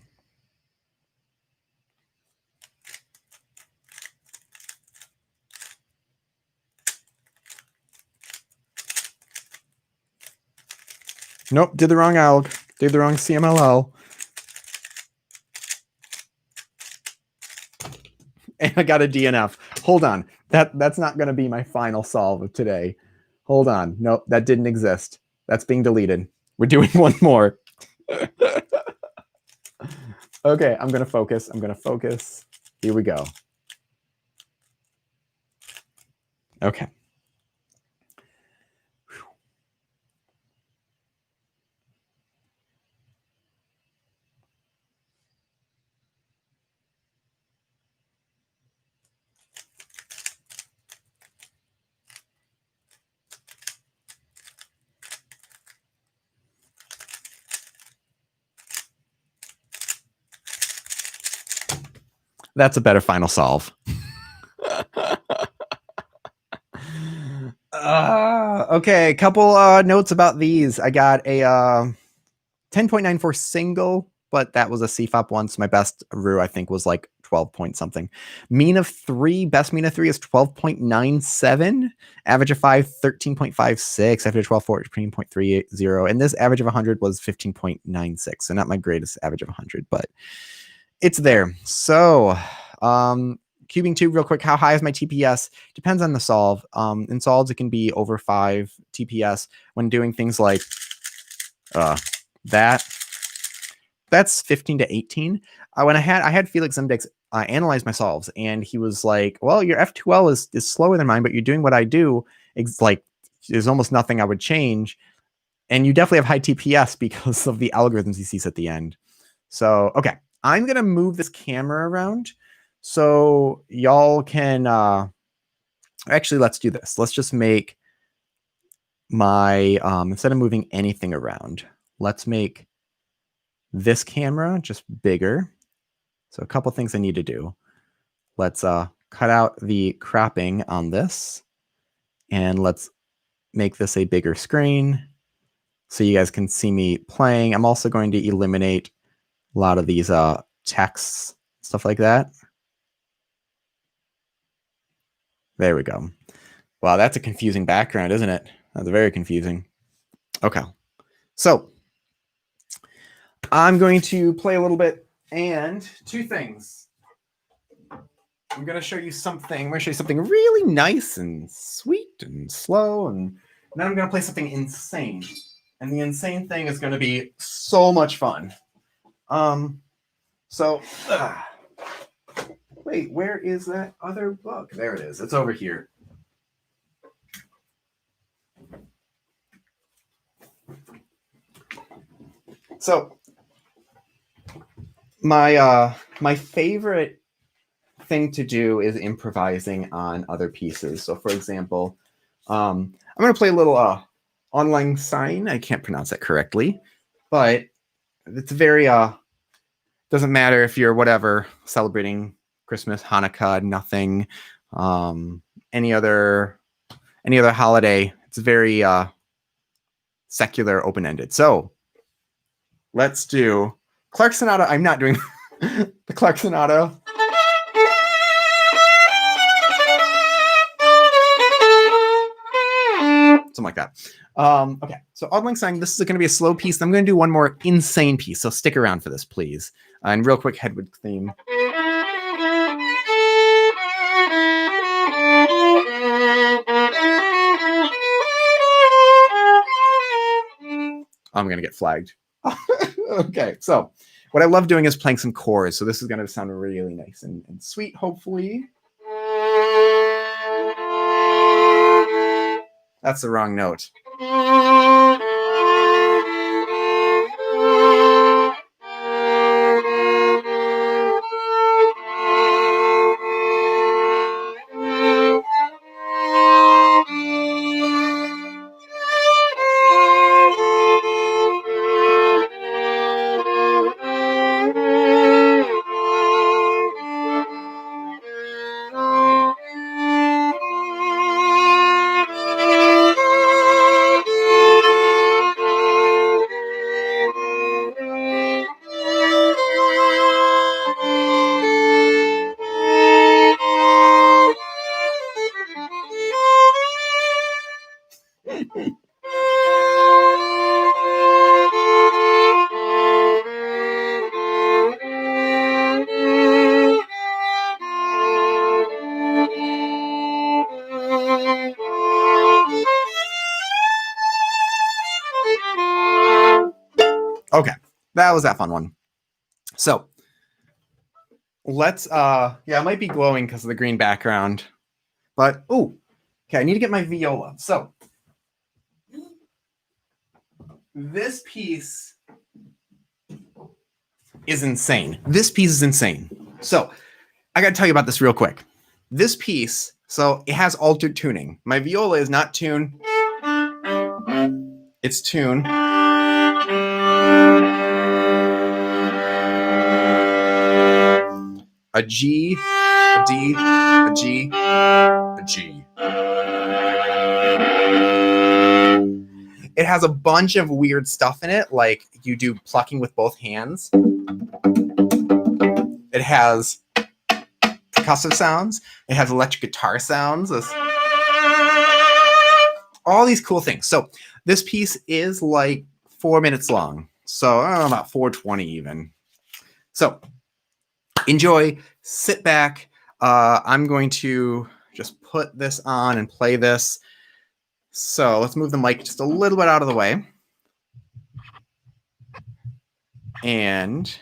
Nope, did the wrong ALG. Did the wrong CMLL. And I got a DNF. Hold on. That's not going to be my final solve of today. Hold on. Nope, that didn't exist. That's being deleted. We're doing one more. Okay, I'm going to focus. I'm going to focus. Here we go. Okay. That's a better final solve. Okay, a couple notes about these. I got a 10.94 single, but that was a CFOP one, so my best Roux, I think, was like 12 point something. Mean of 3, best mean of 3 is 12.97. Average of 5, 13.56. Average of 12, 14.30. And this average of 100 was 15.96. So not my greatest average of 100, but it's there. So, cubing 2 real quick. How high is my TPS? Depends on the solve. In solves, it can be over 5 TPS. When doing things like that's 15 to 18. When I had Felix Zimdex analyze my solves, and he was like, well, your F2L is slower than mine, but you're doing what I do. It's like there's almost nothing I would change. And you definitely have high TPS because of the algorithms he sees at the end. So, okay, I'm going to move this camera around so y'all can actually, let's do this. Let's just make my instead of moving anything around, let's make this camera just bigger. So a couple things I need to do. Let's cut out the cropping on this, and let's make this a bigger screen so you guys can see me playing. I'm also going to eliminate a lot of these texts, stuff like that. There we go. Wow, that's a confusing background, isn't it? That's very confusing. Okay. So I'm going to play a little bit, and two things. I'm going to show you something. I'm going to show you something really nice and sweet and slow, and then I'm going to play something insane. And the insane thing is going to be so much fun. Wait, where is that other book? There it is. It's over here. So my favorite thing to do is improvising on other pieces. So for example, I'm going to play a little Auld Lang Syne. I can't pronounce that correctly, but it's very doesn't matter if you're whatever celebrating Christmas, Hanukkah, nothing, any other holiday. It's very secular, open-ended. So let's do Clark Sonata. I'm not doing the Clark Sonata. Something like that. Okay, so Auld Lang Syne, this is going to be a slow piece. I'm going to do one more insane piece, so stick around for this, please. And real quick, Hedwig theme. I'm going to get flagged. Okay, so what I love doing is playing some chords, so this is going to sound really nice and sweet, hopefully. That's the wrong note. Okay, that was that fun one. So let's it might be glowing because of the green background, but okay, I need to get my viola. So this piece is insane. So I got to tell you about this real quick. This piece, so it has altered tuning. My viola is not tuned. It's tuned. A G, a D, a G, a G. It has a bunch of weird stuff in it, like you do plucking with both hands. It has percussive sounds. It has electric guitar sounds. All these cool things. So this piece is like 4 minutes long. So I don't know, about 4:20 even. So enjoy, sit back. I'm going to just put this on and play this. So let's move the mic just a little bit out of the way. And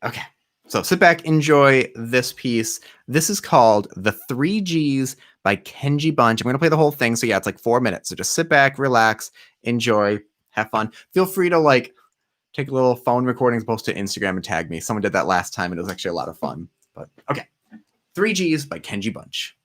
okay, so sit back, enjoy this piece. This is called The 3 Gs by Kenji Bunch. I'm going to play the whole thing. So yeah, it's like 4 minutes. So just sit back, relax, enjoy, have fun. Feel free to like take little phone recordings, post to Instagram and tag me. Someone did that last time and it was actually a lot of fun. But okay, 3 Gs by Kenji Bunch.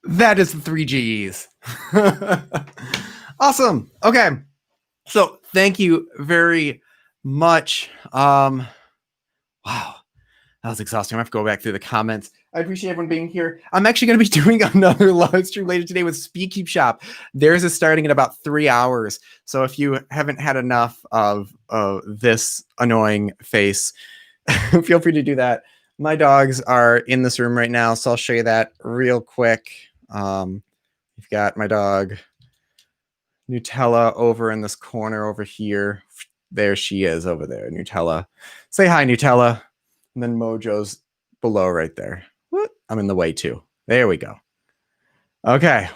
That is the 3Gs. Awesome. Okay. So thank you very much. Wow. That was exhausting. I have to go back through the comments. I appreciate everyone being here. I'm actually going to be doing another live stream later today with Speak Keep Shop. Theirs is starting in about 3 hours. So if you haven't had enough of this annoying face, feel free to do that. My dogs are in this room right now, so I'll show you that real quick. You've got my dog Nutella over in this corner over here. There she is over there, Nutella. Say hi, Nutella. And then Mojo's below right there. What? I'm in the way too. There we go. Okay.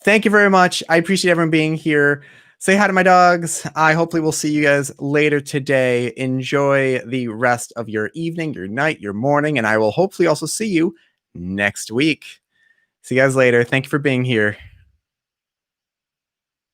Thank you very much. I appreciate everyone being here. Say hi to my dogs. I hopefully will see you guys later today. Enjoy the rest of your evening, your night, your morning, and I will hopefully also see you next week. See you guys later. Thank you for being here.